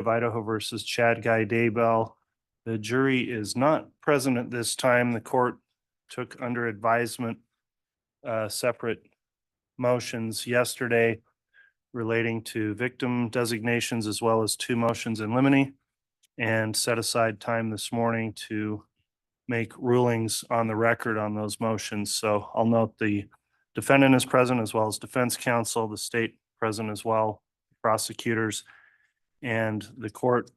of Idaho versus Chad Guy Daybell. The jury is not present at this time. The court took under advisement separate motions yesterday relating to victim designations as well as two motions in limine, and set aside time this morning to make rulings on the record on those motions. So I'll note the defendant is present as well as defense counsel, the state present as well, prosecutors, and the court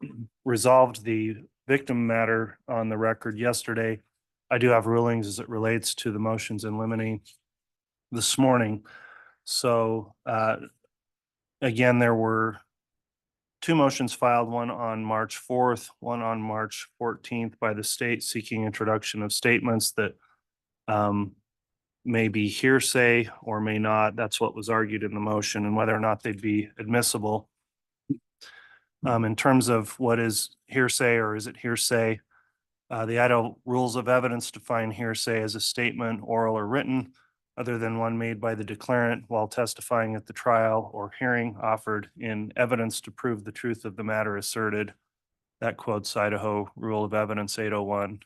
resolved the victim matter on the record yesterday. I do have rulings as it relates to the motions in limine this morning. So again, there were two motions filed, one on March 4th, one on March 14th by the state seeking introduction of statements that may be hearsay or may not. That's what was argued in the motion, and whether or not they'd be admissible. In terms of what is hearsay or is it hearsay, the Idaho Rules of Evidence define hearsay as a statement, oral or written, other than one made by the declarant while testifying at the trial or hearing, offered in evidence to prove the truth of the matter asserted. That quotes Idaho Rule of Evidence 801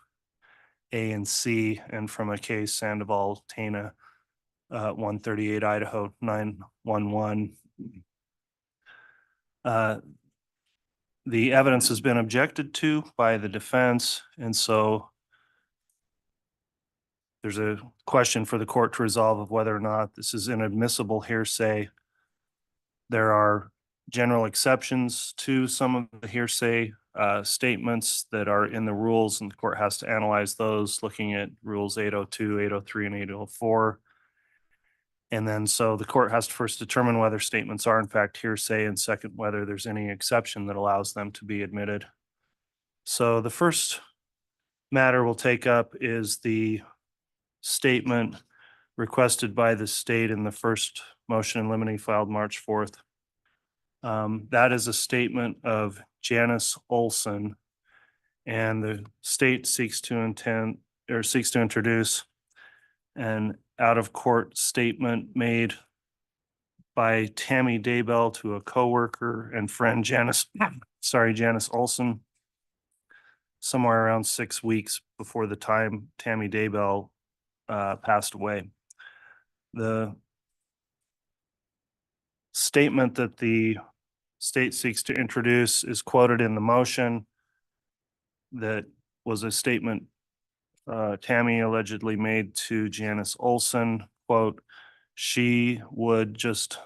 A and C, and from a case Sandoval Tana 138 Idaho 911. The evidence has been objected to by the defense, and so there's a question for the court to resolve of whether or not this is inadmissible hearsay. There are general exceptions to some of the hearsay statements that are in the rules, and the court has to analyze those, looking at rules 802, 803, and 804. And then so the court has to first determine whether statements are in fact hearsay, and second, whether there's any exception that allows them to be admitted. So the first matter we'll take up is the statement requested by the state in the first motion in limine filed March 4th. That is a statement of Janice Olson, and the state seeks to introduce an out-of-court statement made by Tammy Daybell to a coworker and friend, Janice Olson, somewhere around 6 weeks before the time Tammy Daybell passed away. The statement that the state seeks to introduce is quoted in the motion. That was a statement Tammy allegedly made to Janice Olson, quote, she would just,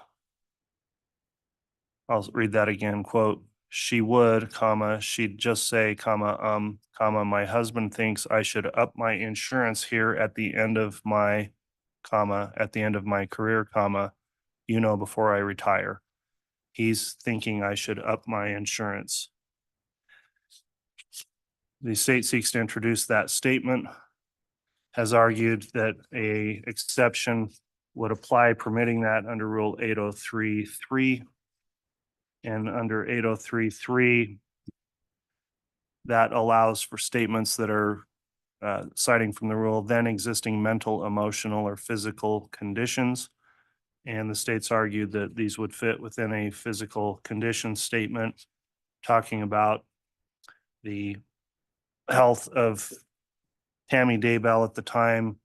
I'll read that again, quote, she would, comma, she'd just say, comma, my husband thinks I should up my insurance here at the end of my, comma, at the end of my career, comma, before I retire. He's thinking I should up my insurance. The state seeks to introduce that statement, has argued that a exception would apply permitting that under Rule 803.3. And under 803.3, that allows for statements that are citing from the rule, then existing mental, emotional, or physical conditions. And the state's argued that these would fit within a physical condition statement, talking about the health of Tammy Daybell at the time,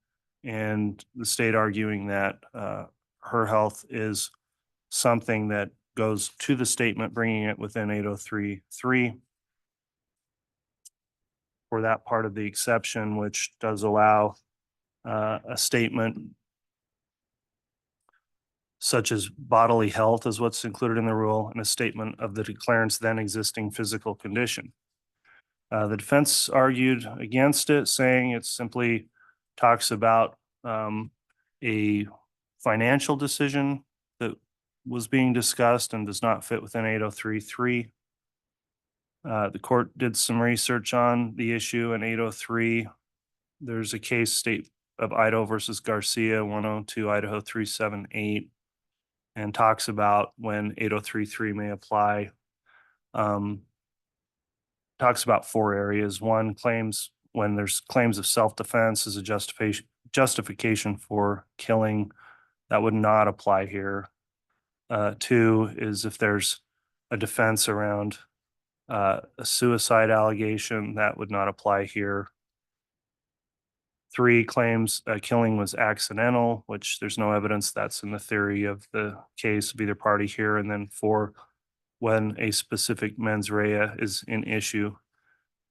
and the state arguing that her health is something that goes to the statement, bringing it within 803.3 for that part of the exception, which does allow a statement such as bodily health is what's included in the rule, and a statement of the declarant's then existing physical condition. The defense argued against it, saying it simply talks about a financial decision that was being discussed and does not fit within 803.3. The court did some research on the issue in 803. There's a case, State of Idaho versus Garcia, 102 Idaho 378, and talks about when 803.3 may apply. Talks about four areas. One, claims when there's claims of self-defense as a justification for killing. That would not apply here. Two is if there's a defense around A suicide allegation, that would not apply here. 3 claims killing was accidental, which there's no evidence that's in the theory of the case of either party here. And then 4, when a specific mens rea is in issue.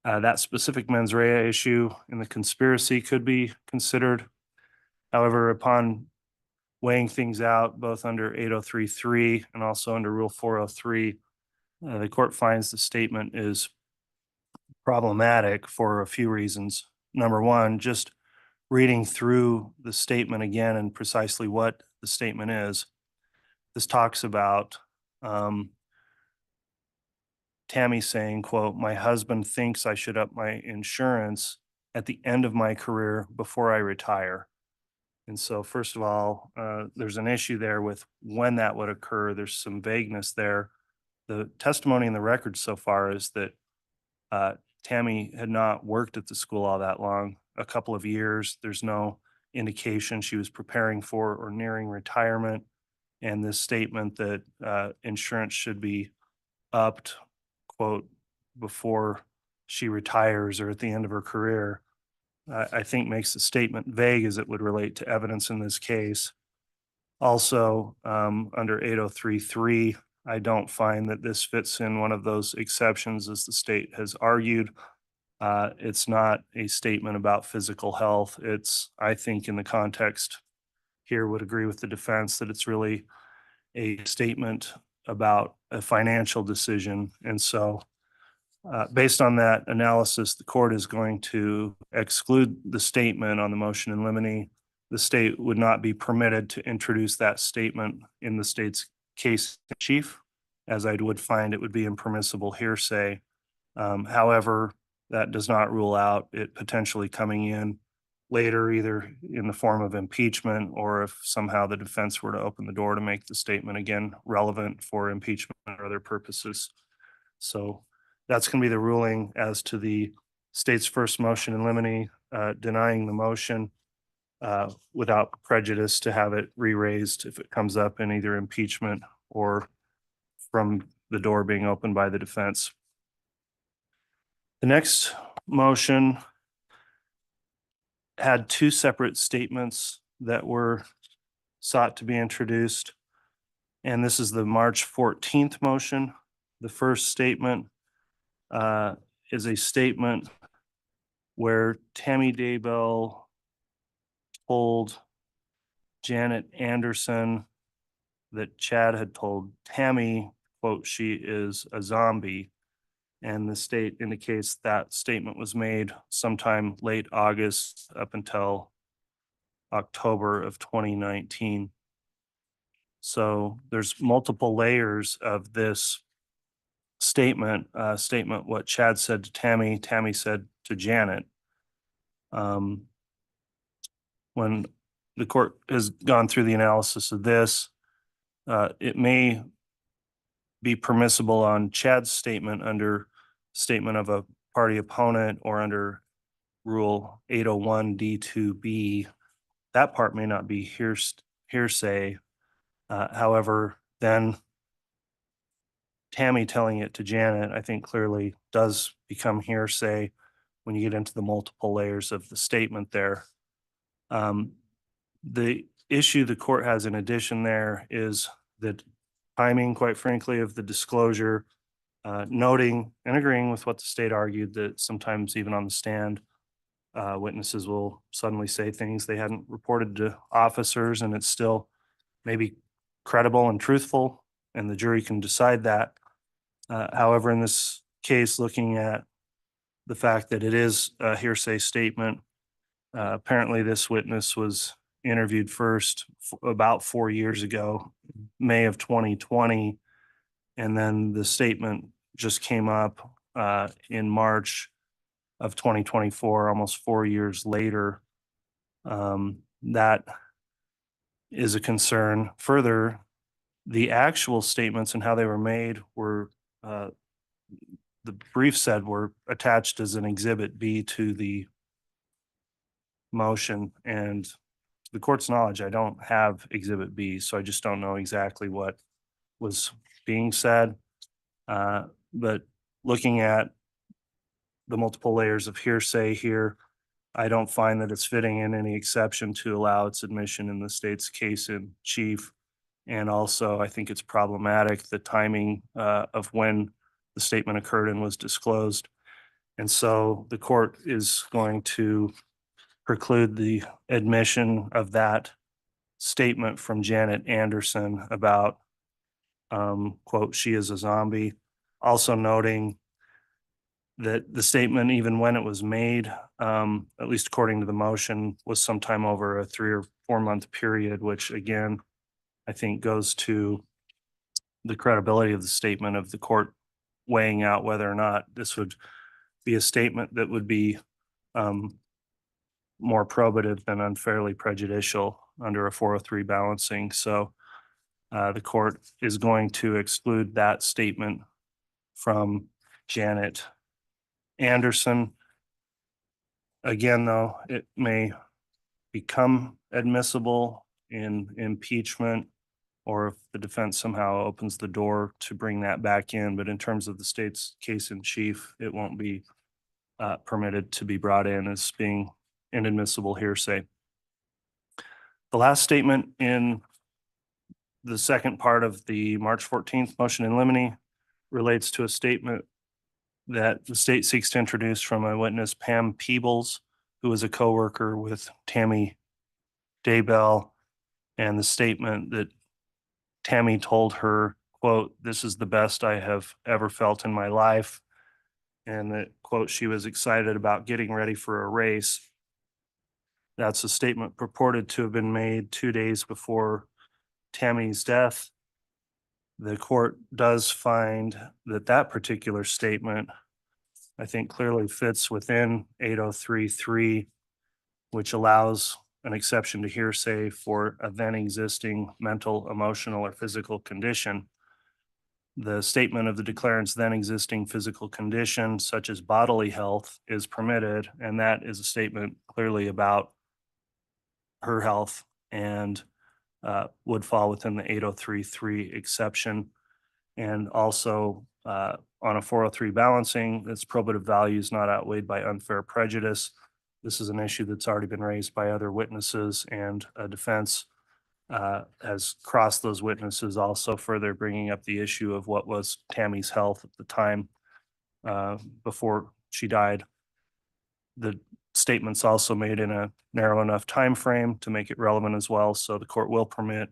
That specific mens rea issue in the conspiracy could be considered. However, upon weighing things out, both under 8033 and also under Rule 403, the court finds the statement is problematic for a few reasons. Number one, just reading through the statement again and precisely what the statement is, this talks about Tammy saying, quote, "My husband thinks I should up my insurance at the end of my career before I retire." And so, first of all, there's an issue there with when that would occur. There's some vagueness there. The testimony in the record so far is that Tammy had not worked at the school all that long, a couple of years. There's no indication she was preparing for or nearing retirement. And this statement that insurance should be upped, quote, before she retires or at the end of her career, I think makes the statement vague as it would relate to evidence in this case. Also, under 8033, I don't find that this fits in one of those exceptions as the state has argued. It's not a statement about physical health. It's, I think in the context here would agree with the defense that it's really a statement about a financial decision. And so based on that analysis, the court is going to exclude the statement on the motion in limine. The state would not be permitted to introduce that statement in the state's case in chief, as I would find it would be impermissible hearsay. However, that does not rule out it potentially coming in later, either in the form of impeachment or if somehow the defense were to open the door to make the statement again relevant for impeachment or other purposes. So that's going to be the ruling as to the state's first motion in limine, denying the motion without prejudice to have it re-raised if it comes up in either impeachment or from the door being opened by the defense. The next motion had 2 separate statements that were sought to be introduced. And this is the March 14th motion. The first statement is a statement where Tammy Daybell told Janet Anderson that Chad had told Tammy, quote, "she is a zombie." And the state indicates that statement was made sometime late August up until October of 2019. So there's multiple layers of this statement, what Chad said to Tammy, Tammy said to Janet. When the court has gone through the analysis of this, it may be permissible on Chad's statement under statement of a party opponent or under Rule 801 D2B. That part may not be hearsay. However, then Tammy telling it to Janet, I think clearly does become hearsay when you get into the multiple layers of the statement there. The issue the court has in addition there is the timing, quite frankly, of the disclosure, noting and agreeing with what the state argued that sometimes even on the stand, witnesses will suddenly say things they hadn't reported to officers, and it's still maybe credible and truthful, and the jury can decide that. However, in this case, looking at the fact that it is a hearsay statement, apparently this witness was interviewed first about 4 years ago, May of 2020, and then the statement just came up in March of 2024, almost 4 years later. That is a concern. Further, the actual statements and how they were made were, the brief said, were attached as an exhibit B to the motion. And to the court's knowledge, I don't have exhibit B, so I just don't know exactly what was being said. But looking at the multiple layers of hearsay here, I don't find that it's fitting in any exception to allow its admission in the state's case in chief. And also, I think it's problematic, the timing of when the statement occurred and was disclosed. And so the court is going to preclude the admission of that statement from Janet Anderson about, quote, she is a zombie. Also noting that the statement, even when it was made, at least according to the motion, was sometime over a 3 or 4 month period, which again, I think goes to the credibility of the statement of the court weighing out whether or not this would be a statement that would be more probative than unfairly prejudicial under a 403 balancing. So the court is going to exclude that statement from Janet Anderson. Again, though, it may become admissible in impeachment, or if the defense somehow opens the door to bring that back in. But in terms of the state's case in chief, it won't be permitted to be brought in as being inadmissible hearsay. The last statement in the second part of the March 14th motion in limine relates to a statement that the state seeks to introduce from a witness, Pam Peebles, who was a coworker with Tammy Daybell, and the statement that Tammy told her, quote, "This is the best I have ever felt in my life." And that, quote, she was excited about getting ready for a race. That's a statement purported to have been made 2 days before Tammy's death. The court does find that that particular statement, I think, clearly fits within 8033, which allows an exception to hearsay for a then existing mental, emotional, or physical condition. The statement of the declarant's then existing physical condition, such as bodily health, is permitted, and that is a statement clearly about her health and would fall within the 8033 exception. And also on a 403 balancing, its probative value is not outweighed by unfair prejudice. This is an issue that's already been raised by other witnesses, and a defense has crossed those witnesses, also further bringing up the issue of what was Tammy's health at the time before she died. The statement's also made in a narrow enough time frame to make it relevant as well. So the court will permit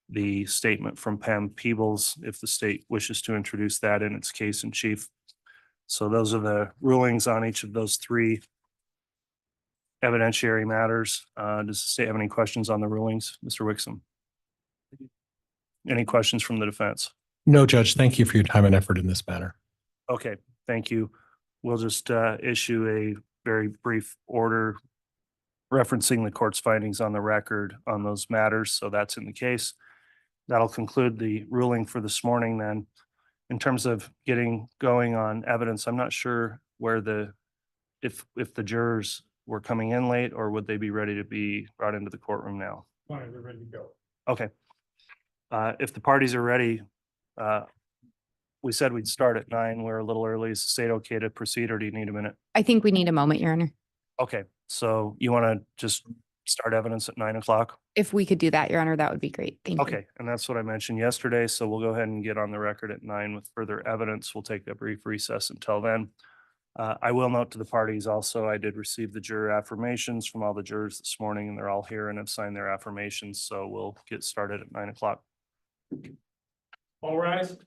the statement from Pam Peebles if the state wishes to introduce that in its case in chief. So those are the rulings on each of those three evidentiary matters. Does the state have any questions on the rulings, Mr. Wixom? Any questions from the defense? No, Judge. Thank you for your time and effort in this matter. Okay, thank you. We'll just issue a very brief order referencing the court's findings on the record on those matters. So that's in the case. That'll conclude the ruling for this morning then. In terms of getting going on evidence, I'm not sure where if the jurors were coming in late, or would they be ready to be brought into the courtroom now? Fine, they're ready to go. Okay. If the parties are ready, we said we'd start at 9. We're a little early. Is the state okay to proceed, or do you need a minute? I think we need a moment, Your Honor. Okay, so you want to just start evidence at 9 o'clock? If we could do that, Your Honor, that would be great. Thank you. Okay, and that's what I mentioned yesterday, so we'll go ahead and get on the record at 9 with further evidence. We'll take a brief recess until then. I will note to the parties also, I did receive the juror affirmations from all the jurors this morning, and they're all here and have signed their affirmations, so we'll get started at 9 o'clock. All rise.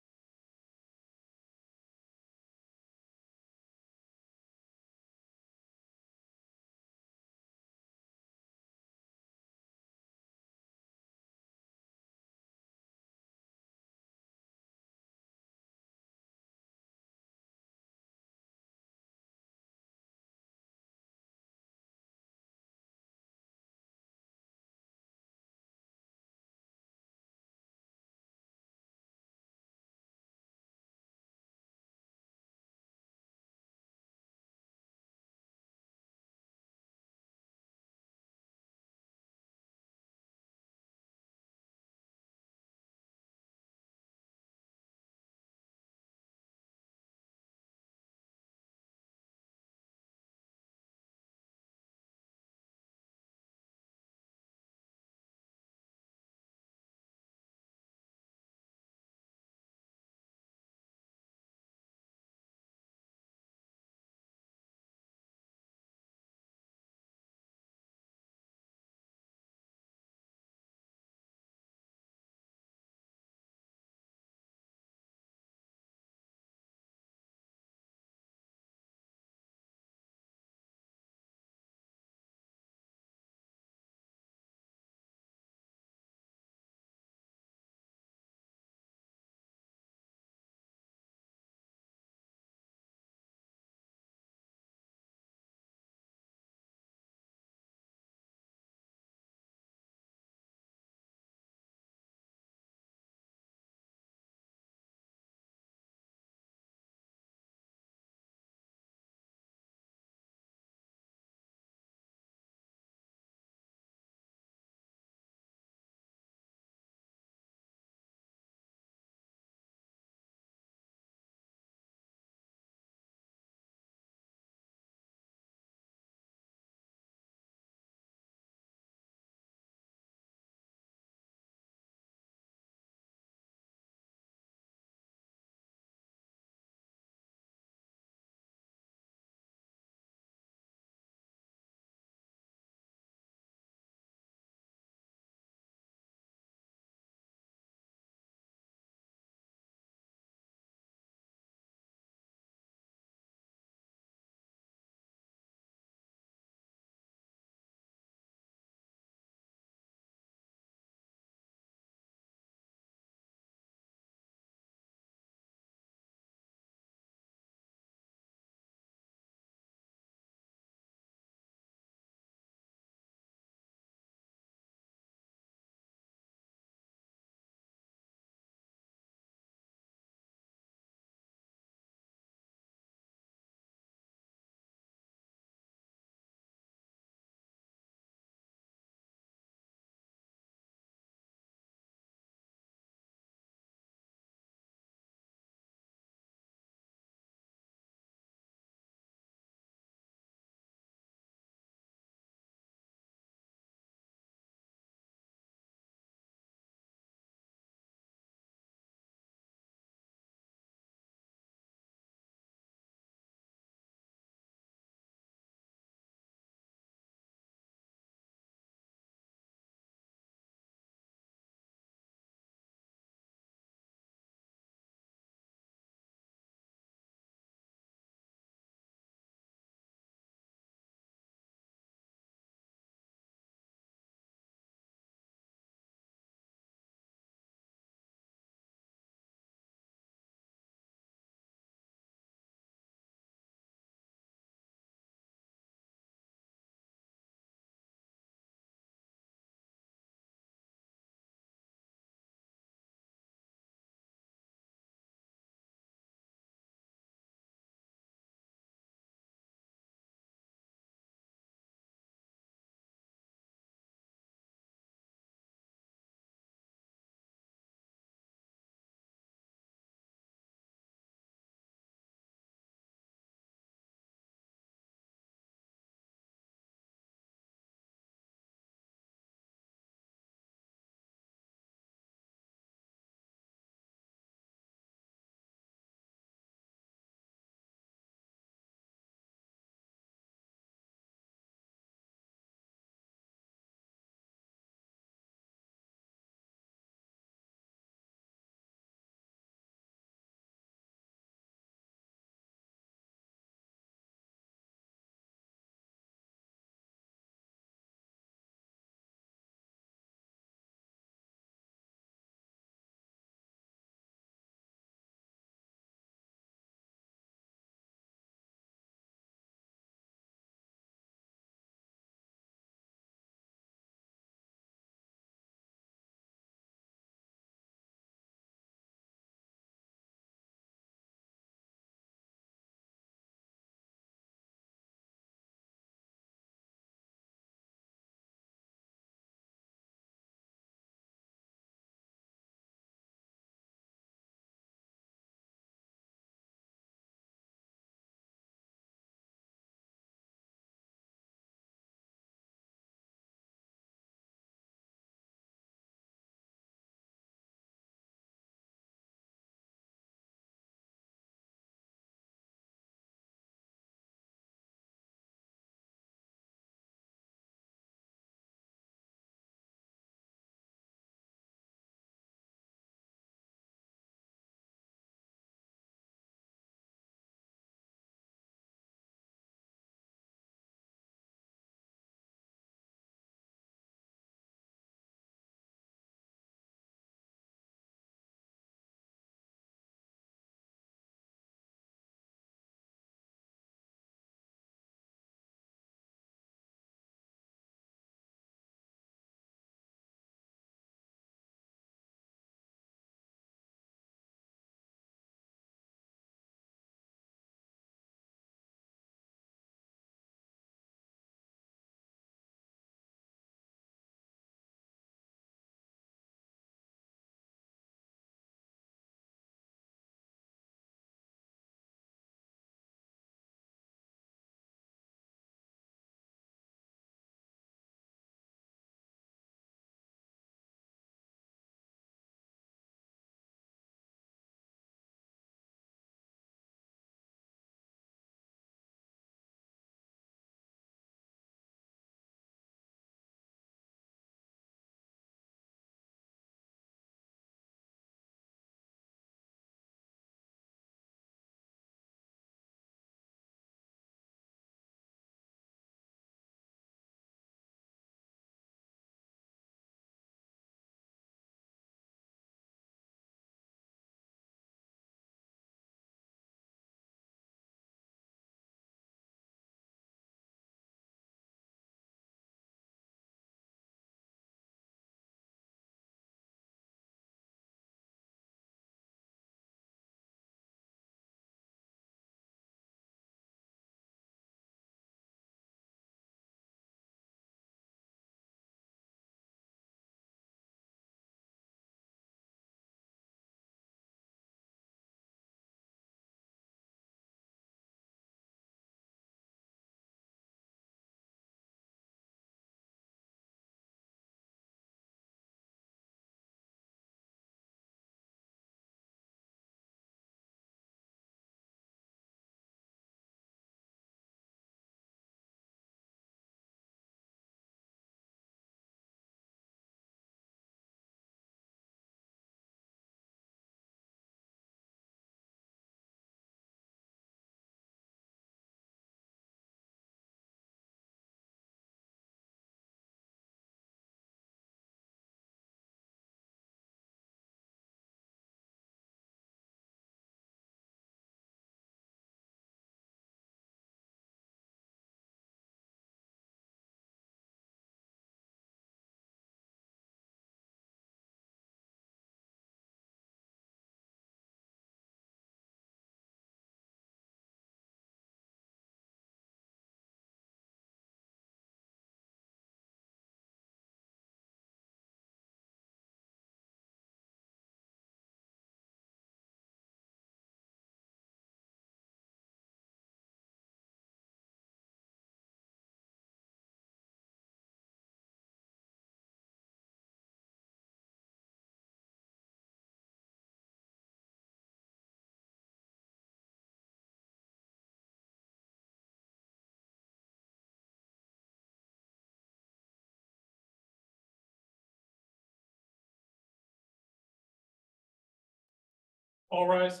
All rise.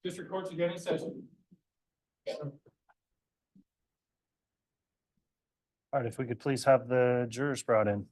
District Court's again in session. All right, if we could please have the jurors brought in.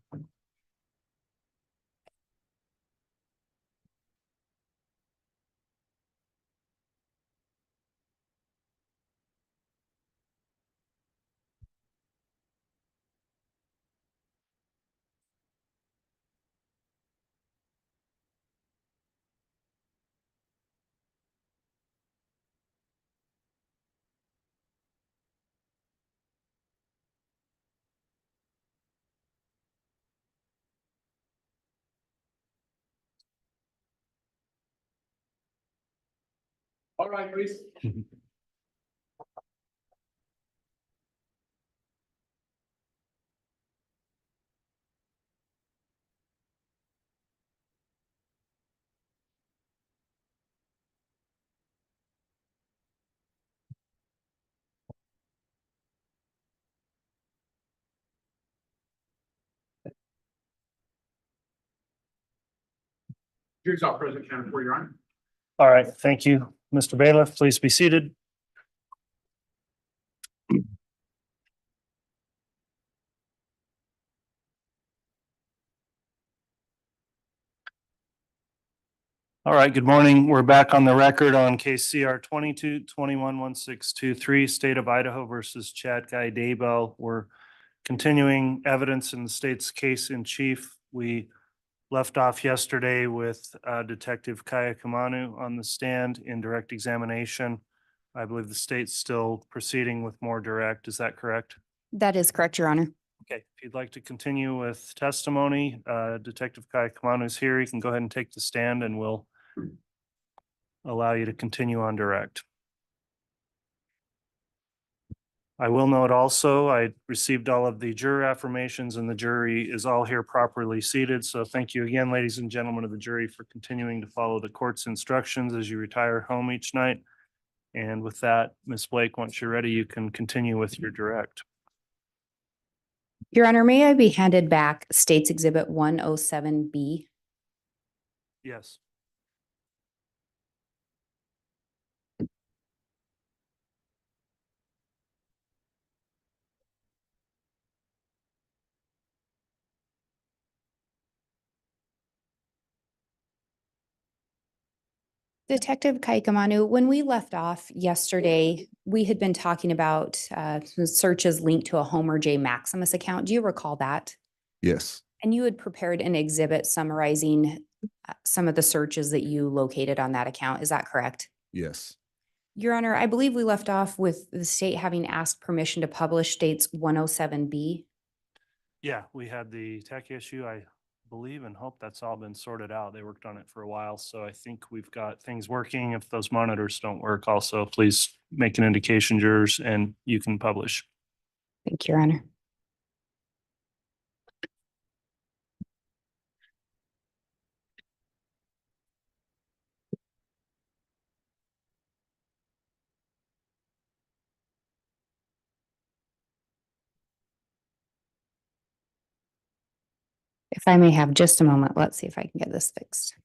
All right, please. Here's our President County for your honor. All right, thank you, Mr. Bailiff. Please be seated. All right, good morning. We're back on the record on case CR 22-21-1623, State of Idaho versus Chad Guy Daybell. We're continuing evidence in the state's case in chief. We left off yesterday with Detective Kaya Kamanu on the stand in direct examination. I believe the state's still proceeding with more direct. Is that correct? That is correct, Your Honor. Okay, if you'd like to continue with testimony, Detective Kaya Kamanu is here. You can go ahead and take the stand and we'll allow you to continue on direct. I will note also, I received all of the juror affirmations and the jury is all here properly seated. So thank you again, ladies and gentlemen of the jury, for continuing to follow the court's instructions as you retire home each night. And with that, Ms. Blake, once you're ready, you can continue with your direct. Your Honor, may I be handed back State's Exhibit 107B? Yes. Detective Kaikamanu, when we left off yesterday, we had been talking about some searches linked to a Homer J Maximus account. Do you recall that? Yes, And you had prepared an exhibit summarizing some of the searches that you located on that account. Is that correct? yes, Your Honor, I believe we left off with the state having asked permission to publish State's 107B. Yeah, we had the tech issue. I believe and hope that's all been sorted out. They worked on it for a while, so I think we've got things working. If those monitors don't work also, please make an indication, jurors, and you can publish. Thank you, Your Honor. If I may have just a moment, let's see if I can get this fixed.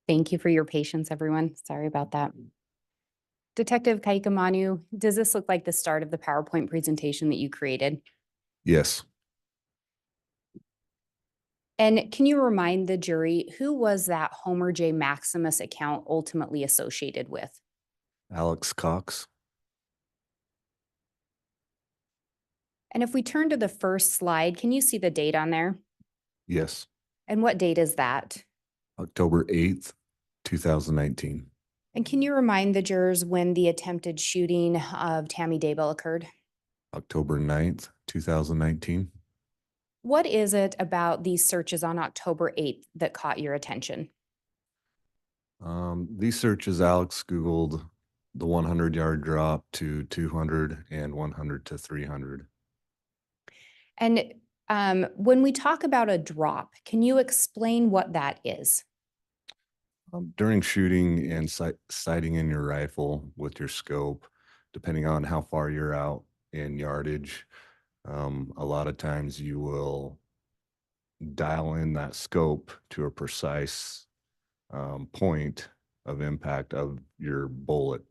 Thank you for your patience, everyone. Sorry about that. Detective Kaikamanu, does this look like the start of the PowerPoint presentation that you created? Yes, And can you remind the jury, who was that Homer J. Maximus account ultimately associated with? Alex Cox. And if we turn to the first slide, can you see the date on there? Yes, And what date is that? October 8th, 2019. And can you remind the jurors when the attempted shooting of Tammy Daybell occurred? October 9th, 2019. What is it about these searches on October 8th that caught your attention? These searches, Alex Googled the 100-yard drop to 200 and 100 to 300. And when we talk about a drop, can you explain what that is? During shooting and sighting in your rifle with your scope, depending on how far you're out in yardage, a lot of times you will dial in that scope to a precise point of impact of your bullet.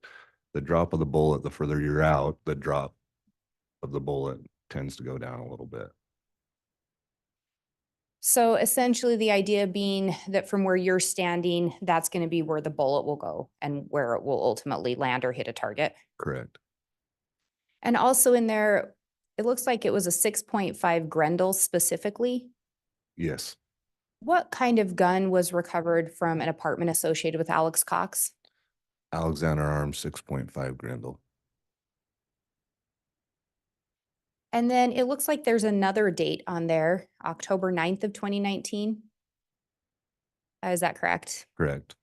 The drop of the bullet, the further you're out, the drop of the bullet tends to go down a little bit. So essentially the idea being that from where you're standing, that's going to be where the bullet will go and where it will ultimately land or hit a target. Correct. And also in there, it looks like it was a 6.5 Grendel specifically. Yes. What kind of gun was recovered from an apartment associated with Alex Cox? Alexander Arms 6.5 Grendel. And then it looks like there's another date on there, October 9th of 2019. Is that correct? Correct.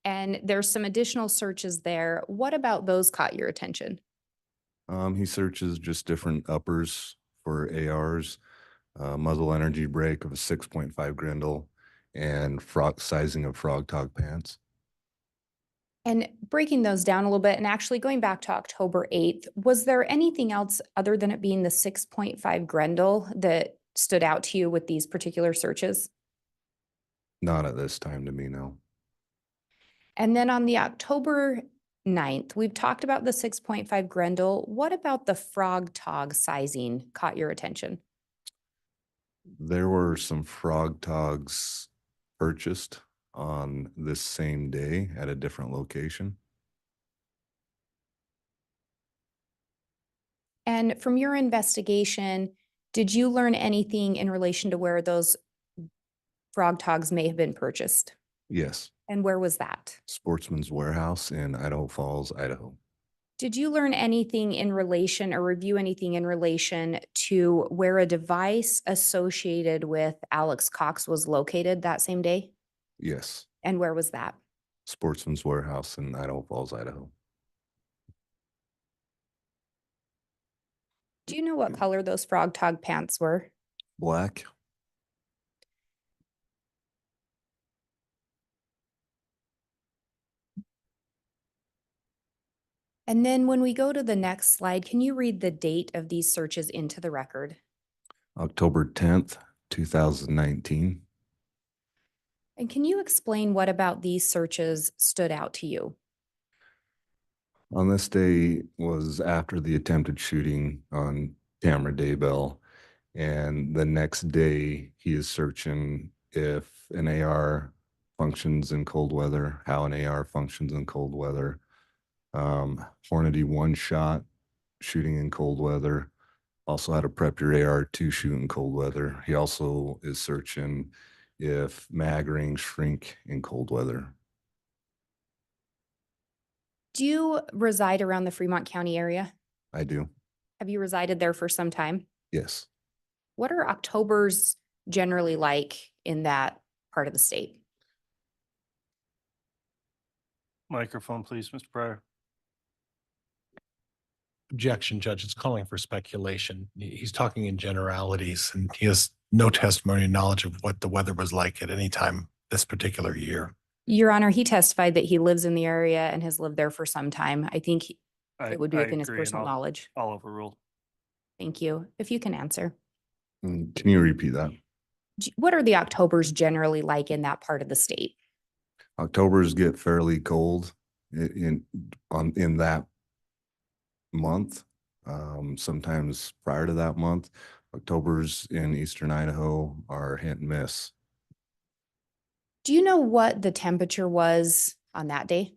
And there's some additional searches there. What about those caught your attention? He searches just different uppers for ARs, muzzle energy brake of a 6.5 Grendel, and frog sizing of frog tog pants. And breaking those down a little bit and actually going back to October 8th, was there anything else other than it being the 6.5 Grendel that stood out to you with these particular searches? Not at this time to me, no. And then on the October 9th, we've talked about the 6.5 Grendel. What about the frog tog sizing caught your attention? There were some frog togs purchased on this same day at a different location. And from your investigation, did you learn anything in relation to where those frog togs may have been purchased? Yes. And where was that? Sportsman's Warehouse in Idaho Falls, Idaho. Did you learn anything in relation or review anything in relation to where a device associated with Alex Cox was located that same day? Yes. And where was that? Sportsman's Warehouse in Idaho Falls, Idaho. Do you know what color those frog tog pants were? Black. And then when we go to the next slide, can you read the date of these searches into the record? October 10th, 2019. And can you explain what about these searches stood out to you? On this day was after the attempted shooting on Tammy Daybell. And the next day he is searching if an AR functions in cold weather, how an AR functions in cold weather. Hornady one shot shooting in cold weather. Also had a prep your AR to shoot in cold weather. He also is searching if mag rings shrink in cold weather. Do you reside around the Fremont County area? I do. Have you resided there for some time? Yes. What are Octobers generally like in that part of the state? Microphone, please, Mr. Pryor. Objection, Judge. It's calling for speculation. He's talking in generalities and he has no testimony and knowledge of what the weather was like at any time this particular year. Your Honor, he testified that he lives in the area and has lived there for some time. I think it would be I within his agree, and personal knowledge. I'll overrule. Thank you. If you can answer. Can you repeat that? What are the Octobers generally like in that part of the state? Octobers get fairly cold in that month. Sometimes prior to that month, Octobers in eastern Idaho are hit and miss. Do you know what the temperature was on that day?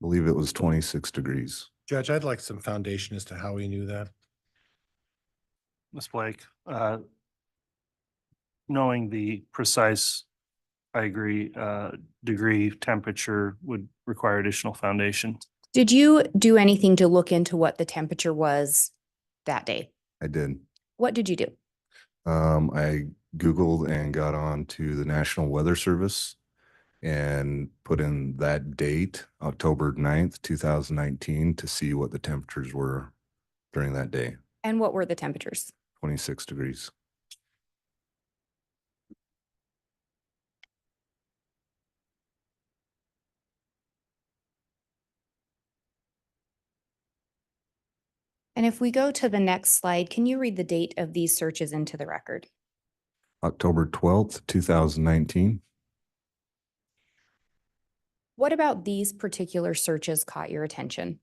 Believe it was 26 degrees. Judge, I'd like some foundation as to how he knew that. Ms. Blake, knowing the precise, I agree, degree temperature would require additional foundation. Did you do anything to look into what the temperature was that day? I did. What did you do? I Googled and got on to the National Weather Service and put in that date, October 9th, 2019, to see what the temperatures were during that day. And what were the temperatures? 26 degrees. And if we go to the next slide, can you read the date of these searches into the record? October 12th, 2019. What about these particular searches caught your attention?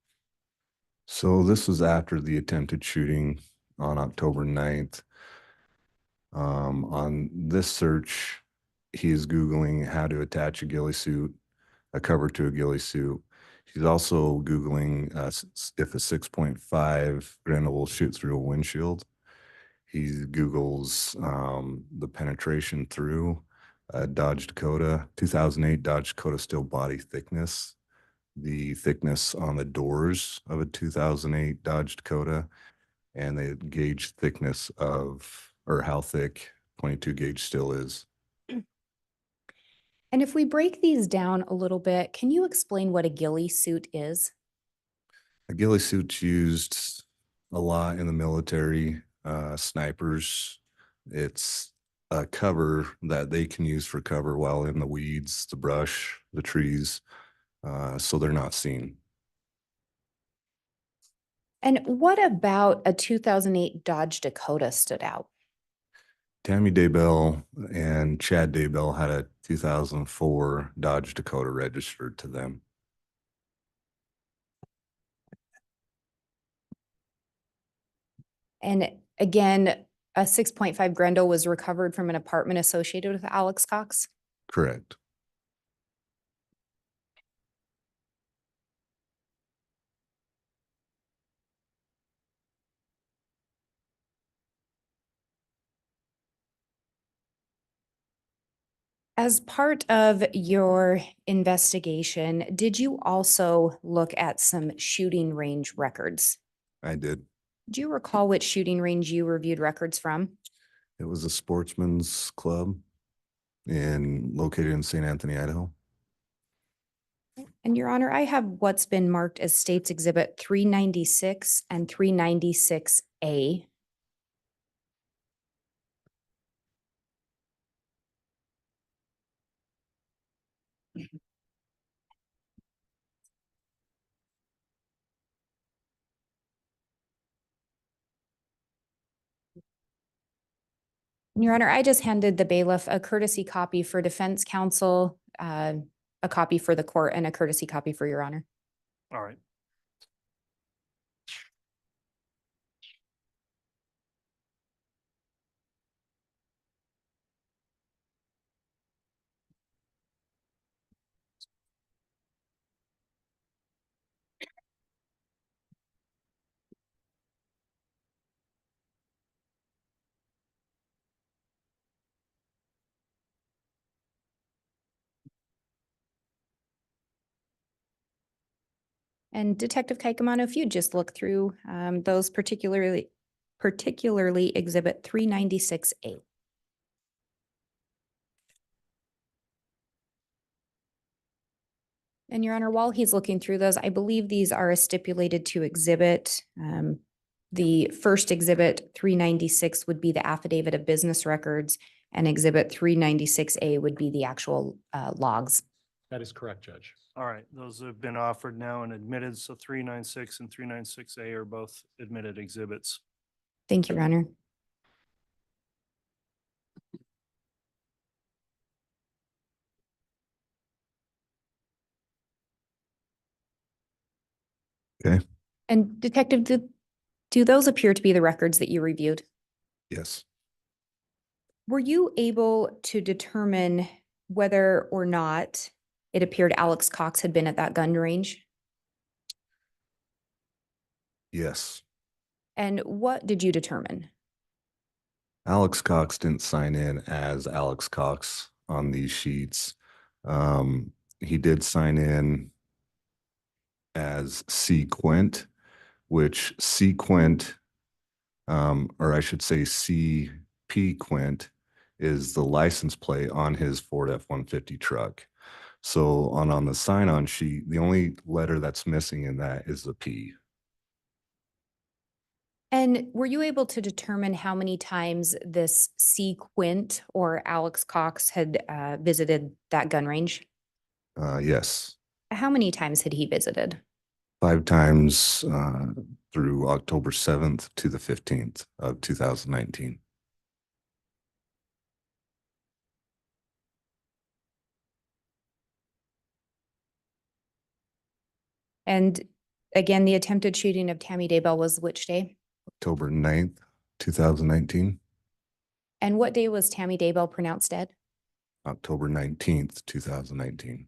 So this was after the attempted shooting on October 9th. On this search, he is Googling how to attach a ghillie suit, a cover to a ghillie suit. He's also Googling if a 6.5 Grendel will shoot through a windshield. He Googles the penetration through Dodge Dakota, 2008 Dodge Dakota steel body thickness, the thickness on the doors of a 2008 Dodge Dakota, and the gauge thickness of, or how thick 22 gauge steel is. And if we break these down a little bit, can you explain what a ghillie suit is? A ghillie suit's used a lot in the military, snipers. It's a cover that they can use for cover while in the weeds, the brush, the trees, so they're not seen. And what about a 2008 Dodge Dakota stood out? Tammy Daybell and Chad Daybell had a 2004 Dodge Dakota registered to them. And again, a 6.5 Grendel was recovered from an apartment associated with Alex Cox. Correct. As part of your investigation, did you also look at some shooting range records? I did. Do you recall which shooting range you reviewed records from? It was a sportsman's club located in St. Anthony, Idaho. And Your Honor, I have what's been marked as States Exhibit 396 and 396A. Your Honor, I just handed the bailiff a courtesy copy for defense counsel, a copy for the court, and a courtesy copy for Your Honor. All right. And Detective Kaikamano, if you just look through those particularly Exhibit 396A. And Your Honor, while he's looking through those, I believe these are a stipulated to exhibit. The first exhibit 396 would be the affidavit of business records, and exhibit 396A would be the actual logs. That is correct, Judge. All right, those have been offered now and admitted, so 396 and 396A are both admitted exhibits. Thank you, Your Honor. Okay. And Detective, do those appear to be the records that you reviewed? Yes. Were you able to determine whether or not it appeared Alex Cox had been at that gun range? Yes. And what did you determine? Alex Cox didn't sign in as Alex Cox on these sheets. He did sign in as C Quint, which C Quint, or I should say CP Quint, is the license plate on his Ford F-150 truck. So on the sign-on sheet, the only letter that's missing in that is the P. And were you able to determine how many times this C Quint or Alex Cox had visited that gun range? Yes, How many times had he visited? 5 times through October 7th to the 15th of 2019. And again, the attempted shooting of Tammy Daybell was which day? October 9th, 2019, And what day was Tammy Daybell pronounced dead? October 19th, 2019.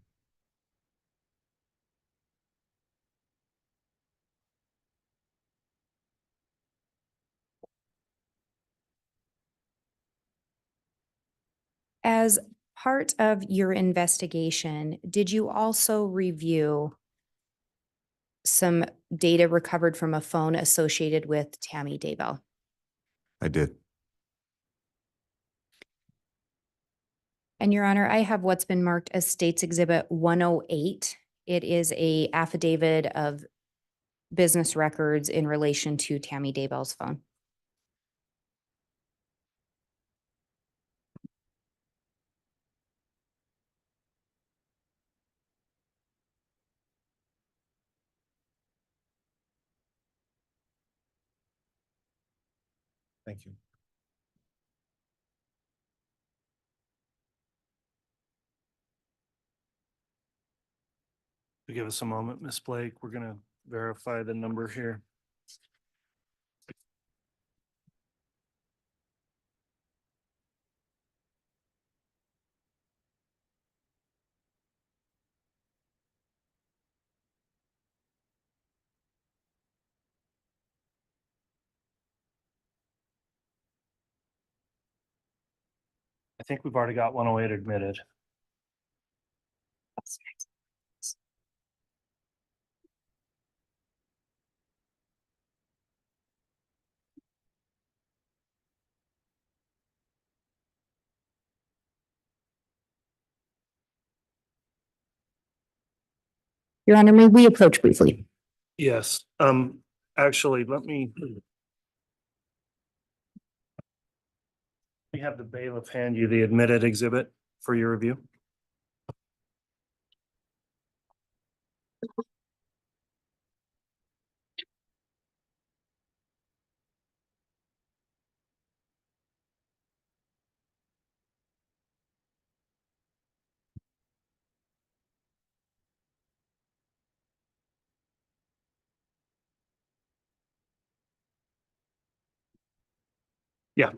As part of your investigation, did you also review some data recovered from a phone associated with Tammy Daybell? I did. And Your Honor, I have what's been marked as States Exhibit 108. It is a affidavit of business records in relation to Tammy Daybell's phone. Thank you. Give us a moment, Ms. Blake. We're gonna verify the number here. I think we've already got 108 admitted. Your Honor, may we approach briefly? Yes, actually, let me have the bailiff hand you the admitted exhibit for your review. Yeah.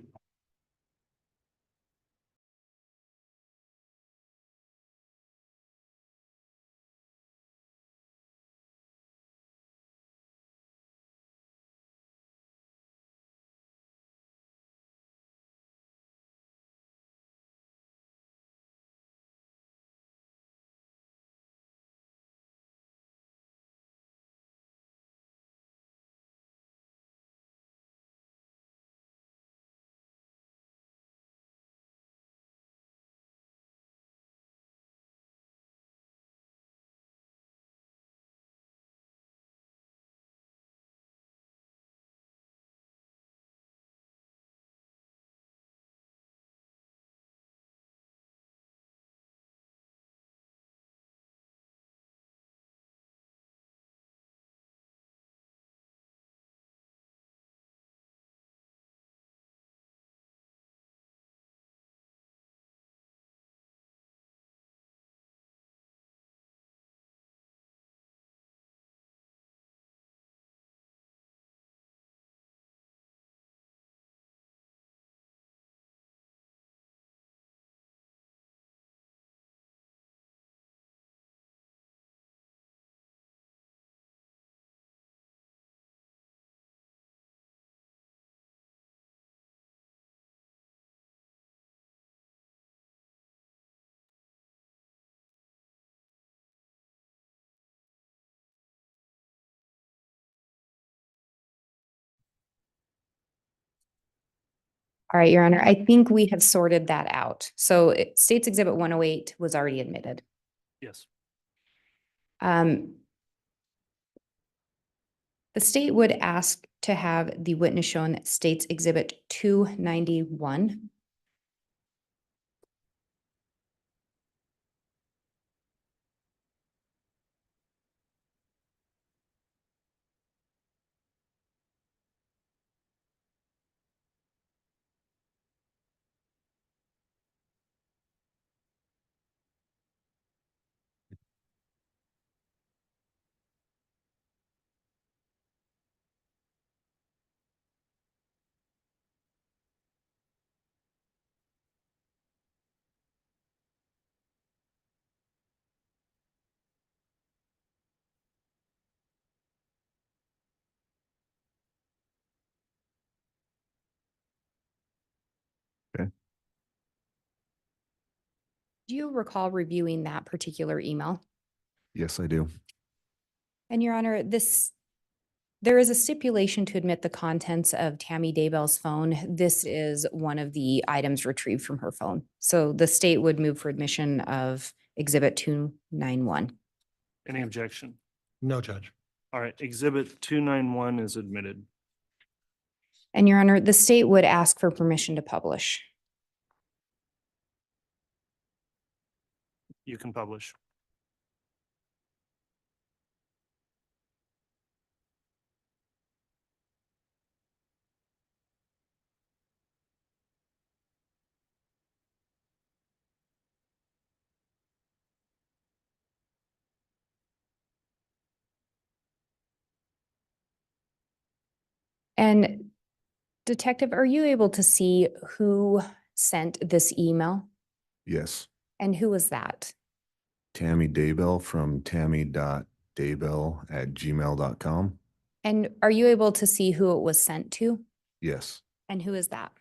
All right, Your Honor, I think we have sorted that out. So State's Exhibit 108 was already admitted. Yes. The state would ask to have the witness shown State's Exhibit 291. Okay. Do you recall reviewing that particular email? Yes, I do. And Your Honor, there is a stipulation to admit the contents of Tammy Daybell's phone. This is one of the items retrieved from her phone. So the state would move for admission of Exhibit 291. Any objection? No, Judge. All right, Exhibit 291 is admitted. And Your Honor, the state would ask for permission to publish. You can publish. And Detective, are you able to see who sent this email? Yes. And who was that? Tammy Daybell from tammy.daybell@gmail.com. And are you able to see who it was sent to? Yes. And who is that?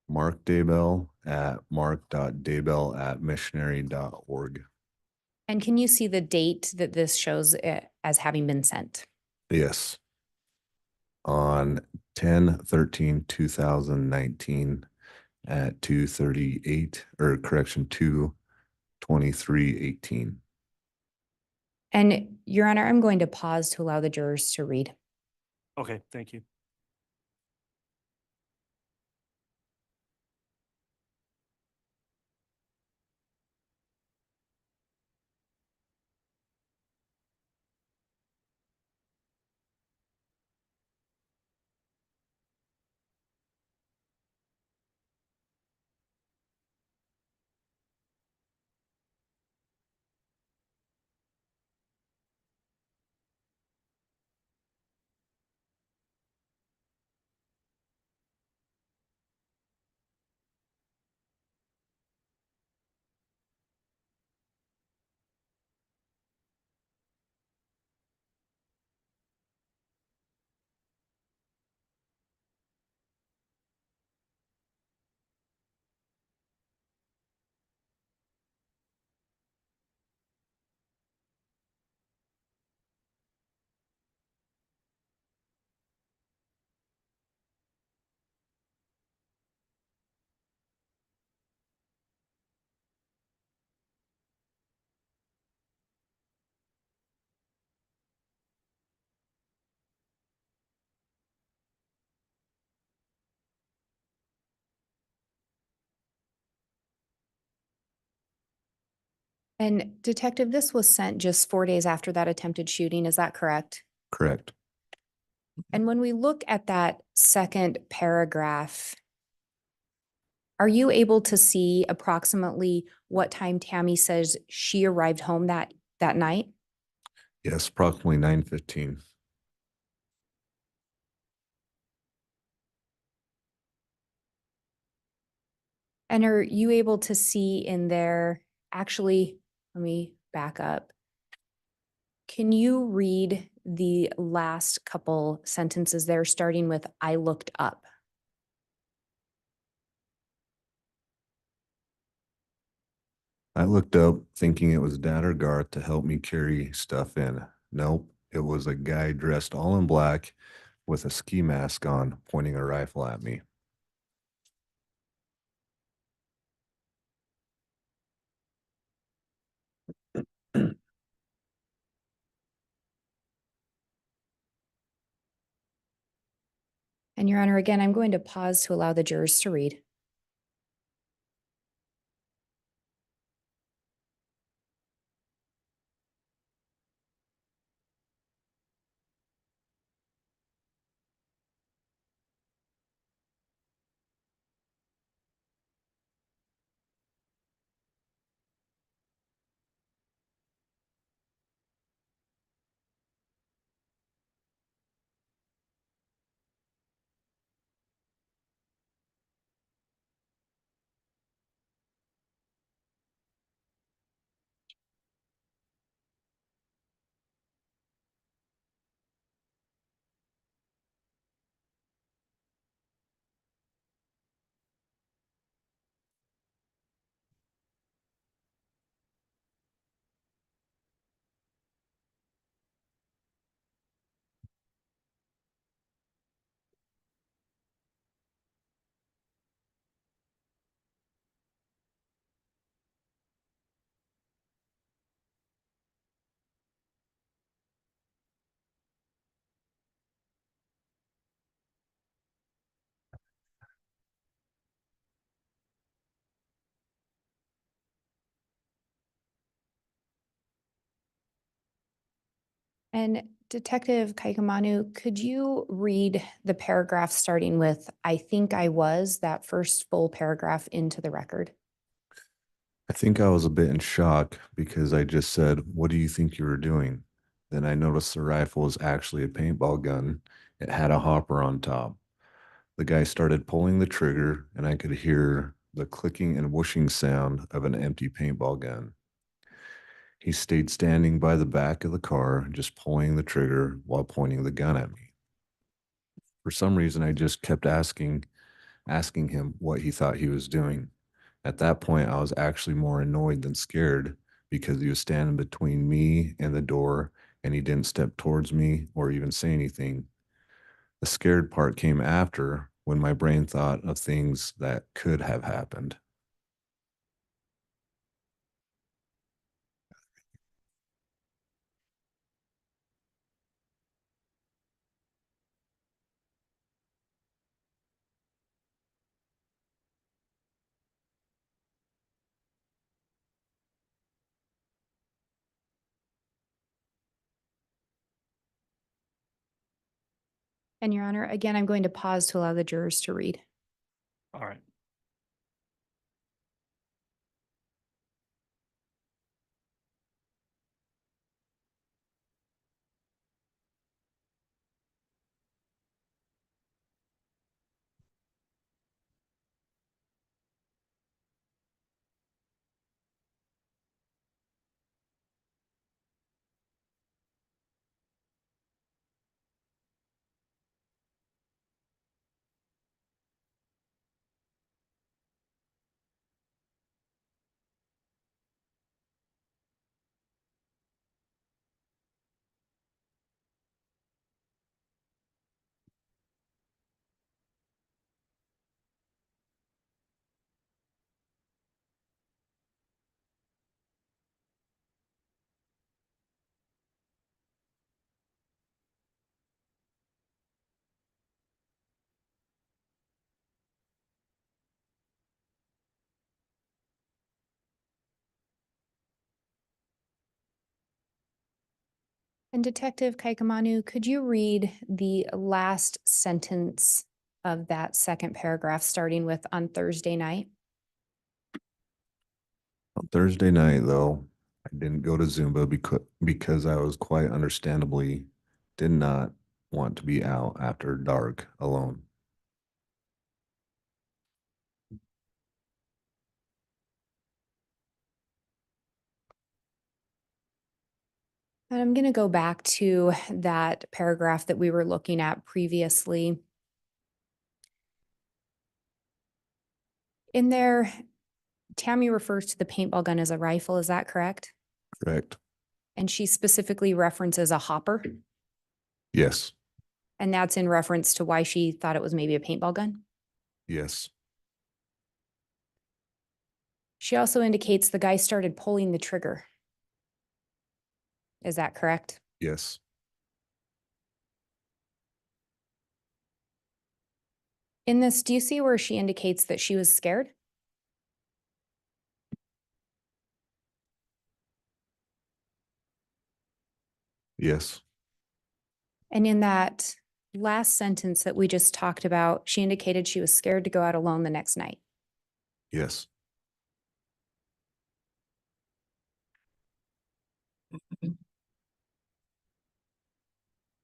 Mark Daybell at mark.daybell@missionary.org. And can you see the date that this shows it as having been sent? Yes. On 10/13/2019 at 2:38, or correction, 2:23:18. And Your Honor, I'm going to pause to allow the jurors to read. Okay, thank you. And Detective, this was sent just 4 days after that attempted shooting, is that correct? Correct. And when we look at that second paragraph, are you able to see approximately what time Tammy says she arrived home that night? Yes, approximately 9:15. And are you able to see in there, actually, let me back up. Can you read the last couple sentences there, starting with "I looked up"? I looked up thinking it was Dad or Garth to help me carry stuff in. Nope, it was a guy dressed all in black with a ski mask on, pointing a rifle at me. And Your Honor, again, I'm going to pause to allow the jurors to read. And Detective Kaikamanu, could you read the paragraph starting with, "I think I was," that first full paragraph into the record? I think I was a bit in shock because I just said, "What do you think you were doing?" Then I noticed the rifle was actually a paintball gun. It had a hopper on top. The guy started pulling the trigger, and I could hear the clicking and whooshing sound of an empty paintball gun. He stayed standing by the back of the car, just pulling the trigger while pointing the gun at me. For some reason, I just kept asking him what he thought he was doing. At that point, I was actually more annoyed than scared because he was standing between me and the door and he didn't step towards me or even say anything. The scared part came after when my brain thought of things that could have happened. And Your Honor, again, I'm going to pause to allow the jurors to read. All right. And Detective Kaikamanu, could you read the last sentence of that second paragraph, starting with "on Thursday night"? On Thursday night, though, I didn't go to Zumba because I was quite understandably did not want to be out after dark alone. And I'm going to go back to that paragraph that we were looking at previously. In there, Tammy refers to the paintball gun as a rifle. Is that correct? Correct. And she specifically references a hopper. Yes. And that's in reference to why she thought it was maybe a paintball gun. Yes. She also indicates the guy started pulling the trigger. Is that correct? Yes. In this, do you see where she indicates that she was scared? Yes. And in that last sentence that we just talked about, she indicated she was scared to go out alone the next night. Yes.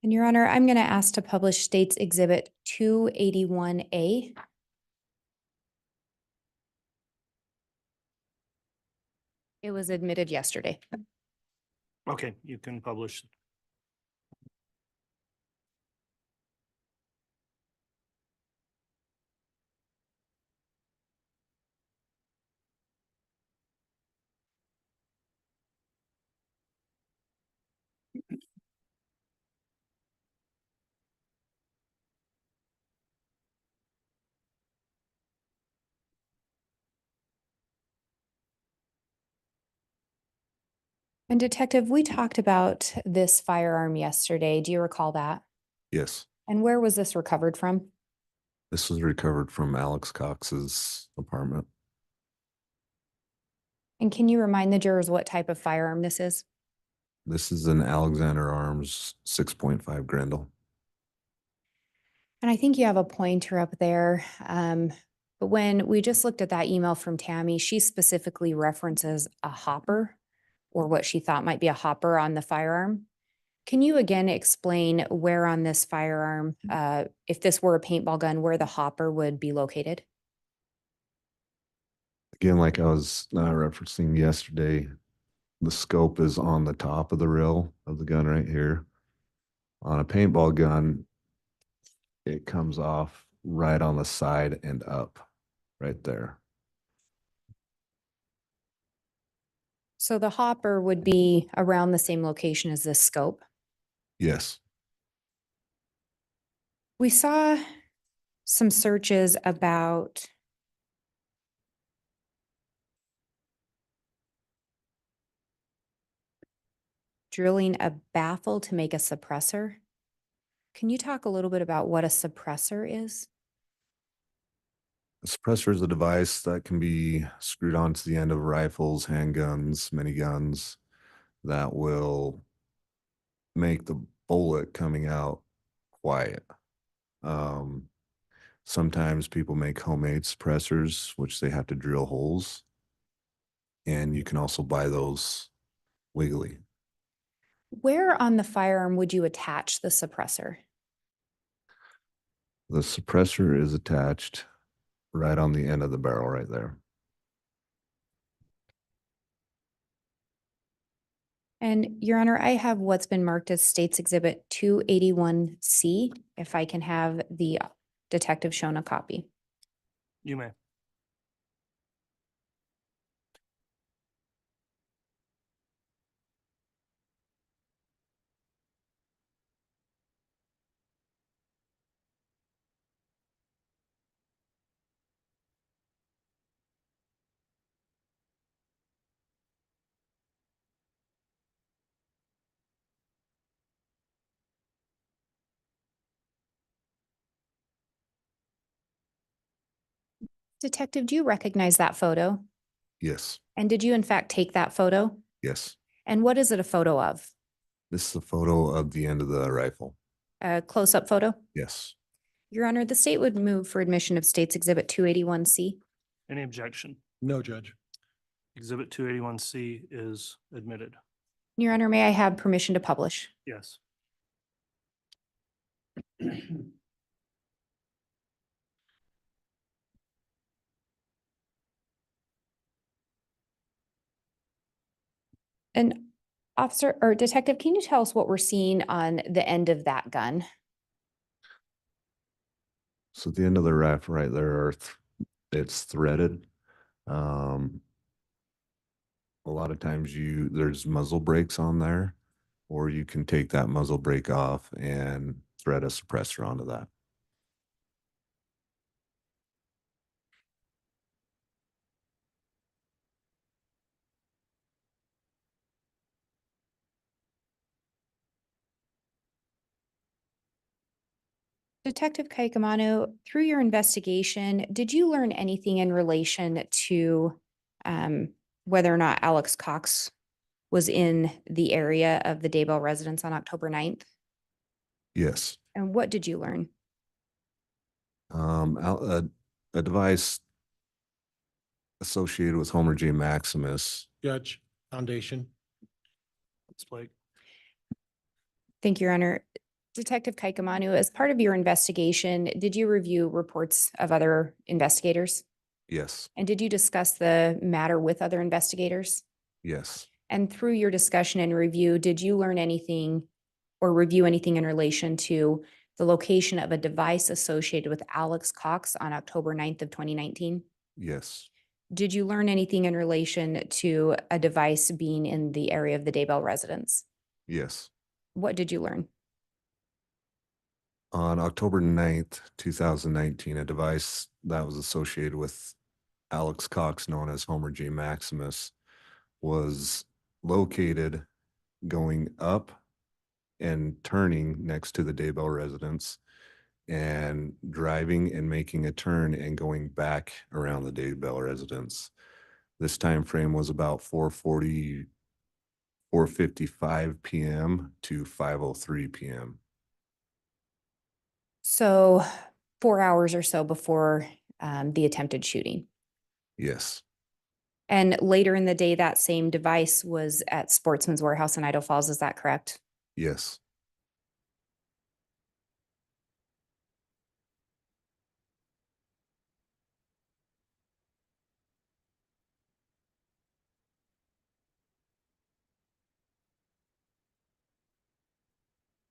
And Your Honor, I'm going to ask to publish State's Exhibit 281A. It was admitted yesterday. Okay, you can publish. And Detective, we talked about this firearm yesterday. Do you recall that? Yes. And where was this recovered from? This was recovered from Alex Cox's apartment. And can you remind the jurors what type of firearm this is? This is an Alexander Arms 6.5 Grendel. And I think you have a pointer up there. But when we just looked at that email from Tammy, she specifically references a hopper or what she thought might be a hopper on the firearm. Can you again explain where on this firearm, if this were a paintball gun, where the hopper would be located? Again, like I was referencing yesterday, the scope is on the top of the rail of the gun right here. On a paintball gun, it comes off right on the side and up right there. So the hopper would be around the same location as this scope. Yes. We saw some searches about drilling a baffle to make a suppressor. Can you talk a little bit about what a suppressor is? A suppressor is a device that can be screwed onto the end of rifles, handguns, miniguns that will make the bullet coming out quiet. Sometimes people make homemade suppressors, which they have to drill holes. And you can also buy those wiggly. Where on the firearm would you attach the suppressor? The suppressor is attached right on the end of the barrel right there. And Your Honor, I have what's been marked as State's Exhibit 281C, if I can have the detective shown a copy. You may. Detective, do you recognize that photo? Yes. And did you in fact take that photo? Yes. And what is it a photo of? This is a photo of the end of the rifle. A close-up photo? Yes. Your Honor, the state would move for admission of State's Exhibit 281C. Any objection? No, Judge. Exhibit 281C is admitted. Your Honor, may I have permission to publish? Yes. And officer or detective, can you tell us what we're seeing on the end of that gun? So at the end of the rifle right there, it's threaded. A lot of times there's muzzle brakes on there, or you can take that muzzle brake off and thread a suppressor onto that. Detective Kaikamano, through your investigation, did you learn anything in relation to whether or not Alex Cox was in the area of the Daybell residence on October 9th? Yes. And what did you learn? A device associated with Homer J Maximus. Judge, foundation. It's Blake. Thank you, Your Honor. Detective Kaikamano, as part of your investigation, did you review reports of other investigators? Yes. And did you discuss the matter with other investigators? Yes. And through your discussion and review, did you learn anything or review anything in relation to the location of a device associated with Alex Cox on October 9th of 2019? Yes. Did you learn anything in relation to a device being in the area of the Daybell residence? Yes. What did you learn? On October 9th, 2019, a device that was associated with Alex Cox, known as Homer J Maximus, was located going up and turning next to the Daybell residence and driving and making a turn and going back around the Daybell residence. This time frame was about 4:55 p.m. to 5:03 p.m. So 4 hours or so before the attempted shooting. Yes. And later in the day, that same device was at Sportsman's Warehouse in Idaho Falls. Is that correct? Yes.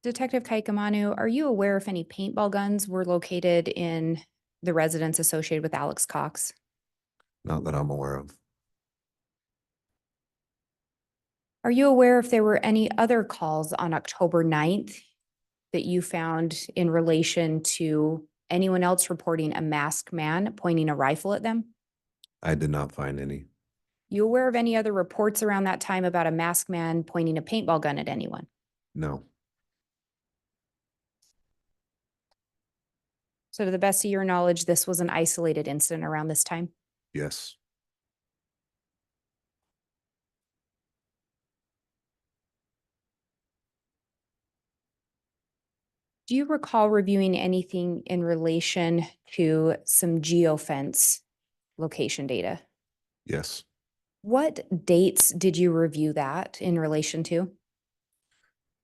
Detective Kaikamanu, are you aware if any paintball guns were located in the residence associated with Alex Cox? Not that I'm aware of. Are you aware if there were any other calls on October 9th that you found in relation to anyone else reporting a masked man pointing a rifle at them? I did not find any. You aware of any other reports around that time about a masked man pointing a paintball gun at anyone? No. So to the best of your knowledge, this was an isolated incident around this time? Yes. Do you recall reviewing anything in relation to some geofence location data? Yes. What dates did you review that in relation to?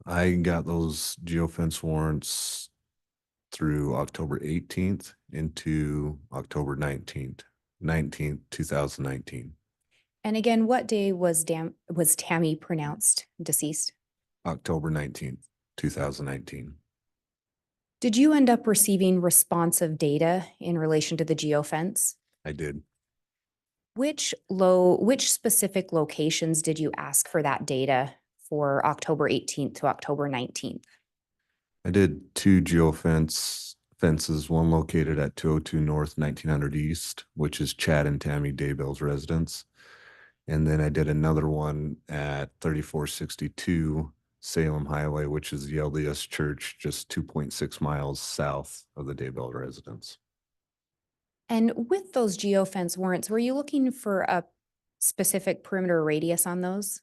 I got those geofence warrants through October 18th into October 19th, 2019. And again, what day was Tammy pronounced deceased? October 19th, 2019. Did you end up receiving responsive data in relation to the geofence? I did. Which specific locations did you ask for that data for October 18th to October 19th? I did two fences, one located at 202 North, 1900 East, which is Chad and Tammy Daybell's residence. And then I did another one at 3462 Salem Highway, which is the LDS Church, just 2.6 miles south of the Daybell residence. And with those geofence warrants, were you looking for a specific perimeter radius on those?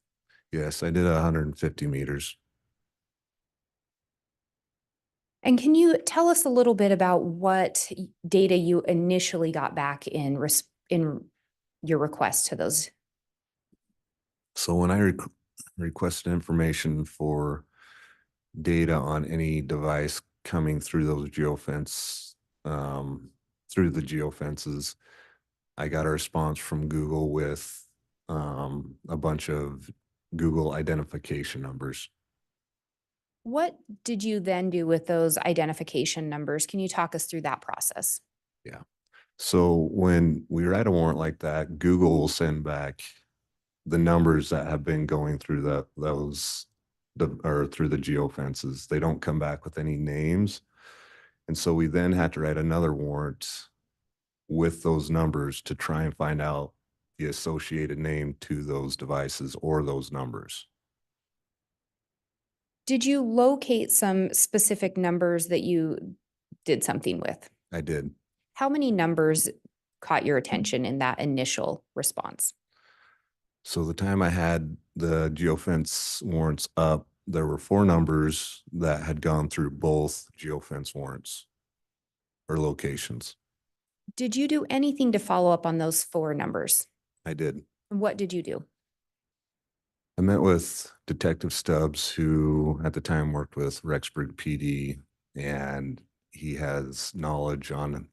Yes, I did 150 meters. And can you tell us a little bit about what data you initially got back in your request to those? So when I requested information for data on any device coming through those through the geofences, I got a response from Google with a bunch of Google identification numbers. What did you then do with those identification numbers? Can you talk us through that process? Yeah. So when we write a warrant like that, Google will send back the numbers that have been going through through the geofences. They don't come back with any names. And so we then had to write another warrant with those numbers to try and find out the associated name to those devices or those numbers. Did you locate some specific numbers that you did something with. I did. How many numbers caught your attention in that initial response? So the time I had the geofence warrants up, there were 4 numbers that had gone through both geofence warrants or locations. Did you do anything to follow up on those 4 numbers? I did. What did you do? I met with Detective Stubbs, who at the time worked with Rexburg PD, and he has knowledge on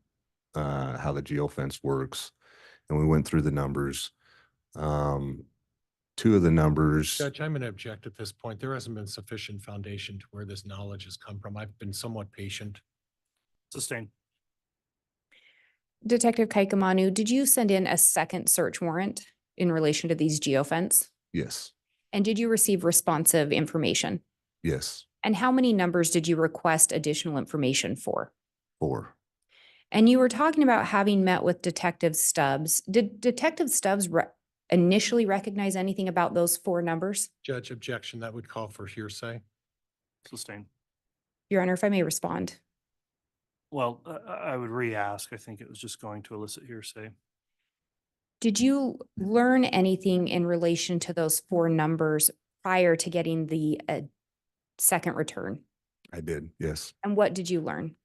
how the geofence works. And we went through the numbers. 2 of the numbers, Judge, I'm going to object at this point. There hasn't been sufficient foundation to where this knowledge has come from. I've been somewhat patient. Sustained. Detective Kaikamanu, did you send in a second search warrant in relation to these geofence? yes, And did you receive responsive information? yes, And how many numbers did you request additional information for? 4. And you were talking about having met with Detective Stubbs. Did Detective Stubbs initially recognize anything about those 4 numbers? Judge, objection, that would call for hearsay. Sustained. Your Honor, if I may respond. Well, I would re-ask. I think it was just going to elicit hearsay. Did you learn anything in relation to those 4 numbers prior to getting the second return? I did, yes. And what did you learn?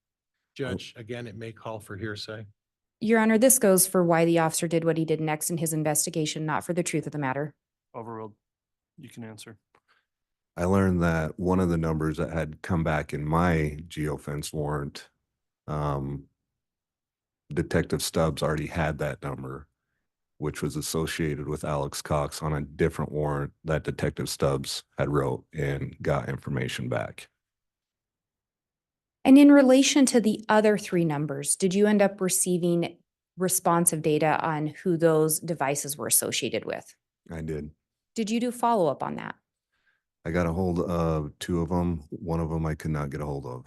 Judge, again, it may call for hearsay. Your Honor, this goes for why the officer did what he did next in his investigation, not for the truth of the matter. Overruled. You can answer. I learned that one of the numbers that had come back in my geofence warrant, Detective Stubbs already had that number, which was associated with Alex Cox on a different warrant that Detective Stubbs had wrote and got information back. And in relation to the other 3 numbers, did you end up receiving responsive data on who those devices were associated with? I did. Did you do follow-up on that? I got a hold of 2 of them. One of them I could not get a hold of.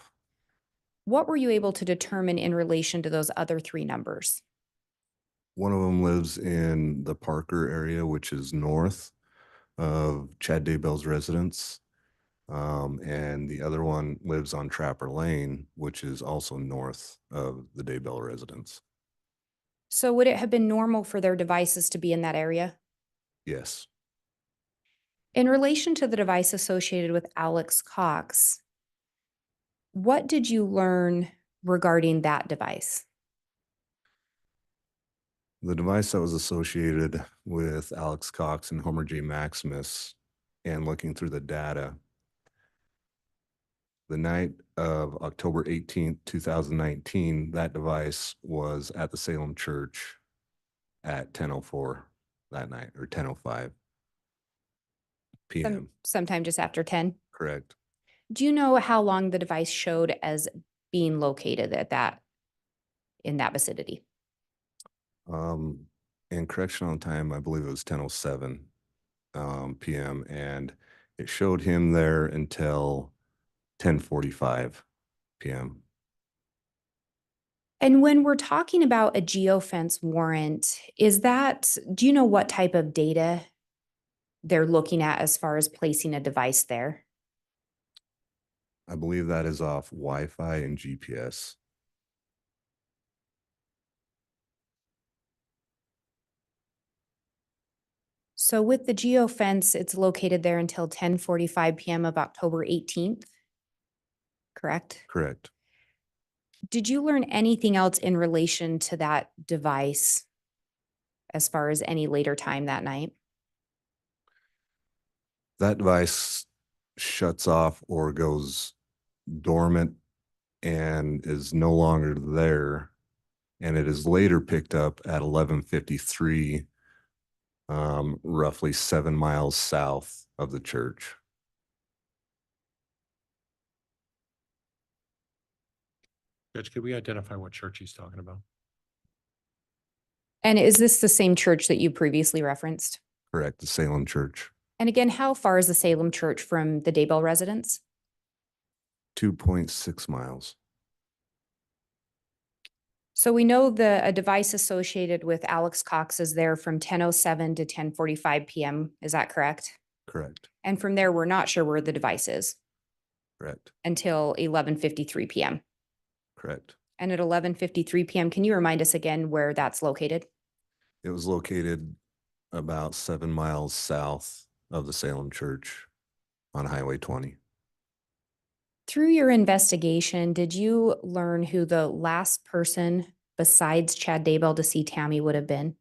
What were you able to determine in relation to those other 3 numbers? One of them lives in the Parker area, which is north of Chad Daybell's residence. And the other one lives on Trapper Lane, which is also north of the Daybell residence. So would it have been normal for their devices to be in that area? Yes. In relation to the device associated with Alex Cox, what did you learn regarding that device? The device that was associated with Alex Cox and Homer J Maximus, and looking through the data, the night of October 18th, 2019, that device was at the Salem Church at 10:04 that night, or 10:05 p.m. Sometime just after 10? Correct. Do you know how long the device showed as being located in that vicinity? In correctional time, I believe it was 10:07 p.m. and it showed him there until 10:45 p.m. And when we're talking about a geofence warrant, do you know what type of data they're looking at as far as placing a device there? I believe that is off Wi-Fi and GPS. So with the geofence, it's located there until 10:45 p.m. of October 18th, correct? Correct. Did you learn anything else in relation to that device as far as any later time that night? That device shuts off or goes dormant and is no longer there. And it is later picked up at 11:53, roughly 7 miles south of the church. Judge, could we identify what church he's talking about? And is this the same church that you previously referenced? Correct, the Salem Church. And again, how far is the Salem Church from the Daybell residence? 2.6 miles. So we know a device associated with Alex Cox is there from 10:07 to 10:45 p.m. Is that correct? Correct. And from there, we're not sure where the device is Correct. until 11:53 p.m. Correct. And at 11:53 PM, can you remind us again where that's located? It was located about 7 miles south of the Salem Church on Highway 20. Through your investigation, did you learn who the last person besides Chad Daybell to see Tammy would have been?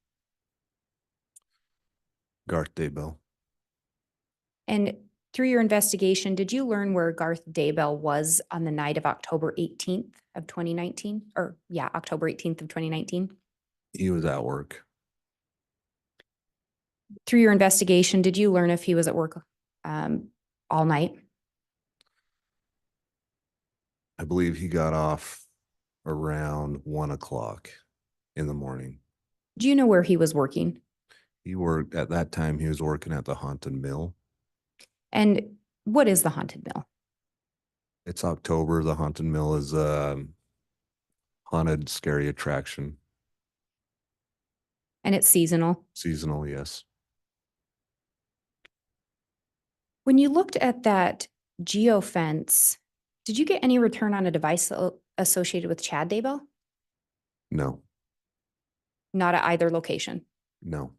Garth Daybell. And through your investigation, did you learn where Garth Daybell was on the night of October 18th of 2019? Or yeah, October 18th of 2019? He was at work. Through your investigation, did you learn if he was at work all night? I believe he got off around 1 o'clock in the morning. Do you know where he was working? He worked at that time, he was working at the Haunted Mill. And what is the Haunted Mill? It's October. The Haunted Mill is a haunted, scary attraction. And it's seasonal. Seasonal, yes. When you looked at that geofence, did you get any return on a device associated with Chad Daybell? No, Not at either location. no.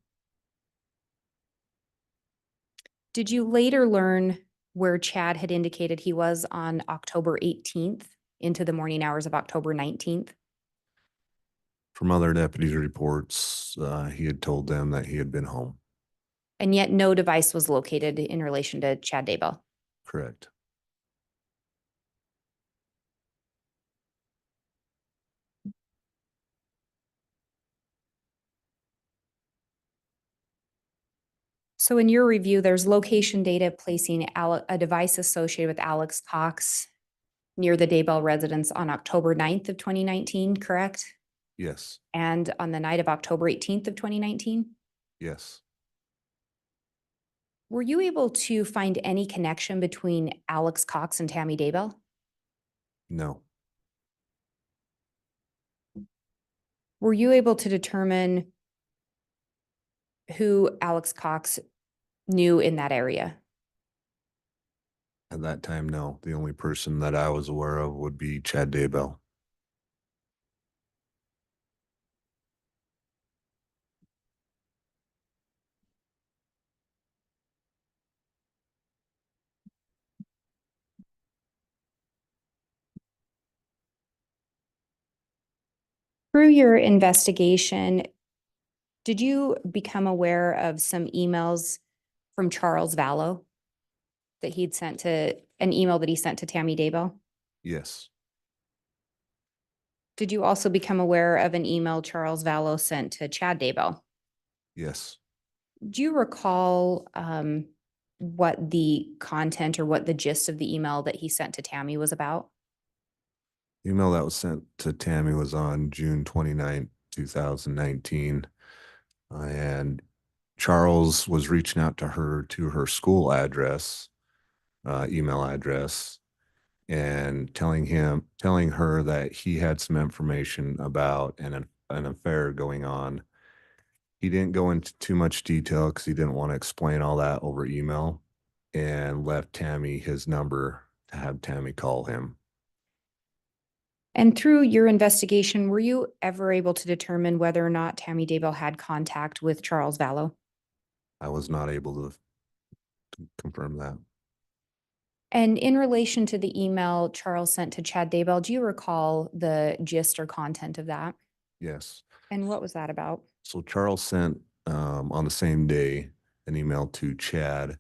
Did you later learn where Chad had indicated he was on October 18th into the morning hours of October 19th? From other deputies' reports, he had told them that he had been home. And yet no device was located in relation to Chad Daybell. Correct. So in your review, there's location data placing a device associated with Alex Cox near the Daybell residence on October 9th of 2019, correct? Yes, And on the night of October 18th of 2019? yes. Were you able to find any connection between Alex Cox and Tammy Daybell? No, Were you able to determine who Alex Cox knew in that area? at that time, no. The only person that I was aware of would be Chad Daybell. Through your investigation, did you become aware of some emails from Charles Vallow that he'd sent to, an email that he sent to Tammy Daybell? Yes, Did you also become aware of an email Charles Vallow sent to Chad Daybell? yes. Do you recall what the content or what the gist of the email that he sent to Tammy was about? The email that was sent to Tammy was on June 29th, 2019. And Charles was reaching out to her school address, email address, and telling her that he had some information about an affair going on. He didn't go into too much detail because he didn't want to explain all that over email, and left Tammy his number to have Tammy call him. And through your investigation, were you ever able to determine whether or not Tammy Daybell had contact with Charles Vallow? I was not able to confirm that. And in relation to the email Charles sent to Chad Daybell, do you recall the gist or content of that? Yes. And what was that about? So Charles sent on the same day an email to Chad,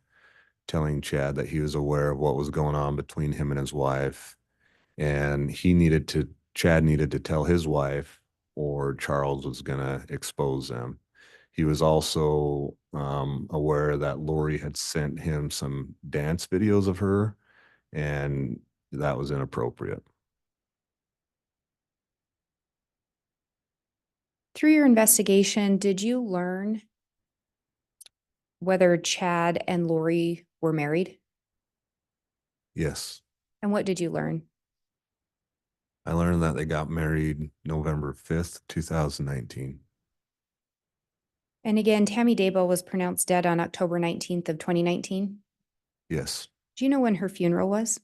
telling Chad that he was aware of what was going on between him and his wife, and Chad needed to tell his wife, or Charles was gonna expose them. He was also aware that Lori had sent him some dance videos of her, and that was inappropriate. Through your investigation, did you learn whether Chad and Lori were married? Yes. And what did you learn? I learned that they got married November 5th, 2019. And again, Tammy Daybell was pronounced dead on October 19th of 2019. Yes. Do you know when her funeral was?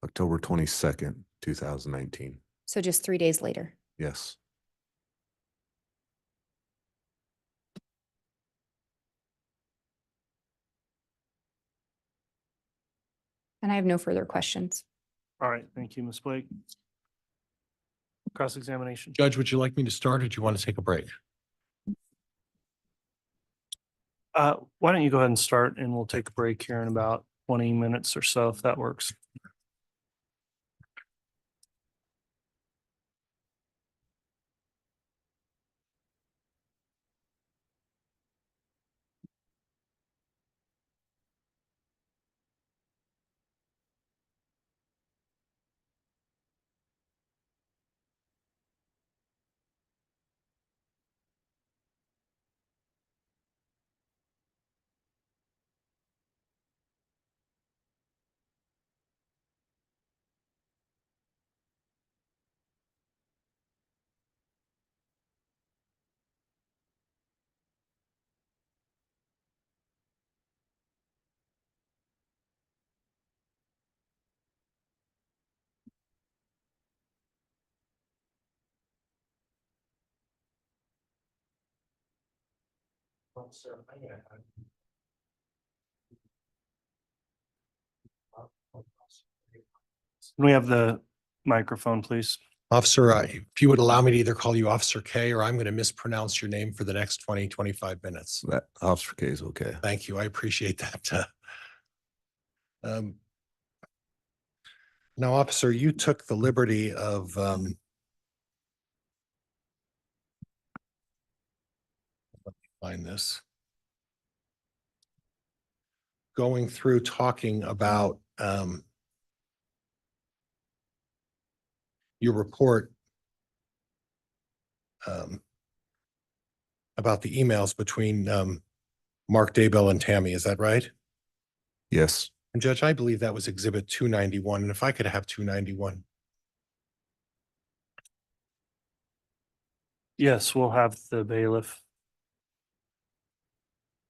October 22nd, 2019. So just 3 days later. Yes. And I have no further questions. All right, thank you, Ms. Blake. Cross-examination. Judge, would you like me to start or do you want to take a break? Why don't you go ahead and start and we'll take a break here in about 20 minutes or so, if that works. Can we have the microphone, please? Officer, if you would allow me to either call you Officer K or I'm going to mispronounce your name for the next 20, 25 minutes. That Officer K is okay. Thank you. I appreciate that. Now, officer, you took the liberty of let me find this. Going through talking about your report about the emails between Mark Daybell and Tammy. Is that right? Yes. And Judge, I believe that was Exhibit 291. And if I could have 291. Yes, we'll have the bailiff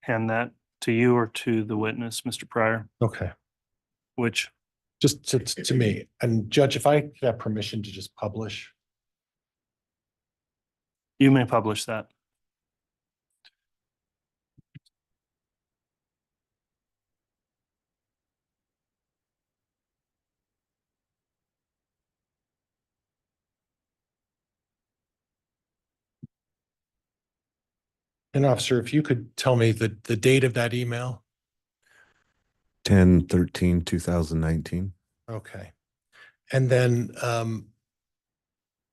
hand that to you or to the witness, Mr. Pryor, Okay. which, Just to me. And Judge, if I could have permission to just publish. you may publish that. And officer, if you could tell me the date of that email. 10/13/2019. Okay. And then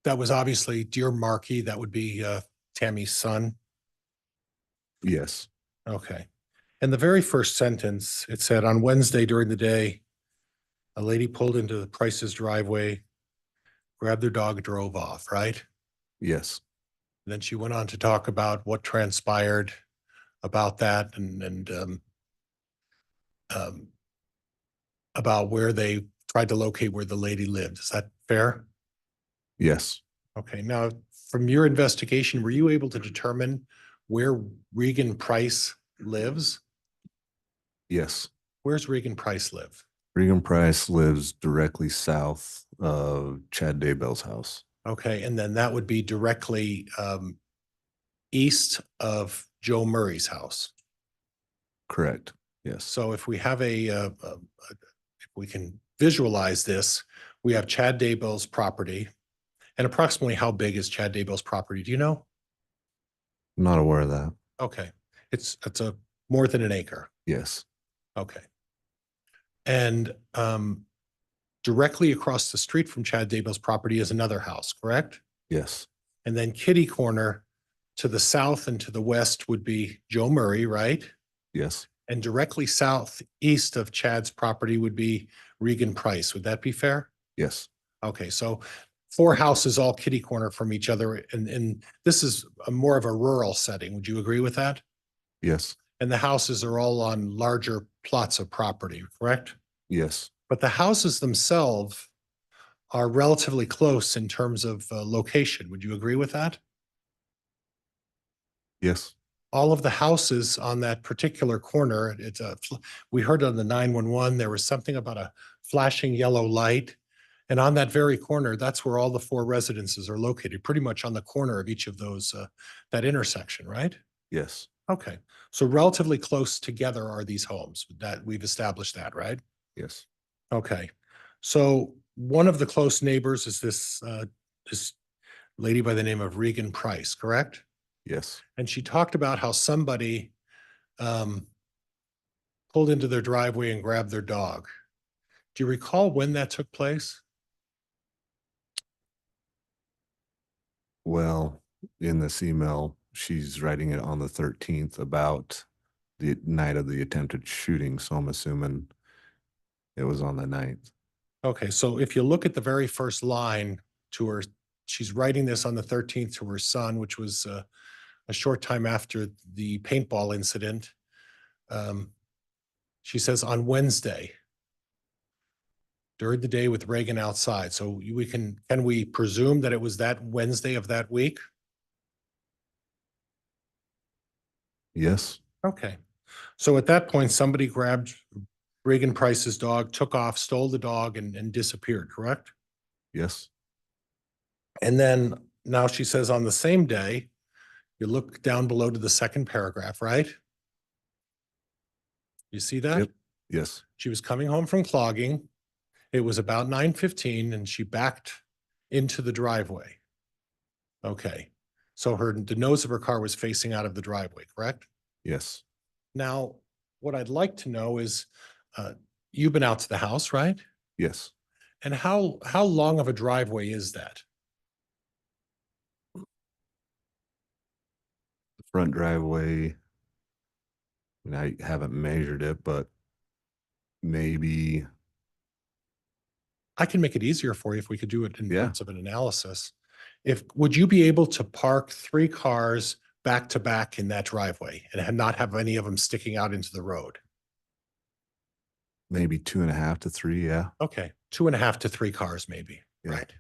that was obviously Dear Markey, that would be Tammy's son. Yes. Okay. And the very first sentence, it said, on Wednesday during the day, a lady pulled into the Price's driveway, grabbed their dog, drove off, right? Yes. And then she went on to talk about what transpired about that and about where they tried to locate where the lady lived. Is that fair? Yes. Okay. Now, from your investigation, were you able to determine where Regan Price lives? Yes. Where's Regan Price live? Regan Price lives directly south of Chad Daybell's house. Okay, and then that would be directly east of Joe Murray's house. Correct. Yes. So if we have if we can visualize this, we have Chad Daybell's property. And approximately how big is Chad Daybell's property? Do you know? I'm not aware of that. Okay, it's a more than an acre. Yes. Okay. And directly across the street from Chad Daybell's property is another house, correct? Yes. And then kitty corner to the south and to the west would be Joe Murray, right? Yes. And directly southeast of Chad's property would be Regan Price. Would that be fair? Yes. Okay, so 4 houses all kitty corner from each other. And this is more of a rural setting. Would you agree with that? Yes. And the houses are all on larger plots of property, correct? Yes. But the houses themselves are relatively close in terms of location. Would you agree with that? Yes. All of the houses on that particular corner, we heard on the 911, there was something about a flashing yellow light. And on that very corner, that's where all the 4 residences are located, pretty much on the corner of each of those, that intersection, right? Yes, Okay, so relatively close together are these homes, that we've established that, right? yes, Okay, so one of the close neighbors is this lady by the name of Regan Price, correct? yes. And she talked about how somebody pulled into their driveway and grabbed their dog. Do you recall when that took place? Well, in this email, she's writing it on the 13th about the night of the attempted shooting, so I'm assuming it was on the 9th. Okay, so if you look at the very first line to her, she's writing this on the 13th to her son, which was a short time after the paintball incident. She says on Wednesday, during the day with Reagan outside. So can we presume that it was that Wednesday of that week? Yes, Okay. So at that point, somebody grabbed Reagan Price's dog, took off, stole the dog and disappeared, correct? yes, And then now she says on the same day, you look down below to the second paragraph, right? You see that? Yep. yes, She was coming home from clogging. It was about 9:15 and she backed into the driveway. Okay. So the nose of her car was facing out of the driveway, correct? yes, Now, what I'd like to know is, you've been out to the house, right? yes. And how long of a driveway is that? The front driveway, and I haven't measured it, but maybe, I can make it easier for you if we could do it in Yeah. terms of an analysis. Would you be able to park 3 cars back to back in that driveway and not have any of them sticking out into the road? maybe 2.5 to 3, yeah. Okay, 2.5 to 3 cars maybe, Yeah. right?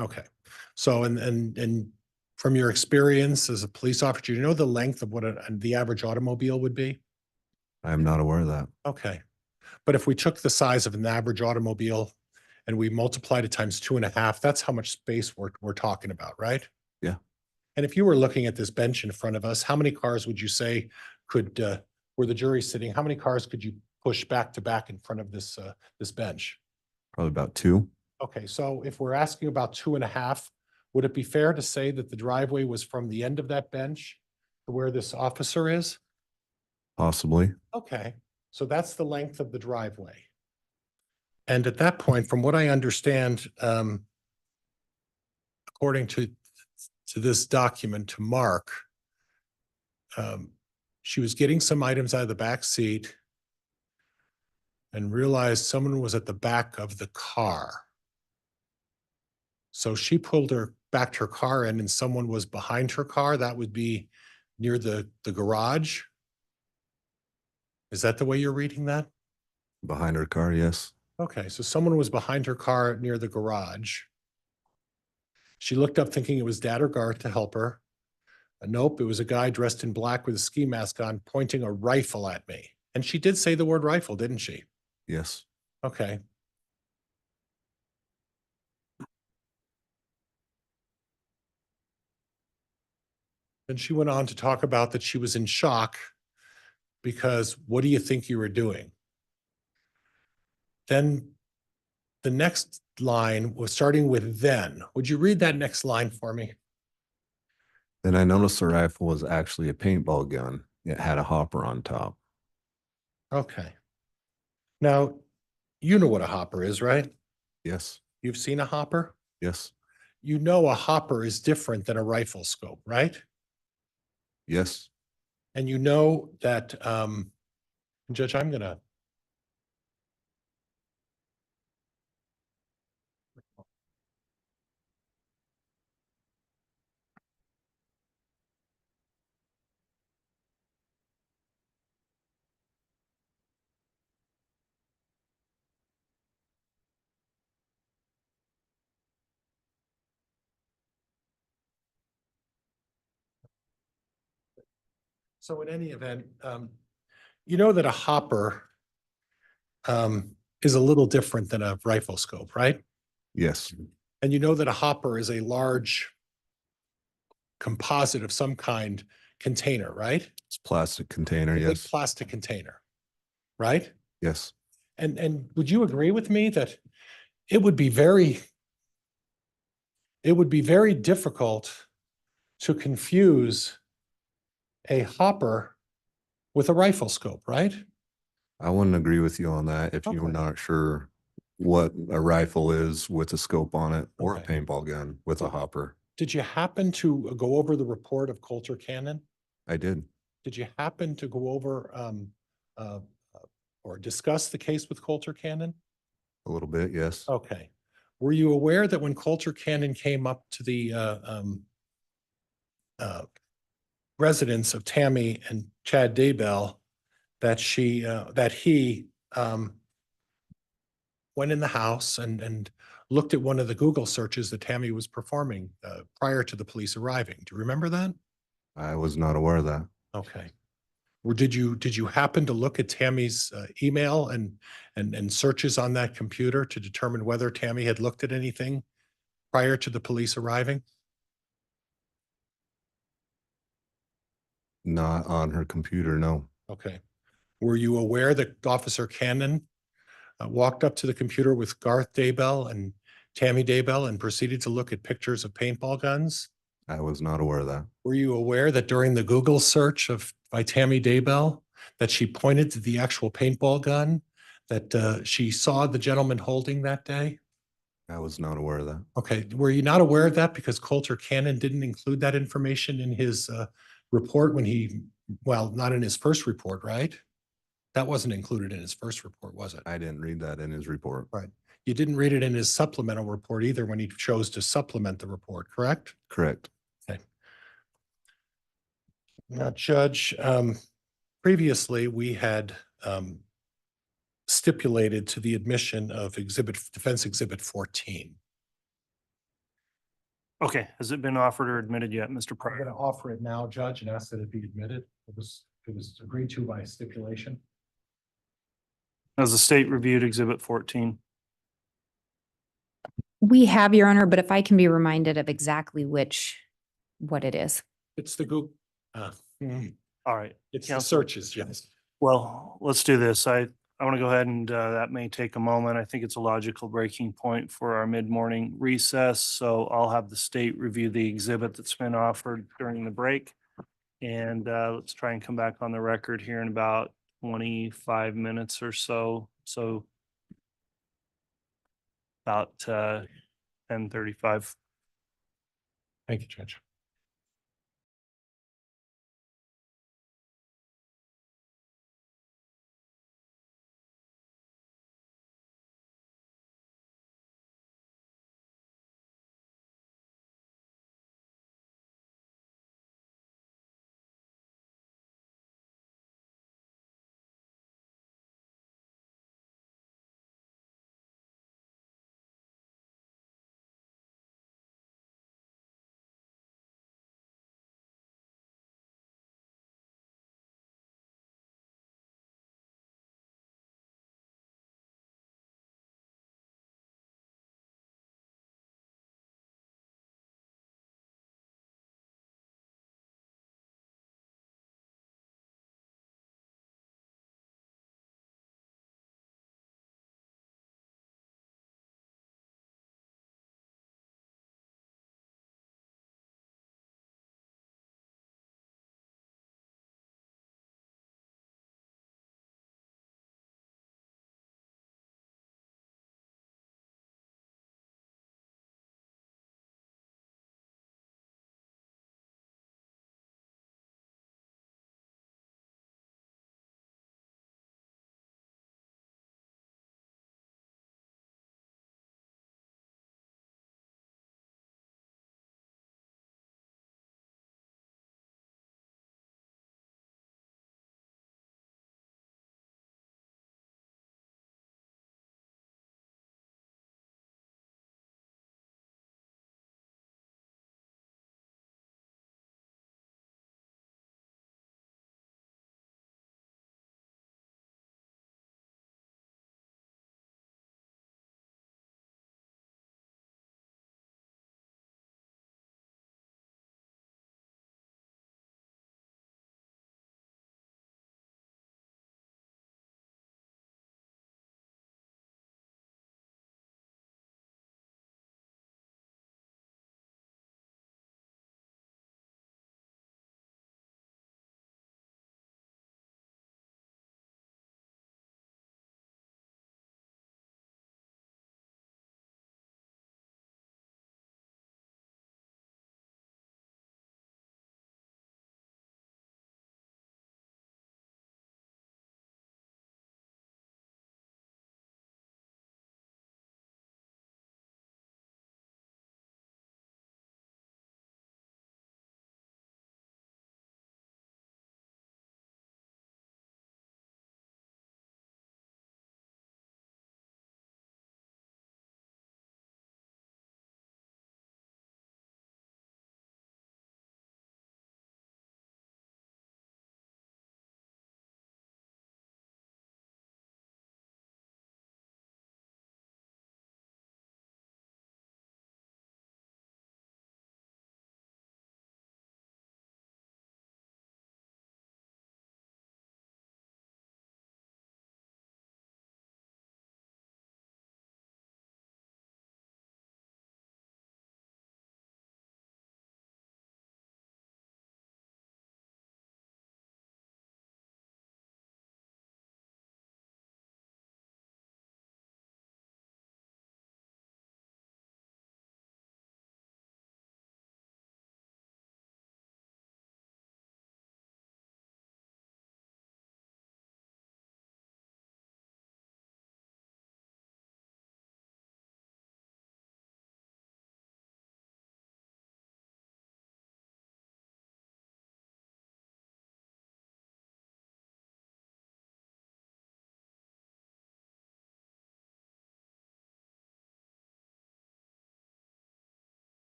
Okay, so and from your experience as a police officer, do you know the length of what the average automobile would be? I'm not aware of that. Okay, but if we took the size of an average automobile and we multiplied it times 2.5, that's how much space we're talking about, right? Yeah. And if you were looking at this bench in front of us, how many cars would you say could, where the jury's sitting, how many cars could you push back to back in front of this bench? Probably about 2. Okay, so if we're asking about 2.5, would it be fair to say that the driveway was from the end of that bench to where this officer is? Possibly. Okay, so that's the length of the driveway. And at that point, from what I understand, according to this document to Mark, she was getting some items out of the back seat and realized someone was at the back of the car. So she backed her car in and someone was behind her car. That would be near the garage. Is that the way you're reading that? Behind her car, yes. Okay, so someone was behind her car near the garage. She looked up thinking it was Dad or Garth to help her. Nope, it was a guy dressed in black with a ski mask on, pointing a rifle at me. And she did say the word rifle, didn't she? Yes. Okay. Then she went on to talk about that she was in shock because what do you think you were doing? Then the next line was starting with then. Would you read that next line for me? Then I noticed the rifle was actually a paintball gun. It had a hopper on top. Okay. Now, you know what a hopper is, right? Yes. You've seen a hopper? Yes. You know a hopper is different than a rifle scope, right? Yes. And you know that, Judge, I'm gonna. So in any event, you know that a hopper is a little different than a rifle scope, right? Yes, And you know that a hopper is a large composite of some kind container, right? it's plastic container. A big Yes, plastic container, right? yes. And would you agree with me that it would be very difficult to confuse a hopper with a rifle scope, right? I wouldn't agree with you on that if you were Okay. not sure what a rifle is with a scope on it or a Okay. paintball gun with a hopper. Did you happen to go over the report of Coulter Cannon? I did. Did you happen to go over uh, or discuss the case with Coulter Cannon? A little bit, yes. Okay. Were you aware that when Coulter Cannon came up to the residence of Tammy and Chad Daybell, that he went in the house and looked at one of the Google searches that Tammy was performing prior to the police arriving? Do you remember that? I was not aware of that. Okay. Or did you happen to look at Tammy's email and searches on that computer to determine whether Tammy had looked at anything prior to the police arriving? Not on her computer, no. Okay. Were you aware that Officer Cannon walked up to the computer with Garth Daybell and Tammy Daybell and proceeded to look at pictures of paintball guns? I was not aware of that. Were you aware that during the Google search by Tammy Daybell, that she pointed to the actual paintball gun that she saw the gentleman holding that day? I was not aware of that. Okay, were you not aware of that because Coulter Cannon didn't include that information in his report well, not in his first report, right? That wasn't included in his first report, was it? I didn't read that in his report. Right. You didn't read it in his supplemental report either when he chose to supplement the report, correct? Correct. Okay. Now, Judge, previously we had stipulated to the admission of Defense Exhibit 14. Okay, has it been offered or admitted yet, Mr. I'm Pryor? going to offer it now, Judge, and ask that it be admitted. It was agreed to by stipulation. Has the state reviewed Exhibit 14? We have, Your Honor, but if I can be reminded of exactly what it is. It's the Google, All right. it's the Counsel. searches, yes. Well, let's do this. I want to go ahead and that may take a moment. I think it's a logical breaking point for our mid-morning recess. So I'll have the state review the exhibit that's been offered during the break. And let's try and come back on the record here in about 25 minutes or so. So about 10:35. Thank you, Judge.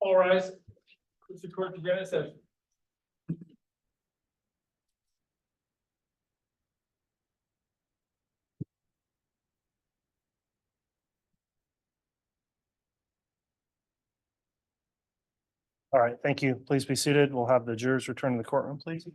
All rise. District Court again in session. All right, thank you. Please be seated. We'll have the jurors return to the courtroom, please.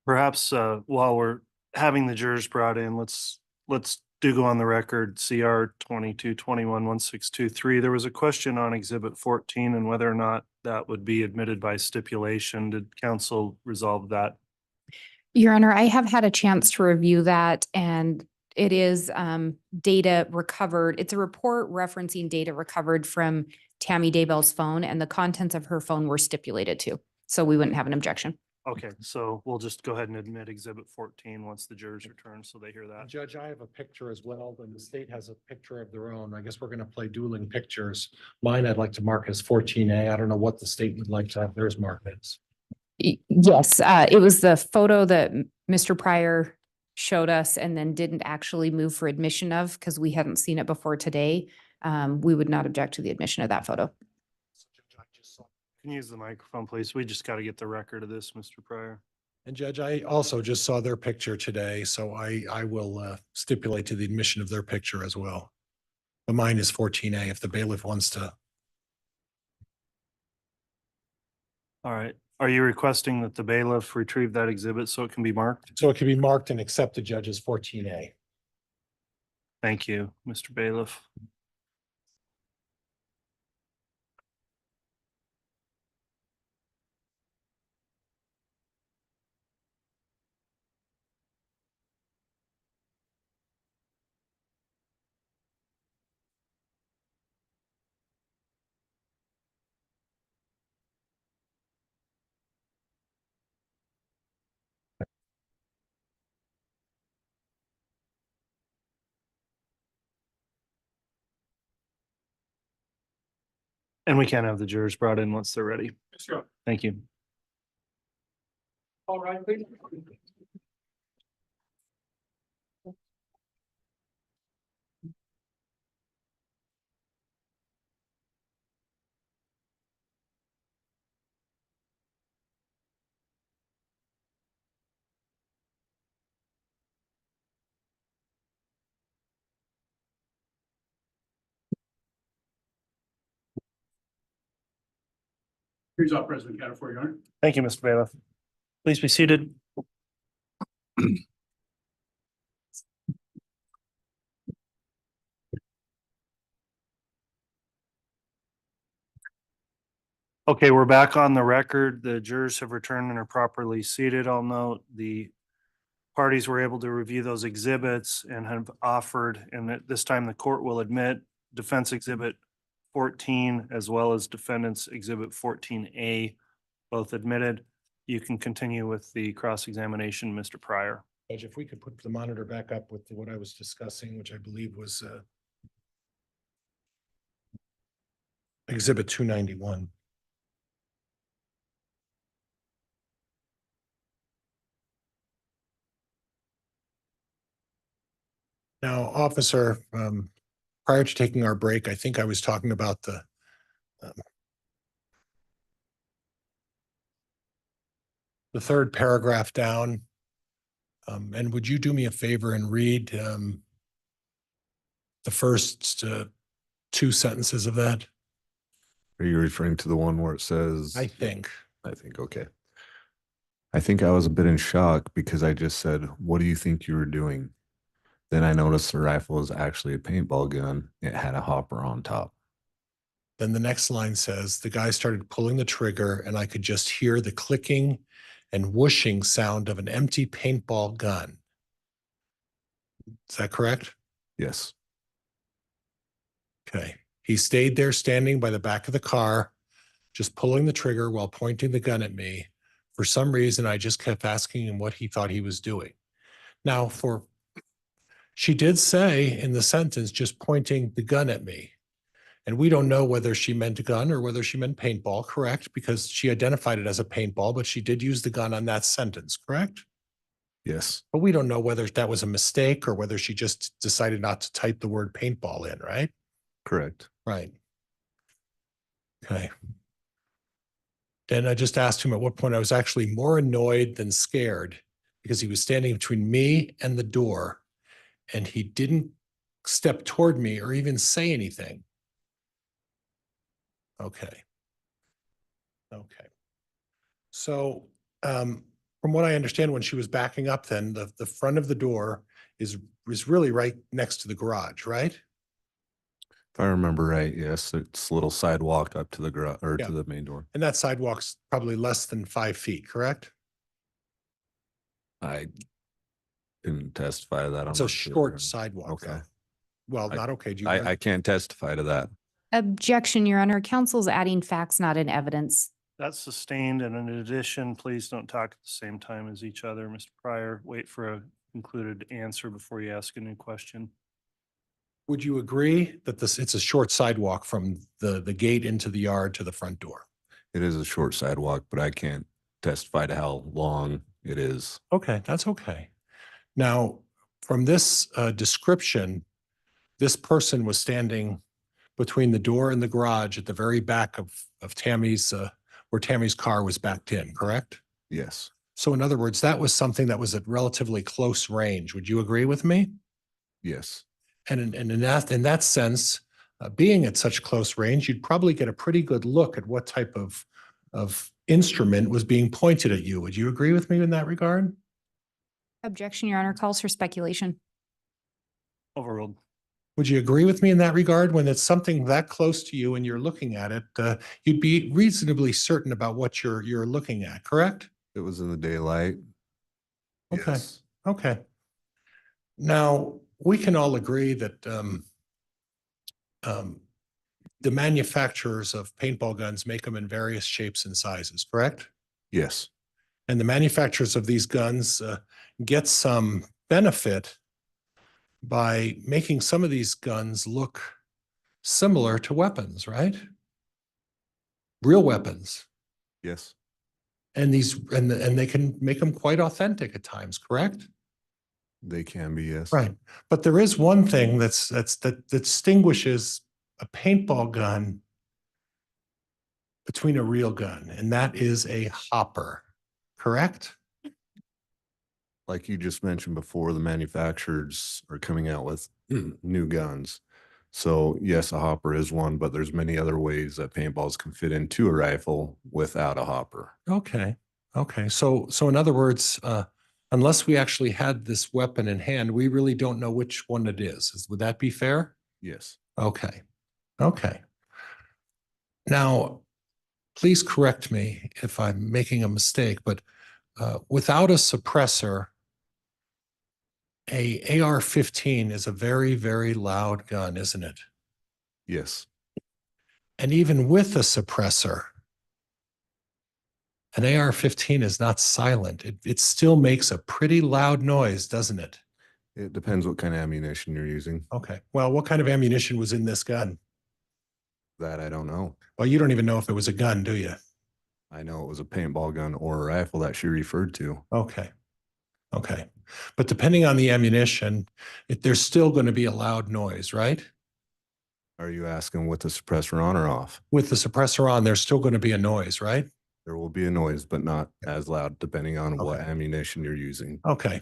Perhaps while we're having the jurors brought in, let's do go on the record, CR 22211623. There was a question on Exhibit 14 and whether or not that would be admitted by stipulation. Did council resolve that? Your Honor, I have had a chance to review that, and it is data recovered. It's a report referencing data recovered from Tammy Daybell's phone, and the contents of her phone were stipulated to. So we wouldn't have an objection. Okay, so we'll just go ahead and admit Exhibit 14 once the jurors return, so they hear that. Judge, I have a picture as well, and the state has a picture of their own. I guess we're gonna play dueling pictures. Mine I'd like to mark as 14A. I don't know what the state would like to have theirs marked as. Yes, it was the photo that Mr. Pryor showed us and then didn't actually move for admission of because we hadn't seen it before today. We would not object to the admission of that photo. Can you use the microphone, please? We just got to get the record of this, Mr. Pryor. And Judge, I also just saw their picture today, so I will stipulate to the admission of their picture as well. But mine is 14A if the bailiff wants to. All right. Are you requesting that the bailiff retrieve that exhibit so it can be marked? So it can be marked and accepted, Judge, as 14A. Thank you, Mr. Bailiff. And we can have the jurors brought in once they're ready. Sure. Thank you. All right, please. Here's our President Counter for your honor. Thank you, Mr. Bailiff. Please be seated. Okay, we're back on the record. The jurors have returned and are properly seated. I'll note the parties were able to review those exhibits and have offered, and at this time the court will admit Defense Exhibit 14 as well as Defendant's Exhibit 14A, both admitted. You can continue with the cross-examination, Mr. Pryor. Judge, if we could put the monitor back up with what I was discussing, which I believe was Exhibit 291. Now, officer, prior to taking our break, I think I was talking about the third paragraph down. And would you do me a favor and read the first two sentences of that? Are you referring to the one where it says? I think. Okay. I think I was a bit in shock because I just said, what do you think you were doing? Then I noticed the rifle was actually a paintball gun. It had a hopper on top. Then the next line says, the guy started pulling the trigger and I could just hear the clicking and whooshing sound of an empty paintball gun. Is that correct? Yes. Okay. He stayed there standing by the back of the car, just pulling the trigger while pointing the gun at me. For some reason, I just kept asking him what he thought he was doing. Now, she did say in the sentence, just pointing the gun at me. And we don't know whether she meant a gun or whether she meant paintball, correct? Because she identified it as a paintball, but she did use the gun on that sentence, correct? Yes. But we don't know whether that was a mistake or whether she just decided not to type the word paintball in, right? Correct. Right. Okay. Then I just asked him at what point I was actually more annoyed than scared because he was standing between me and the door and he didn't step toward me or even say anything. Okay. Okay. So from what I understand, when she was backing up, then the front of the door is really right next to the garage, right? If I remember right, yes, it's a little sidewalk up to the garage or Yeah. to the main door. And that sidewalk's probably less than 5 feet, correct? I didn't testify to that. It's a short sidewalk. Okay. Though. Well, I- not okay. Do you I can't testify to that. Objection, Your Honor. Counsel's adding facts, not in evidence. That's sustained. And in addition, please don't talk at the same time as each other. Mr. Pryor, wait for a concluded answer before you ask a new question. Would you agree that it's a short sidewalk from the gate into the yard to the front door? It is a short sidewalk, but I can't testify to how long it is. Okay, that's okay. Now, from this description, this person was standing between the door and the garage at the very back of Tammy's, where Tammy's car was backed in, correct? Yes. So in other words, that was something that was at relatively close range. Would you agree with me? Yes. And in that sense, being at such close range, you'd probably get a pretty good look at what type of instrument was being pointed at you. Would you agree with me in that regard? Objection, Your Honor. Calls for speculation. Overruled. Would you agree with me in that regard? When it's something that close to you and you're looking at it, you'd be reasonably certain about what you're looking at, correct? It was in the daylight. Okay. Yes. Okay. Now, we can all agree that the manufacturers of paintball guns make them in various shapes and sizes, correct? Yes. And the manufacturers of these guns get some benefit by making some of these guns look similar to weapons, right? Real weapons. Yes. And they can make them quite authentic at times, correct? They can be, yes. Right. But there is one thing that distinguishes a paintball gun between a real gun, and that is a hopper, correct? Like you just mentioned before, the manufacturers are coming out with new guns. So yes, a hopper is one, but there's many other ways that paintballs can fit into a rifle without a hopper. Okay. Okay. So in other words, unless we actually had this weapon in hand, we really don't know which one it is. Would that be fair? Yes. Okay. Okay. Now, please correct me if I'm making a mistake, but without a suppressor, a AR-15 is a very, very loud gun, isn't it? Yes. And even with a suppressor, an AR-15 is not silent. It still makes a pretty loud noise, doesn't it? It depends what kind of ammunition you're using. Okay. Well, what kind of ammunition was in this gun? That I don't know. Well, you don't even know if it was a gun, do you? I know it was a paintball gun or a rifle that she referred to. Okay. Okay. But depending on the ammunition, there's still going to be a loud noise, right? Are you asking with the suppressor on or off? With the suppressor on, there's still going to be a noise, right? There will be a noise, but not as loud depending on what Okay. ammunition you're using. Okay.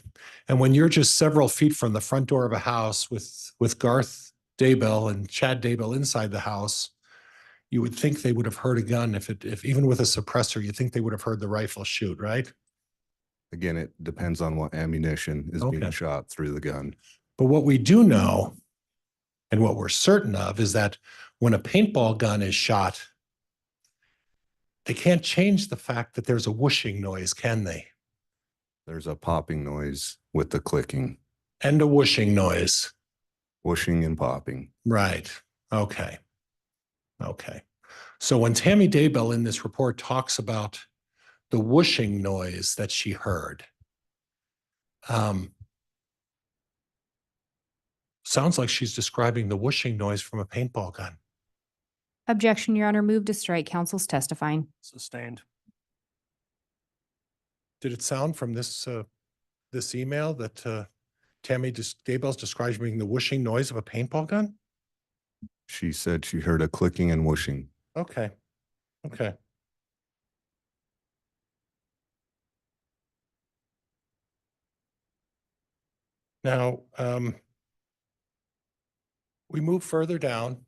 And when you're just several feet from the front door of a house with Garth Daybell and Chad Daybell inside the house, you would think they would have heard a gun if even with a suppressor, you think they would have heard the rifle shoot, right? Again, it depends on what ammunition is being Okay. shot through the gun. But what we do know and what we're certain of is that when a paintball gun is shot, they can't change the fact that there's a whooshing noise, can they? There's a popping noise with the clicking. And a whooshing noise. Whooshing and popping. Right. Okay. Okay. So when Tammy Daybell in this report talks about the whooshing noise that she heard, sounds like she's describing the whooshing noise from a paintball gun. Objection, Your Honor. Move to strike. Counsel's testifying. Sustained. Did it sound from this this email that Tammy Daybell's describing the whooshing noise of a paintball gun? She said she heard a clicking and whooshing. Okay. Okay. Now, we move further down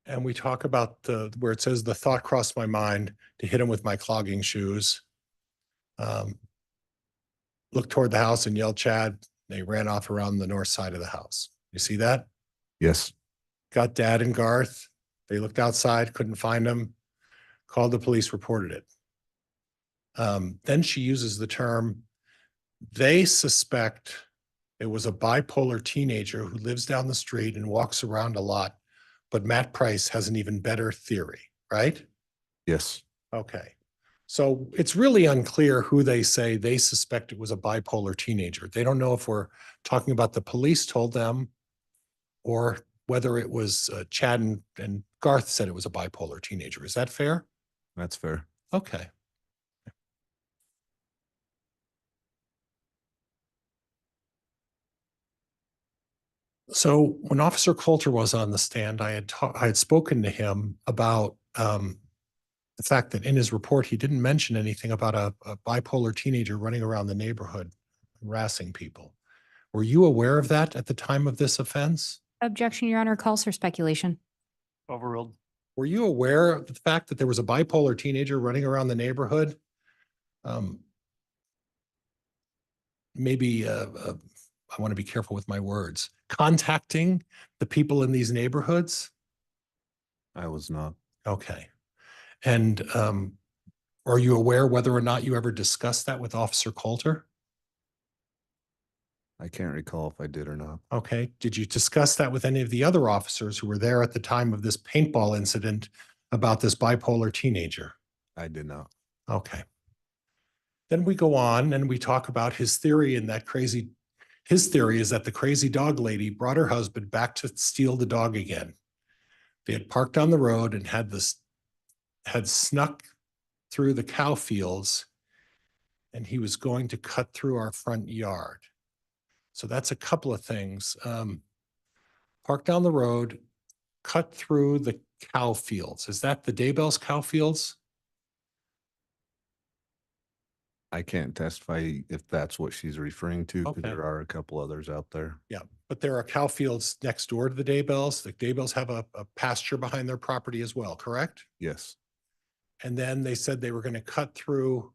and we talk about where it says the thought crossed my mind to hit him with my clogging shoes. Looked toward the house and yelled, Chad. They ran off around the north side of the house. You see that? Yes. Got Dad and Garth. They looked outside, couldn't find them, called the police, reported it. Then she uses the term, they suspect it was a bipolar teenager who lives down the street and walks around a lot, but Matt Price has an even better theory, right? Yes. Okay. So it's really unclear who they say they suspect it was a bipolar teenager. They don't know if we're talking about the police told them or whether it was Chad and Garth said it was a bipolar teenager. Is that fair? That's fair. Okay. So when Officer Coulter was on the stand, I had spoken to him about the fact that in his report, he didn't mention anything about a bipolar teenager running around the neighborhood harassing people. Were you aware of that at the time of this offense? Objection, Your Honor. Calls for speculation. Overruled. Were you aware of the fact that there was a bipolar teenager running around the neighborhood? Maybe I want to be careful with my words. Contacting the people in these neighborhoods? I was not. Okay. And are you aware whether or not you ever discussed that with Officer Coulter? I can't recall if I did or not. Okay. Did you discuss that with any of the other officers who were there at the time of this paintball incident about this bipolar teenager? I did not. Okay. Then we go on and we talk about his theory and his theory is that the crazy dog lady brought her husband back to steal the dog again. They had parked on the road and had snuck through the cow fields and he was going to cut through our front yard. So that's a couple of things. Park down the road, cut through the cow fields. Is that the Daybell's cow fields? I can't testify if that's what she's referring to, because Okay. there are a couple others out there. Yeah, but there are cow fields next door to the Daybells. The Daybells have a pasture behind their property as well, correct? Yes. And then they said they were going to cut through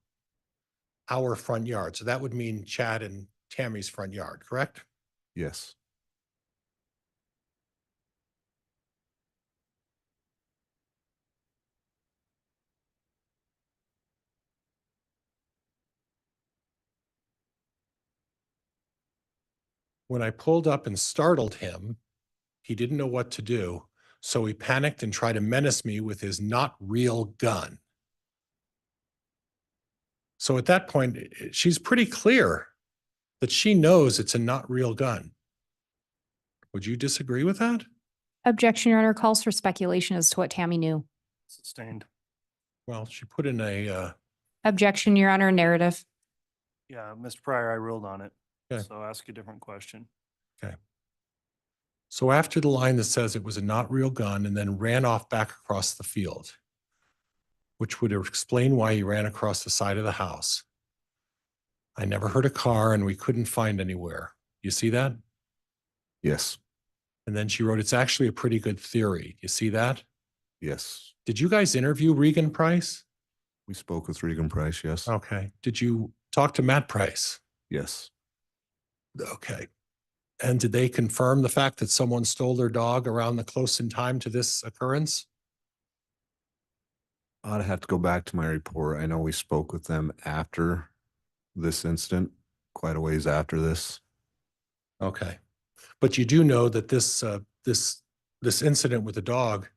our front yard. So that would mean Chad and Tammy's front yard, correct? Yes. When I pulled up and startled him, he didn't know what to do. So he panicked and tried to menace me with his not real gun. So at that point, she's pretty clear that she knows it's a not real gun. Would you disagree with that? Objection, Your Honor. Calls for speculation as to what Tammy knew. Sustained. Well, she put in a, Objection, Your Honor. Narrative. Yeah, Mr. Pryor, I ruled on it. Okay. So ask a different question. so after the line that says it was a not real gun and then ran off back across the field, which would explain why he ran across the side of the house. I never heard a car and we couldn't find anywhere. You see that? Yes. And then she wrote, it's actually a pretty good theory. You see that? Yes. Did you guys interview Regan Price? We spoke with Regan Price. Yes. Okay. Did you talk to Matt Price? Yes. Okay. And did they confirm the fact that someone stole their dog around the close in time to this occurrence? I'd have to go back to my report. I know we spoke with them after this incident, quite a ways after this. Okay. But you do know that this incident with the dog,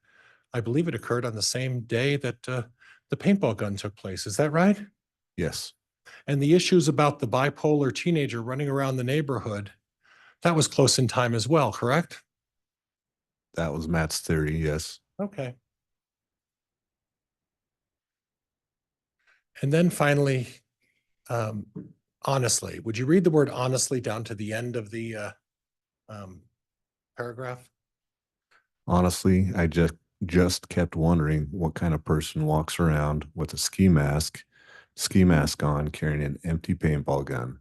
I believe it occurred on the same day that the paintball gun took place. Is that right? Yes, And the issues about the bipolar teenager running around the neighborhood, that was close in time as well, correct? that was Matt's theory, yes. Okay. And then finally, honestly, would you read the word honestly down to the end of the paragraph? Honestly, I just kept wondering what kind of person walks around with a ski mask on, carrying an empty paintball gun.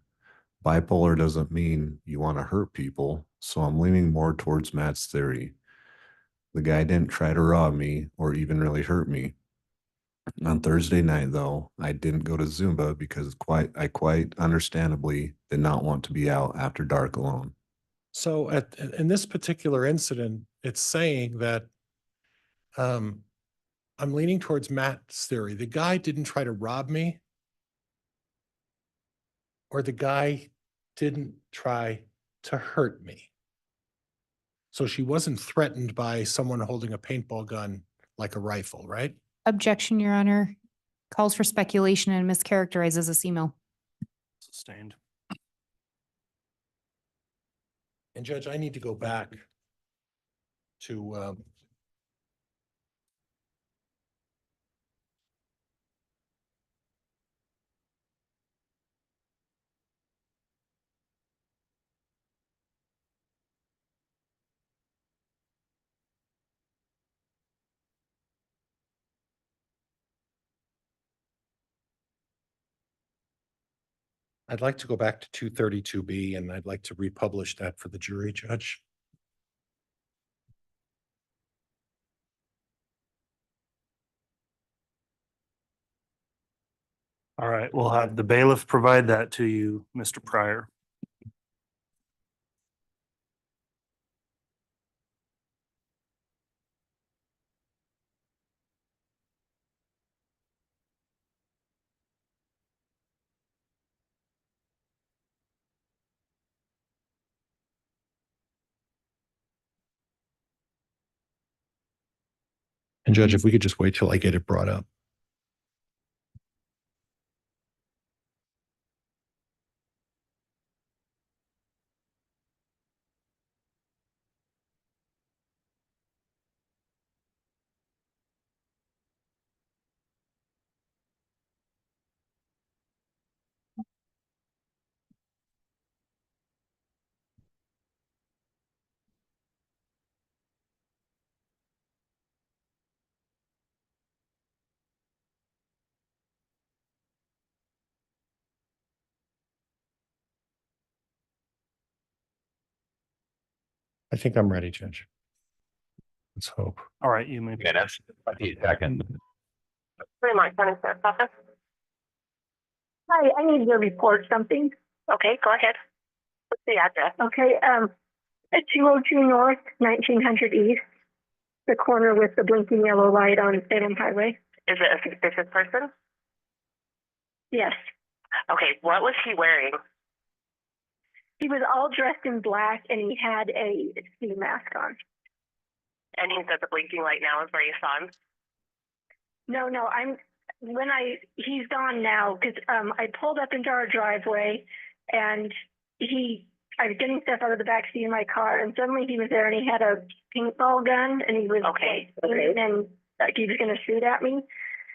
Bipolar doesn't mean you want to hurt people, so I'm leaning more towards Matt's theory. The guy didn't try to rob me or even really hurt me. On Thursday night, though, I didn't go to Zumba because I quite understandably did not want to be out after dark alone. So in this particular incident, it's saying that I'm leaning towards Matt's theory. The guy didn't try to rob me, or the guy didn't try to hurt me. So she wasn't threatened by someone holding a paintball gun like a rifle, right? Objection, Your Honor. Calls for speculation and mischaracterizes this email. Sustained. And Judge, I need to go back to I'd like to go back to 232B, and I'd like to republish that for the jury, Judge. All right, we'll have the bailiff provide that to you, Mr. Pryor. And Judge, if we could just wait till I get it brought up. I think I'm ready, Judge. Let's hope. All right, you may. Second. Fremont County Sheriff's Office. Hi, I need to report something. Okay, go ahead. What's the address? Okay, at 202 North, 1900 East, the corner with the blinking yellow light on Salem Highway. Is it a suspicious person? Yes. Okay, what was he wearing? He was all dressed in black and he had a ski mask on. And he said the blinking light now is where you saw him? No, he's gone now because I pulled up into our driveway and I was getting stuff out of the back seat of my car and suddenly he was there and he had a paintball gun and he was and like he was going to shoot at me.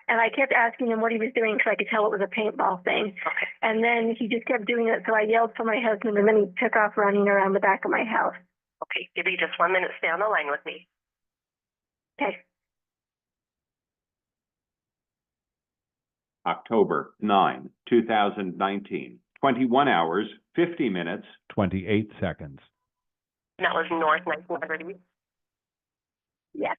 And I kept asking him what he was doing because I could tell it was a paintball thing. Okay. And then he just kept doing it. So I yelled for my husband and then he took off running around the back of my house. Okay, give me just 1 minute. Stay on the line with me. Okay. October 9, 2019, 21 hours, 50 minutes, 28 seconds. That was north 1900. Yes.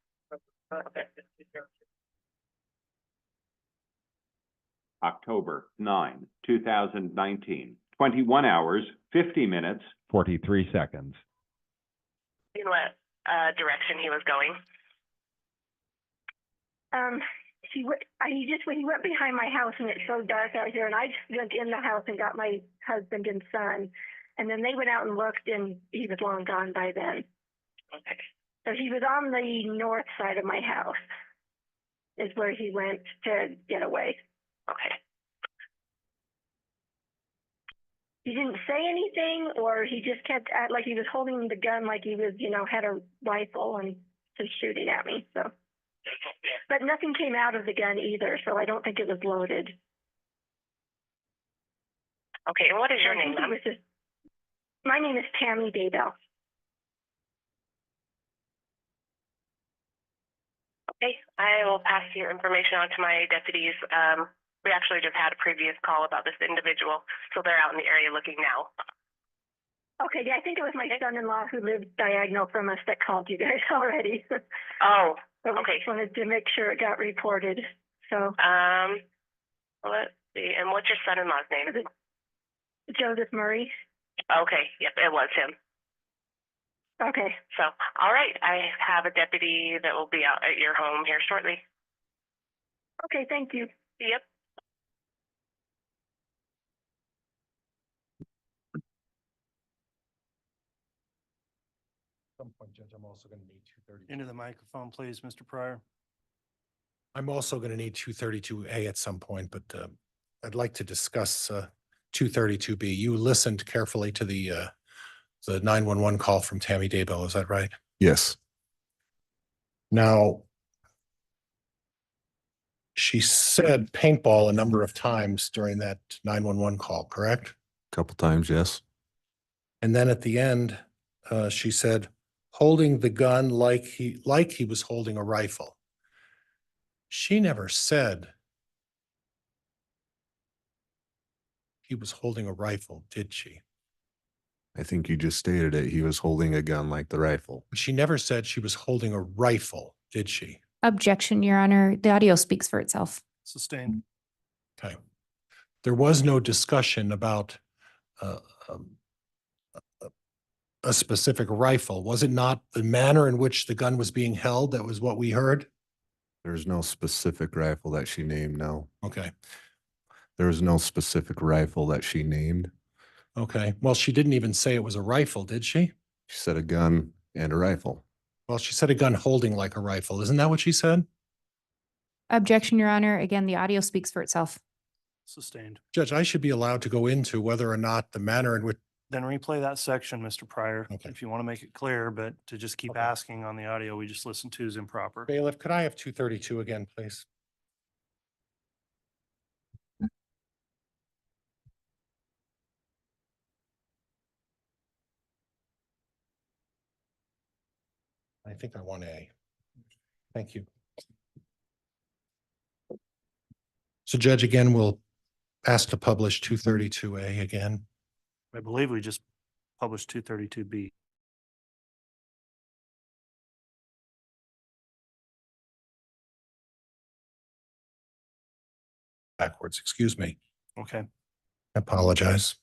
October 9, 2019, 21 hours, 50 minutes, 43 seconds. In what direction he was going? He went behind my house and it's so dark out here and I just went in the house and got my husband and son And then they went out and looked and he was long gone by then. Okay. So he was on the north side of my house is where he went to get away. Okay. He didn't say anything, or he just kept like he was holding the gun like he was, you know, had a rifle and just shooting at me. So, but nothing came out of the gun either, so I don't think it was loaded. Okay, and what is your name? My name is Tammy Daybell. Okay, I will pass your information on to my deputies. We actually just had a previous call about this individual, so they're out in the area looking now. Okay, yeah, I think it was my son-in-law who lived diagonal from us that called you guys already. Oh, but we just wanted to make sure it got reported. So, let's see. And what's your son-in-law's name? Joseph Murray. Okay, yep, it was him. Okay. So, all right, I have a deputy that will be out at your home here shortly. Okay, thank you. Yep. At some point, Judge, I'm also going to need 232. Into the microphone, please, Mr. Pryor. I'm also going to need 232A at some point, but I'd like to discuss 232B. You listened carefully to the 911 call from Tammy Daybell. Is that right? Yes. Now, she said paintball a number of times during that 911 call, correct? Couple times, yes. And then at the end, she said, holding the gun like he was holding a rifle. She never said he was holding a rifle, did she? I think you just stated it. He was holding a gun like the rifle. She never said she was holding a rifle, did she? Objection, Your Honor. The audio speaks for itself. Sustained. Okay. There was no discussion about a specific rifle. Was it not the manner in which the gun was being held? That was what we heard? There's no specific rifle that she named, no. Okay. There was no specific rifle that she named. Okay. Well, she didn't even say it was a rifle, did she? She said a gun and a rifle. Well, she said a gun holding like a rifle. Isn't that what she said? Objection, Your Honor. Again, the audio speaks for itself. Sustained. Judge, I should be allowed to go into whether or not the manner in which, Then replay that section, Mr. Pryor, Okay. if you want to make it clear, but to just keep Okay. asking on the audio we just listened to is improper. Bailiff, could I have 232 again, please? I think I want A. Thank you. So Judge, again, we'll ask to publish 232A again. I believe we just published 232B. Backwards, excuse me. Okay. I apologize.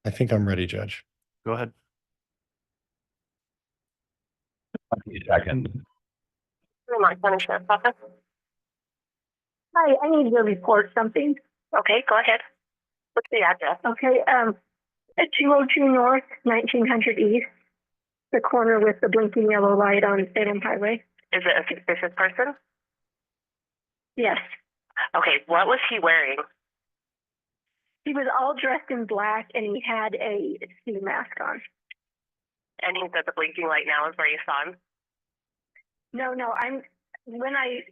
I think I'm ready, Judge. Go ahead. 20 seconds. Hi, I need to report something. Okay, go ahead. What's the address? Okay, at 202 North, 1900 East, the corner with the blinking yellow light on Salem Highway. Is it a suspicious person? Yes. Okay, what was he wearing? He was all dressed in black and he had a ski mask on. And he said the blinking light now is where you saw him? No,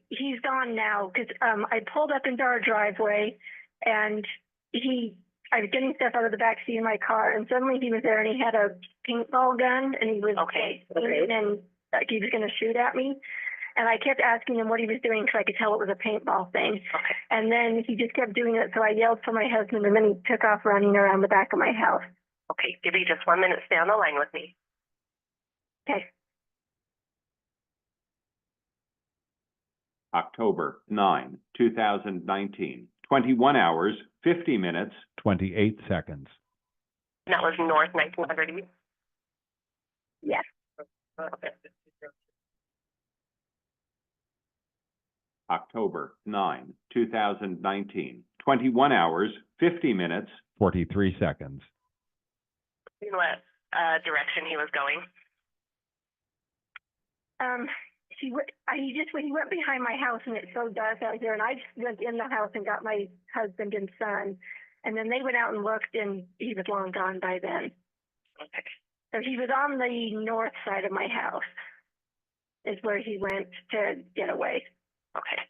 he's gone now because I pulled up into our driveway and I was getting stuff out of the back seat of my car and suddenly he was there and he had a paintball gun and he was and like he was going to shoot at me. And I kept asking him what he was doing because I could tell it was a paintball thing. Okay. And then he just kept doing it. So I yelled for my husband and then he took off running around the back of my house. Okay. Give me just 1 minute. Stay on the line with me. Okay. October 9, 2019, 21 hours, 50 minutes, 28 seconds. that was north 1900 East? Yes. Okay. October 9, 2019, 21 hours, 50 minutes, 43 seconds. In what direction he was going? He went behind my house and it's so dark out here, and I just went in the house and got my husband and son, and then they went out and looked, and he was long gone by then. Okay. So he was on the north side of my house, is where he went to get away. Okay.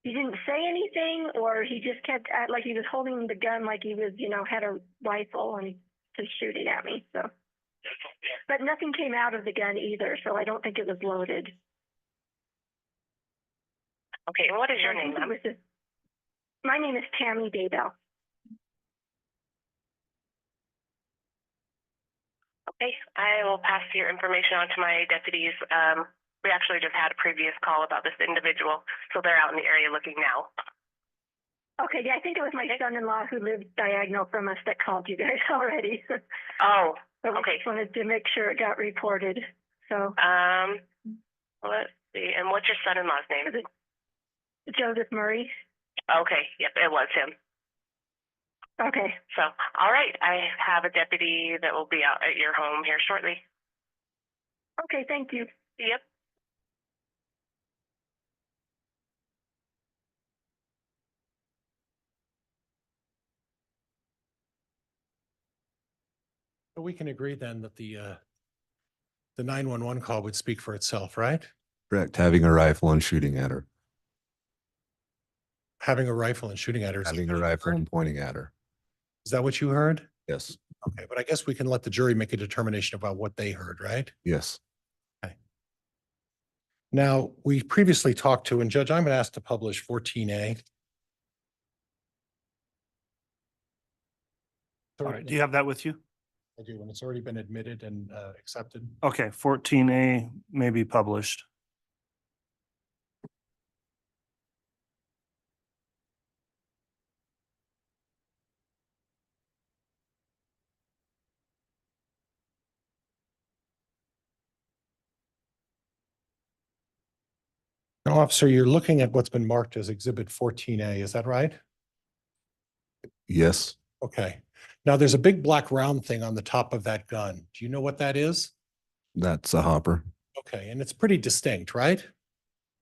He didn't say anything, or he just kept like he was holding the gun, like he was, had a rifle and was shooting at me. So, but nothing came out of the gun either, so I don't think it was loaded. Okay, and what is your name, ma'am? My name is Tammy Daybell. Okay, I will pass your information on to my deputies. We actually just had a previous call about this individual, so they're out in the area looking now. Okay, yeah, I think it was my son-in-law who lived diagonal from us that called you guys already. Oh, but okay. Just wanted to make sure it got reported. So, let's see. And what's your son-in-law's name? Is it Joseph Murray? Okay, yep, it was him. Okay. So, all right, I have a deputy that will be out at your home here shortly. Okay, thank you. Yep. So we can agree then that the 911 call would speak for itself, right? Correct. Having a rifle and shooting at her. Having a rifle and shooting at her. Having a rifle and pointing at her. Is that what you heard? Yes. Okay, but I guess we can let the jury make a determination about what they heard, right? Yes. Now, we previously talked to, and Judge, I'm going to ask to publish 14A. All right, do you have that with you? I do, and it's already been admitted and accepted. Okay, 14A may be published. Now, officer, you're looking at what's been marked as Exhibit 14A, is that right? Yes. Okay. Now, there's a big black round thing on the top of that gun. Do you know what that is? That's a hopper. Okay, and it's pretty distinct, right?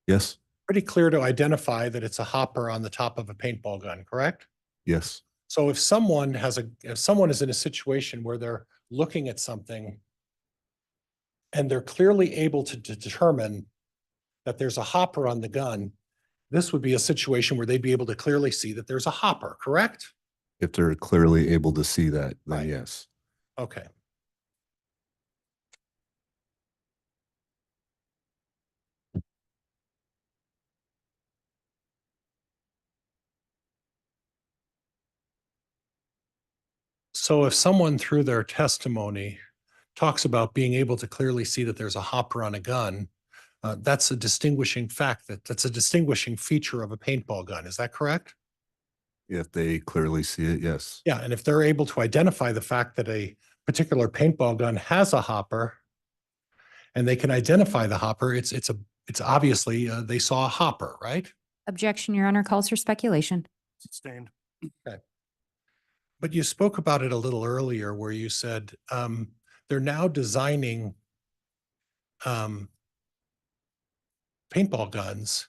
Yes. Pretty clear to identify that it's a hopper on the top of a paintball gun, correct? Yes. So if someone is in a situation where they're looking at something and they're clearly able to determine that there's a hopper on the gun, this would be a situation where they'd be able to clearly see that there's a hopper, correct? If they're clearly able to see that, then Right. yes. Okay. So if someone through their testimony talks about being able to clearly see that there's a hopper on a gun, that's a distinguishing fact, that's a distinguishing feature of a paintball gun. Is that correct? If they clearly see it, yes. Yeah, and if they're able to identify the fact that a particular paintball gun has a hopper and they can identify the hopper, it's obviously they saw a hopper, right? Objection, Your Honor, calls for speculation. Sustained. But you spoke about it a little earlier where you said they're now designing paintball guns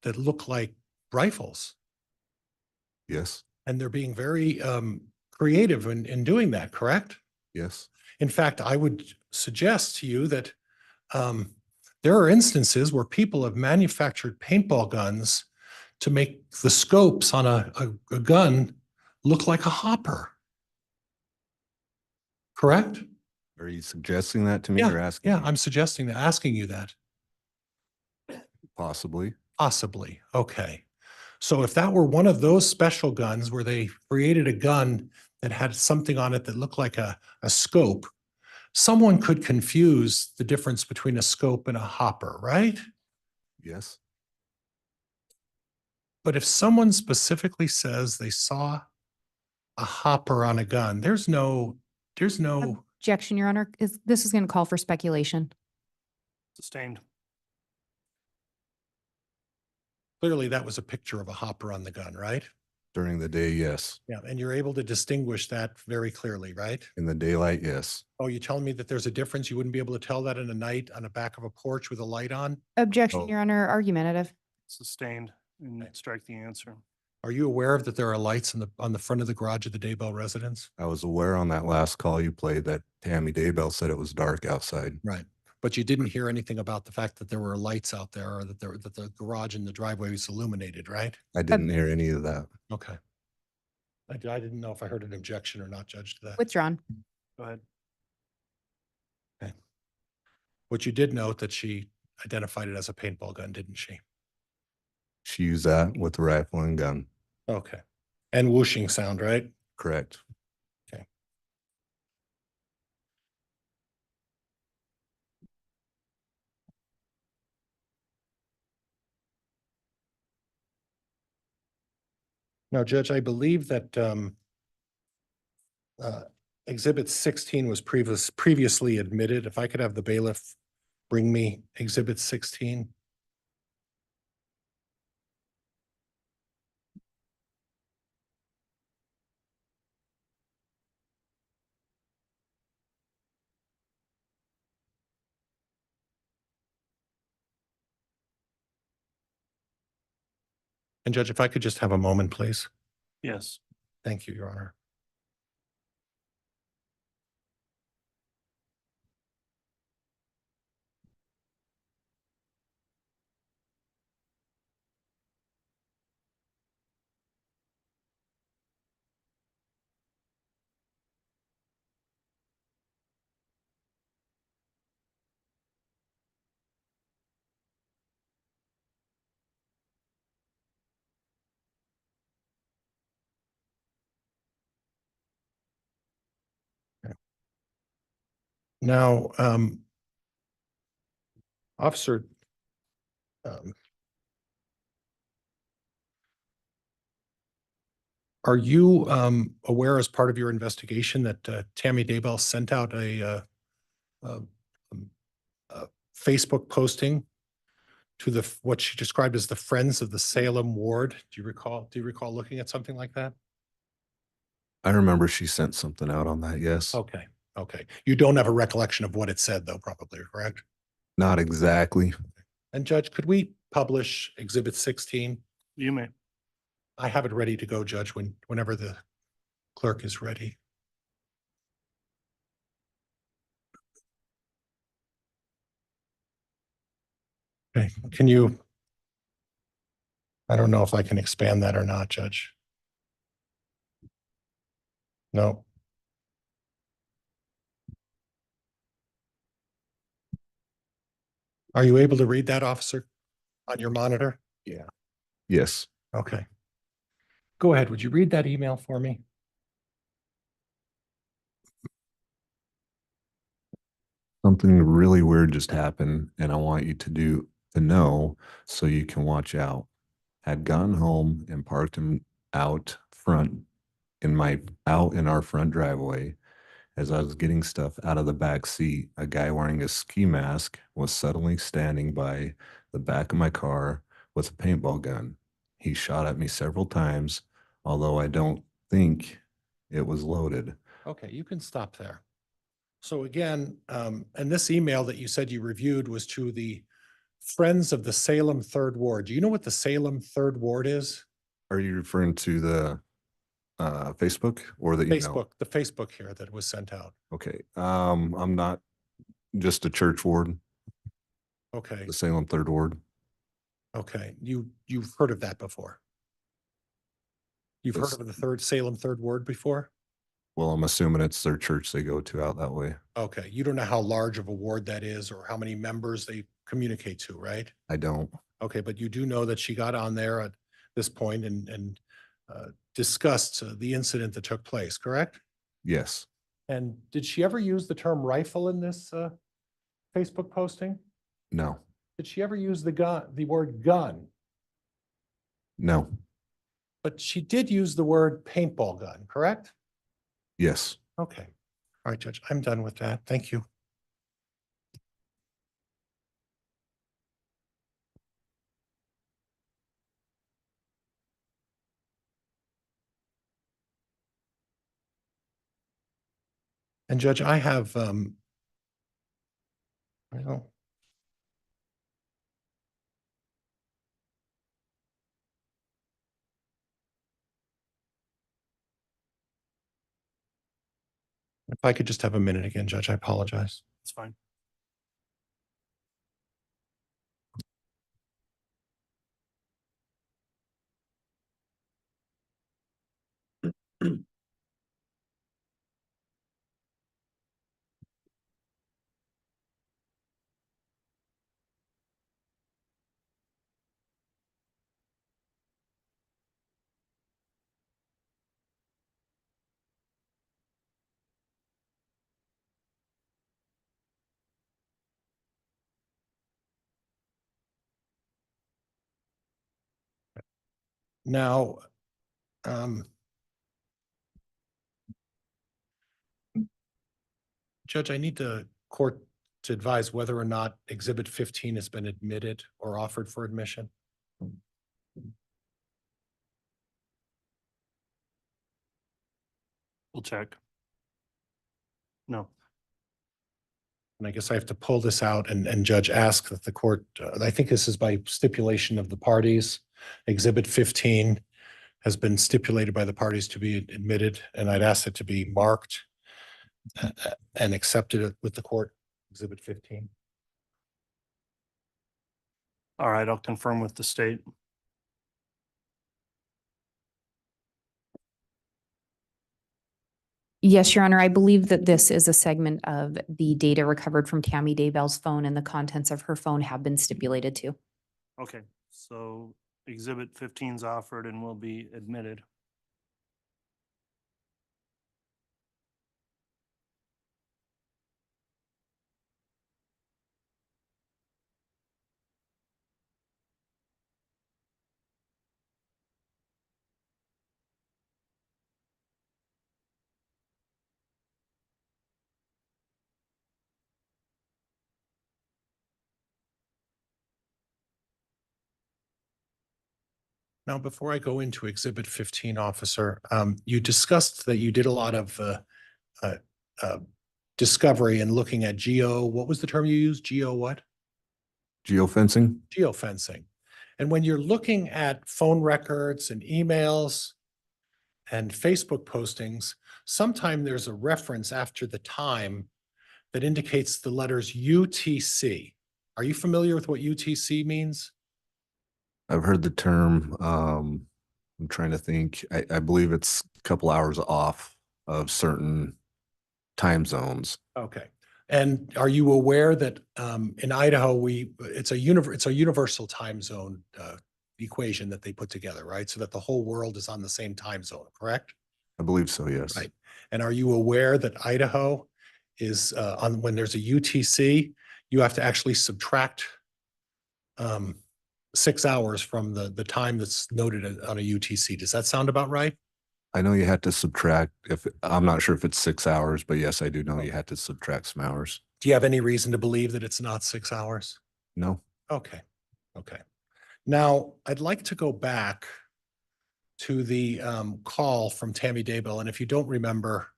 that look like rifles. Yes. And they're being very creative in doing that, correct? Yes. In fact, I would suggest to you that there are instances where people have manufactured paintball guns to make the scopes on a gun look like a hopper. Correct? Are you suggesting that to me or asking? Yeah, me? I'm suggesting that, asking you that. Possibly. Possibly. Okay. So if that were one of those special guns where they created a gun that had something on it that looked like a scope, someone could confuse the difference between a scope and a hopper, right? Yes. But if someone specifically says they saw a hopper on a gun. There's no, Objection, Your Honor, this is going to call for speculation. Sustained. clearly that was a picture of a hopper on the gun, right? During the day, yes. Yeah, and you're able to distinguish that very clearly, right? In the daylight, yes. Oh, you telling me that there's a difference? You wouldn't be able to tell that in the night on the back of a porch with a light on? Objection, Oh. Your Honor, argumentative. Sustained and strike the answer. Are you aware of that there are lights on the front of the garage of the Daybell residence? I was aware on that last call you played that Tammy Daybell said it was dark outside. Right. But you didn't hear anything about the fact that there were lights out there or that the garage and the driveway was illuminated, right? I didn't hear any of that. Okay. I didn't know if I heard an objection or not, Judge, to that. Withdrawn. Go ahead. But you did note that she identified it as a paintball gun, didn't she? She used that with the rifle and gun. Okay. And whooshing sound, right? Correct. Now, Judge, I believe that Exhibit 16 was previously admitted. If I could have the bailiff bring me Exhibit 16. And Judge, if I could just have a moment, please. Yes. Thank you, Your Honor. Now, Officer, are you aware as part of your investigation that Tammy Daybell sent out a Facebook posting to what she described as the Friends of the Salem Ward? Do you recall looking at something like that? I remember she sent something out on that, yes. Okay, okay. You don't have a recollection of what it said though, probably, correct? Not exactly. And Judge, could we publish Exhibit 16? You may. I have it ready to go, Judge, whenever the clerk is ready. Okay, can you? I don't know if I can expand that or not, Judge. No. Are you able to read that, officer, on your monitor? Yes. Okay. Go ahead. Would you read that email for me? Something really weird just happened and I want you to know so you can watch out. Had gone home and parked him out front out in our front driveway. As I was getting stuff out of the back seat, a guy wearing a ski mask was suddenly standing by the back of my car with a paintball gun. He shot at me several times, although I don't think it was loaded. Okay, you can stop there. So again, and this email that you said you reviewed was to the Friends of the Salem Third Ward. Do you know what the Salem Third Ward is? Are you referring to the Facebook or the email? Facebook, the Facebook here that was sent out. Okay. I'm not just a church ward, Okay, the Salem Third Ward. okay. You've heard of that before? You've heard Yes. of the Salem Third Ward before? Well, I'm assuming it's their church they go to out that way. Okay, you don't know how large of a ward that is or how many members they communicate to, right? I don't. Okay, but you do know that she got on there at this point and discussed the incident that took place, correct? Yes. And did she ever use the term rifle in this Facebook posting? No. Did she ever use the word gun? No. But she did use the word paintball gun, correct? Yes. Okay. All right, Judge, I'm done with that. Thank you. And Judge, I have, well, if I could just have a minute again, Judge, I apologize. It's fine. Now, Judge, I need the court to advise whether or not Exhibit 15 has been admitted or offered for admission. We'll check. No. And I guess I have to pull this out and Judge ask that the court, I think this is by stipulation of the parties. Exhibit 15 has been stipulated by the parties to be admitted, and I'd ask it to be marked and accepted with the court, Exhibit 15. All right, I'll confirm with the state. Yes, Your Honor, I believe that this is a segment of the data recovered from Tammy Daybell's phone, and the contents of her phone have been stipulated to. Okay, so exhibit 15 is offered and will be admitted. Now, before I go into Exhibit 15, Officer, you discussed that you did a lot of discovery and looking at what was the term you used? What? Geofencing? Geofencing. And when you're looking at phone records and emails and Facebook postings, sometime there's a reference after the time that indicates the letters UTC. Are you familiar with what UTC means? I've heard the term. I'm trying to think. I believe it's a couple hours off of certain time zones. Okay. And are you aware that in Idaho, it's a universal time zone equation that they put together, right? So that the whole world is on the same time zone, correct? I believe so, yes. Right. And are you aware that Idaho is when there's a UTC, you have to actually subtract 6 hours from the time that's noted on a UTC. Does that sound about right? I know you had to subtract I'm not sure if it's 6 hours, but yes, I do know you had to subtract some hours. Do you have any reason to believe that it's not 6 hours? No. Okay. Okay. Now, I'd like to go back to the call from Tammy Daybell. And if you don't remember,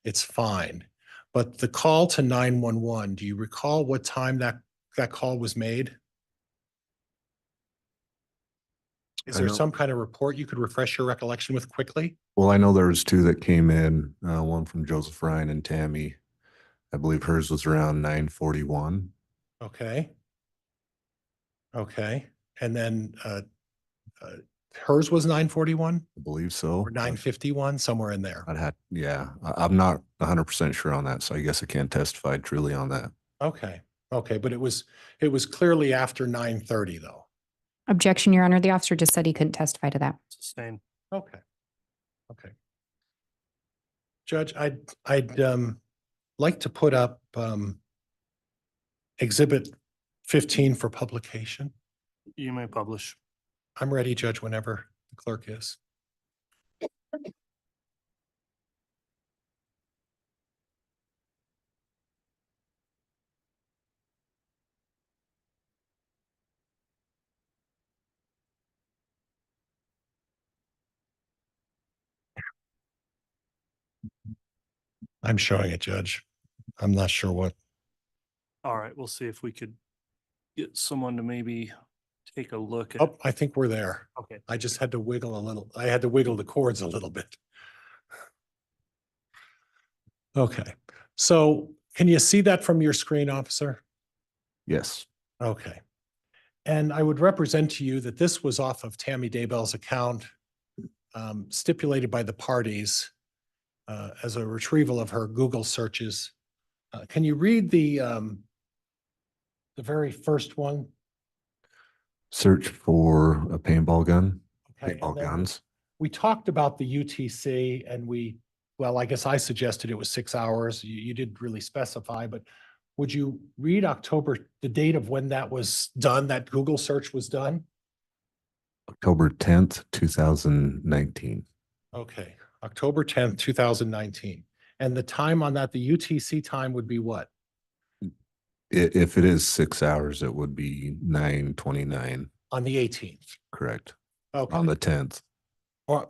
it's fine. But the call to 911, do you recall what time that call was made? Is there some kind of report you could refresh your recollection with quickly? Well, I know there was two that came in, one from Joseph Ryan and Tammy. I believe hers was around 9:41. Okay. Okay. And then hers was 9:41 I believe so. or 9:51, somewhere in there. I'm not 100% sure on that, so I guess I can't testify truly on that. Okay. Okay. But it was clearly after 9:30 though. Objection, Your Honor. The officer just said he couldn't testify to that. Sustained. Okay. Okay. Judge, I'd like to put up Exhibit 15 for publication. You may publish. I'm ready, Judge, whenever the clerk is. I'm showing it, Judge. I'm not sure what. All right, we'll see if we could get someone to maybe take a look at. Oh, I think we're there. Okay. I just had to wiggle a little. I had to wiggle the cords a little bit. Okay, so can you see that from your screen, officer? Yes, Okay. And I would represent to you that this was off of Tammy Daybell's account, stipulated by the parties as a retrieval of her Google searches. Can you read the very first one? search for a paintball gun, Okay, paintball and then guns. we talked about the UTC and well, I guess I suggested it was 6 hours. You didn't really specify, but would you read October, the date of when that was done, that Google search was done? October 10th, 2019. Okay, October 10th, 2019. And the time on that, the UTC time would be what? If it is 6 hours, it would be 9:29, On the 18th. correct? Okay. On the 10th. Or-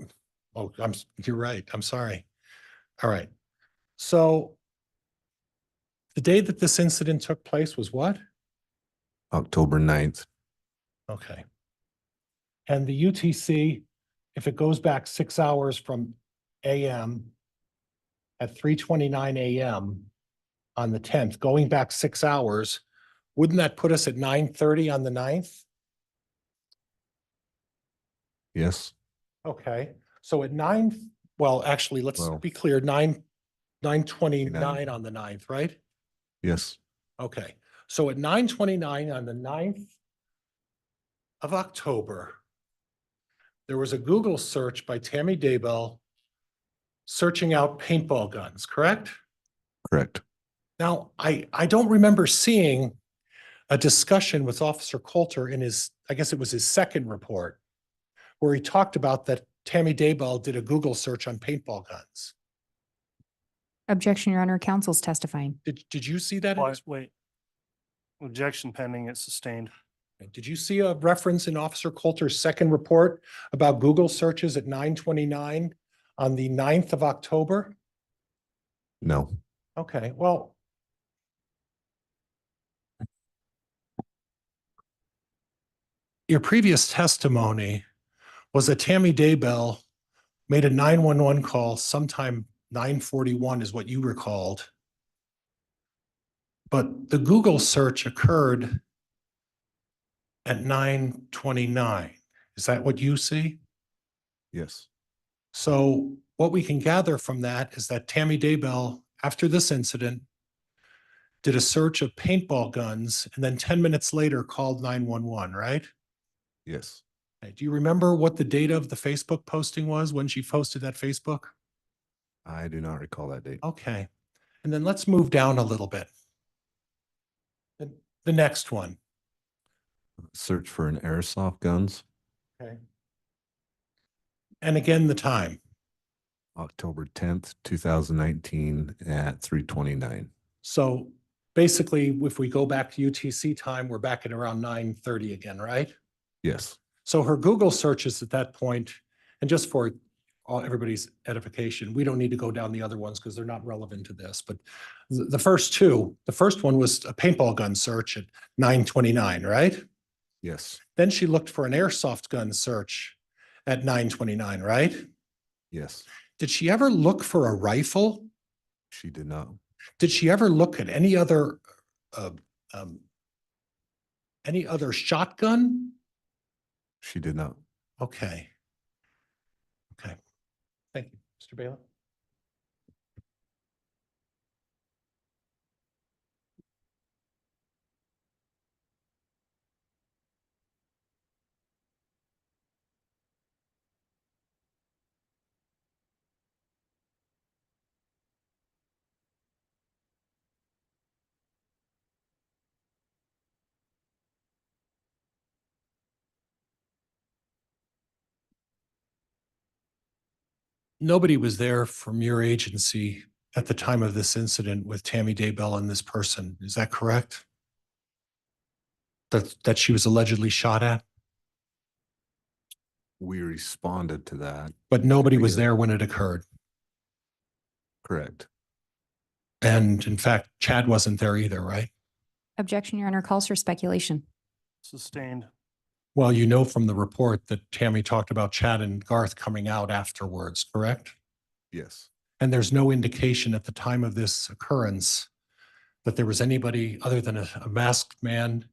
Oh, you're right. I'm sorry. All right. So the day that this incident took place was what? October 9th. Okay. And the UTC, if it goes back 6 hours from AM at 3:29 AM on the 10th, going back 6 hours, wouldn't that put us at 9:30 on the 9th? Yes, Okay, so at well, actually, let's Well- be clear, 9:29 on the 9th, right? yes, Okay, so at 9:29 on the 9th of October, there was a Google search by Tammy Daybell searching out paintball guns, correct? correct. Now, I don't remember seeing a discussion with Officer Coulter in his, I guess it was his second report, where he talked about that Tammy Daybell did a Google search on paintball guns. Objection, Your Honor, counsel's testifying. Did you see that? in his- Wait. Objection pending, it's sustained. Did you see a reference in Officer Coulter's second report about Google searches at 9:29 on the 9th of October? No, Okay, well. Your previous testimony was that Tammy Daybell made a 911 call sometime 9:41 is what you recalled. But the Google search occurred at 9:29. Is that what you see? yes, So what we can gather from that is that Tammy Daybell, after this incident, did a search of paintball guns and then 10 minutes later called 911, right? yes. Okay, do you remember what the date of the Facebook posting was when she posted that Facebook? I do not recall that date. Okay, and then let's move down a little bit. The next one. Search for an airsoft guns, Okay. And again, the time. October 10th, 2019 at 3:29. So basically, if we go back to UTC time, we're back at around 9:30 again, right? Yes, So her Google searches at that point, and just for everybody's edification, we don't need to go down the other ones because they're not relevant to this, but the first two, the first one was a paintball gun search at 9:29, right? yes, Then she looked for an airsoft gun search at 9:29, right? yes. Did she ever look for a rifle? She did not. Did she ever look at any other shotgun? She did not. Okay. Okay. Thank you, Mr. Bailiff. nobody was there from your agency at the time of this incident with Tammy Daybell and this person. Is that correct? That she was allegedly shot at, We responded to that. but nobody was Together. there when it occurred. Correct. And in fact, Chad wasn't there either, right? Objection, Your Honor, calls for speculation. Sustained. Well, you know from the report that Tammy talked about Chad and Garth coming out afterwards, correct? Yes. And there's no indication at the time of this occurrence that there was anybody other than a masked man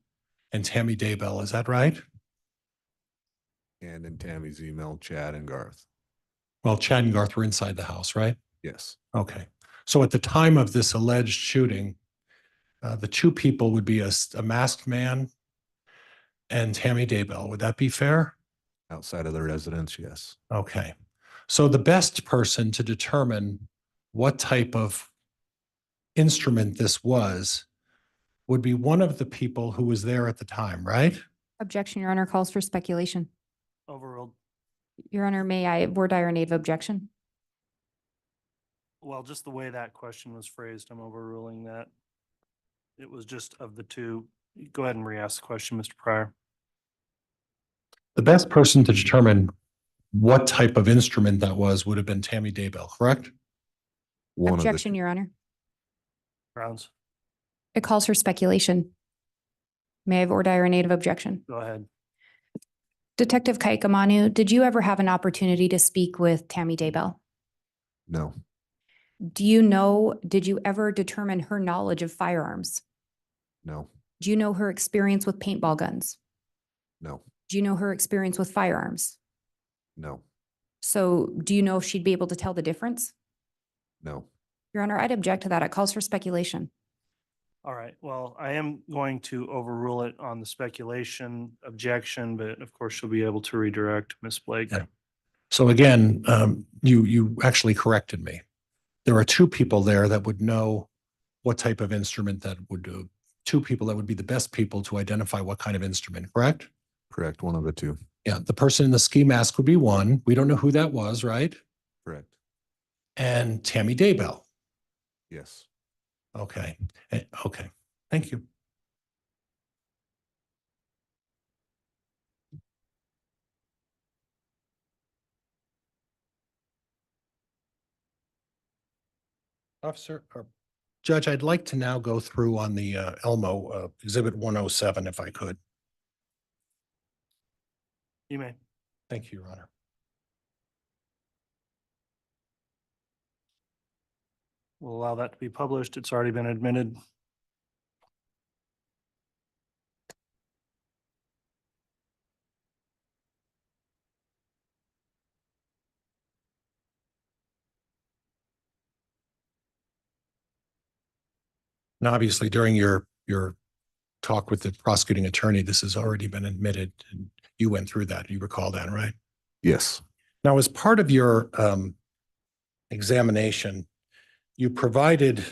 and Tammy Daybell. Is that right? And in Tammy's email, Chad and Garth. Well, Chad and Garth were inside the house, right? Yes. Okay. So at the time of this alleged shooting, the two people would be a masked man and Tammy Daybell. Would that be fair? Outside of the residence, yes. Okay. So the best person to determine what type of instrument this was would be one of the people who was there at the time, right? Objection, Your Honor, calls for speculation. Overruled. Your Honor, may I voir dire native objection? Well, just the way that question was phrased, I'm overruling that. It was just of the two. Go ahead and re-ask the question, Mr. Pryor. The best person to determine what type of instrument that was would have been Tammy Daybell, correct? One of the Objection, Your Honor. Grounds. It calls for speculation. May I have voir dire native objection? Go ahead. Detective Kaikamanu, did you ever have an opportunity to speak with Tammy Daybell? No. Do you know, did you ever determine her knowledge of firearms? No. Do you know her experience with paintball guns? No. Do you know her experience with firearms? No. So do you know if she'd be able to tell the difference? No. Your Honor, I'd object to that. It calls for speculation. All right, well, I am going to overrule it on the speculation objection, but of course she'll be able to redirect Ms. Blake. Yeah. So again, you actually corrected me. There are two people there that would know what type of instrument that would do. Two people that would be the best people to identify what kind of instrument, correct? Correct. One of the two. Yeah, the person in the ski mask would be one. We don't know who that was, right? Correct. And Tammy Daybell. Yes. Okay. Okay. Thank you. Officer, or Judge, I'd like to now go through on the Elmo Exhibit 107, if I could. You may. Thank you, Your Honor. We'll allow that to be published. It's already been admitted. And obviously, during your talk with the prosecuting attorney, this has already been admitted, and you went through that. You recall that, right? Yes. Now, as part of your examination, you provided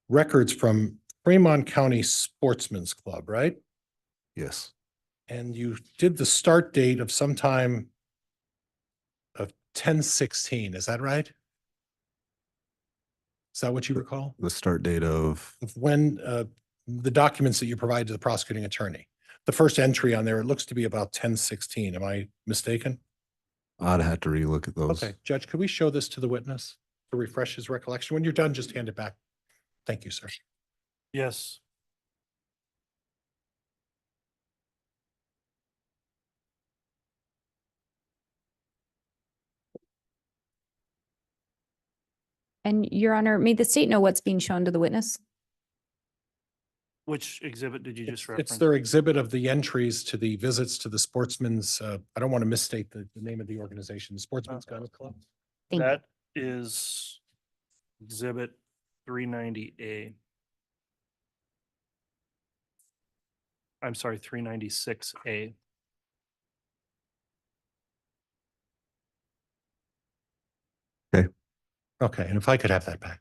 records from Fremont County Sportsman's Club, right? Yes. And you did the start date of sometime of 10/16, is that right? Is that what you recall? The start date of, Of when the documents that you provided to the prosecuting attorney. The first entry on there, it looks to be about 10/16. Am I mistaken? I'd have to relook at those. Okay, Judge, could we show this to the witness to refresh his recollection? When you're done, just hand it back. Thank you, sir. Yes. And Your Honor, may the state know what's being shown to the witness? Which exhibit did you just It's reference? their exhibit of the entries to the visits to the sportsman's, I don't want to misstate the name of the organization, the Sportsman's Gun Club. Thank you. That is exhibit 390A. I'm sorry, 396A. Okay, and if I could have that back.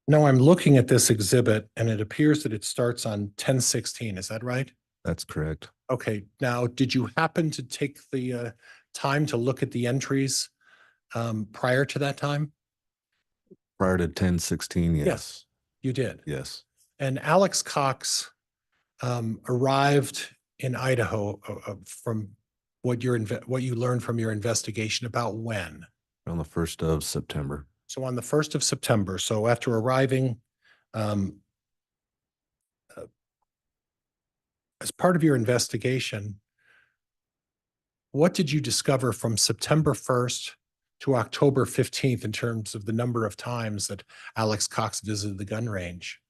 No, I'm looking at this exhibit and it appears that it starts on 10/16. Is that right? That's correct. Okay, now, did you happen to take the time to look at the entries prior to that time? Prior to 10/16, yes. You did. Yes. And Alex Cox arrived in Idaho from what you learned from your investigation about when? On the 1st of September. So on the 1st of September, so after arriving, um, as part of your investigation, what did you discover from September 1st to October 15th in terms of the number of times that Alex Cox visited the gun range?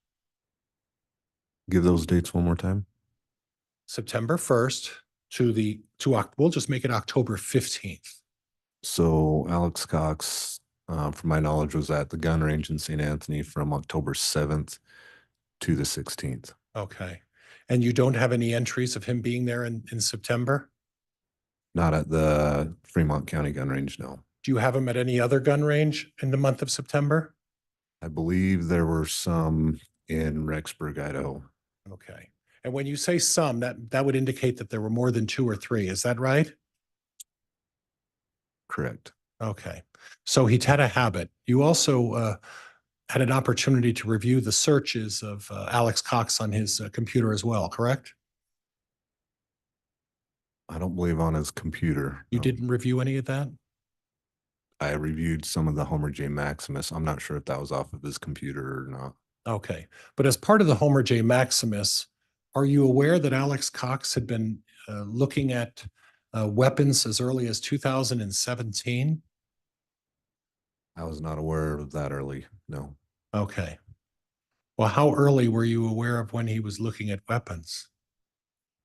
Give those dates one more time. September 1st we'll just make it October 15th. So Alex Cox, from my knowledge, was at the gun range in St. Anthony from October 7th to the 16th. Okay. And you don't have any entries of him being there in September? Not at the Fremont County gun range, no. Do you have him at any other gun range in the month of September? I believe there were some in Rexburg, Idaho. Okay. And when you say some, that would indicate that there were more than 2 or 3. Is that right? Correct. Okay. So he'd had a habit. You also had an opportunity to review the searches of Alex Cox on his computer as well, correct? I don't believe on his computer. You no. didn't review any of that? I reviewed some of the Homer J Maximus. I'm not sure if that was off of his computer or not. Okay. But as part of the Homer J Maximus, are you aware that Alex Cox had been looking at weapons as early as 2017? I was not aware of that early. No. Okay. Well, how early were you aware of when he was looking at weapons?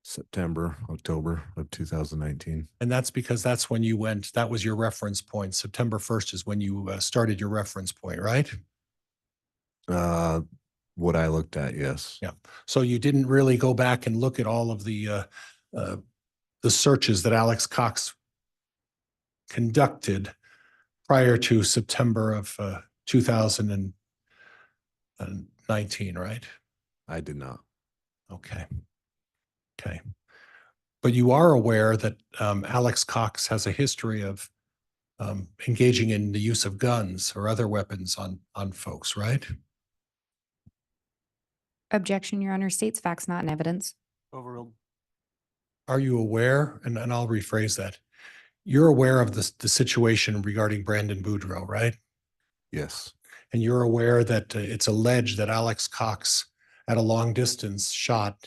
September, October of 2019. And that's because that's when you went, that was your reference point. September 1st is when you started your reference point, right? What I looked at, yes. Yeah. So you didn't really go back and look at all of the searches that Alex Cox conducted prior to September of 2019, right? I did not. Okay. Okay. But you are aware that Alex Cox has a history of engaging in the use of guns or other weapons on folks, right? Objection, Your Honor. States facts not in evidence. Overruled. Are you aware, and I'll rephrase that, you're aware of the situation regarding Brandon Boudreaux, right? Yes. And you're aware that it's alleged that Alex Cox at a long distance shot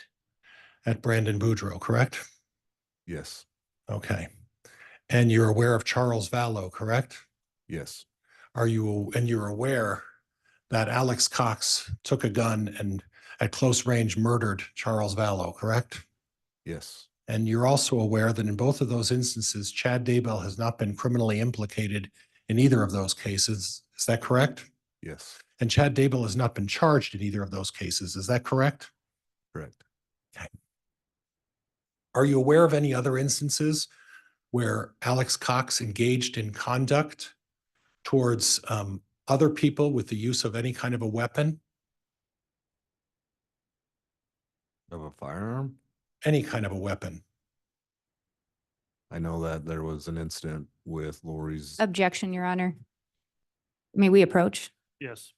at Brandon Boudreaux, correct? Yes. Okay. And you're aware of Charles Vallow, correct? Yes. And you're aware that Alex Cox took a gun and at close range murdered Charles Vallow, correct? Yes. And you're also aware that in both of those instances, Chad Daybell has not been criminally implicated in either of those cases. Is that correct? Yes. And Chad Daybell has not been charged in either of those cases. Is that correct? Correct. Okay. Are you aware of any other instances where Alex Cox engaged in conduct towards other people with the use of any kind of a weapon? Of a firearm? Any kind of a weapon? I know that there was an incident with Lori's. Objection, Your Honor. May we approach? Yes.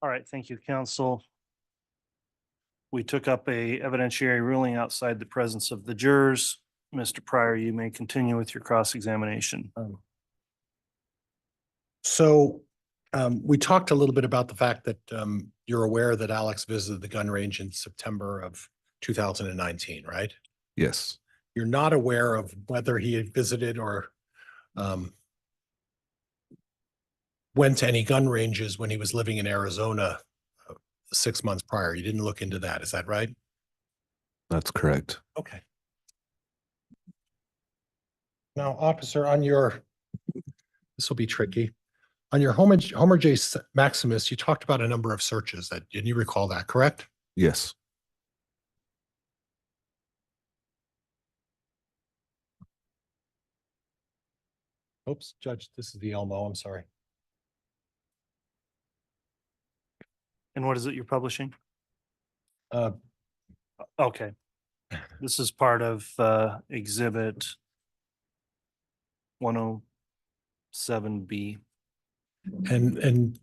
All right, thank you, counsel. We took up a evidentiary ruling outside the presence of the jurors. Mr. Pryor, you may continue with your cross-examination. So we talked a little bit about the fact that you're aware that Alex visited the gun range in September of 2019, right? Yes, You're not aware of whether he had visited or went to any gun ranges when he was living in Arizona 6 months prior. You didn't look into that. Is that right? that's correct. Okay. Now, officer, on your, this will be tricky. On your Homer J Maximus, you talked about a number of searches that, and you recall that, correct? Yes, Oops, Judge, this is the Elmo. I'm sorry. And what is it you're publishing? Uh, Okay. This is part of exhibit 107B. And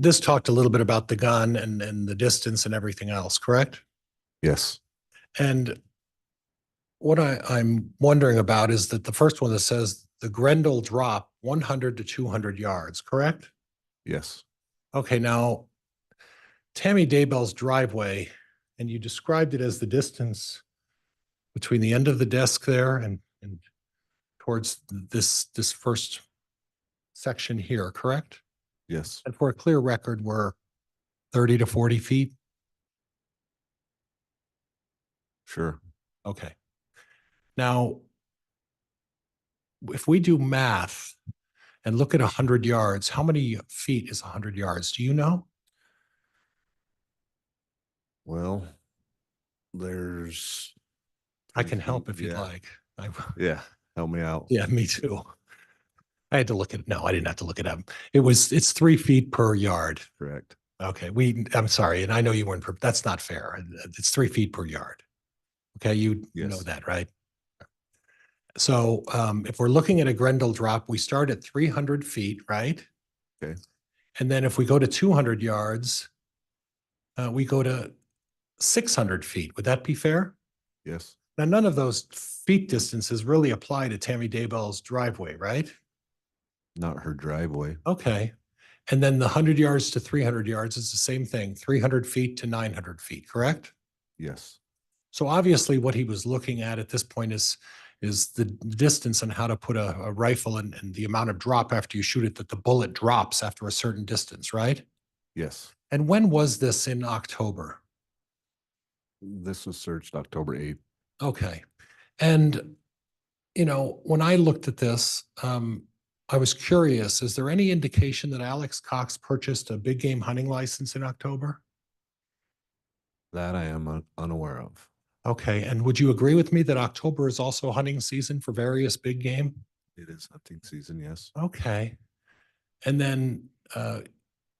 this talked a little bit about the gun and the distance and everything else, correct? yes, And what I'm wondering about is that the first one that says the Grendel drop 100 to 200 yards, correct? yes, Okay, now Tammy Daybell's driveway, and you described it as the distance between the end of the desk there and towards this first section here, correct? yes, And for a clear record, we're 30 to 40 feet. sure. Okay. Now, if we do math and look at 100 yards, how many feet is 100 yards? Do you know? Well, there's. I 3 can help feet, if you'd yeah. like. Yeah, help me out. Yeah, me too. I had to look at, no, I didn't have to look it up. It's 3 feet per yard. Correct. Okay, I'm sorry, and I know you weren't, that's not fair. It's 3 feet per yard. Okay, you know Yes. that, right? So if we're looking at a Grendel drop, we start at 300 feet, right? Okay. And then if we go to 200 yards, we go to 600 feet. Would that be fair? Yes, Now, none of those feet distances really apply to Tammy Daybell's driveway, right? not her driveway. Okay. And then the 100 yards to 300 yards is the same thing, 300 feet to 900 feet, correct? Yes, So obviously what he was looking at this point is the distance on how to put a rifle and the amount of drop after you shoot it, that the bullet drops after a certain distance, right? yes. And when was this in October? This was searched October 8th. Okay. And, when I looked at this, I was curious, is there any indication that Alex Cox purchased a big game hunting license in October? That I am unaware of. Okay. And would you agree with me that October is also hunting season for various big game? It is hunting season, yes. Okay. And then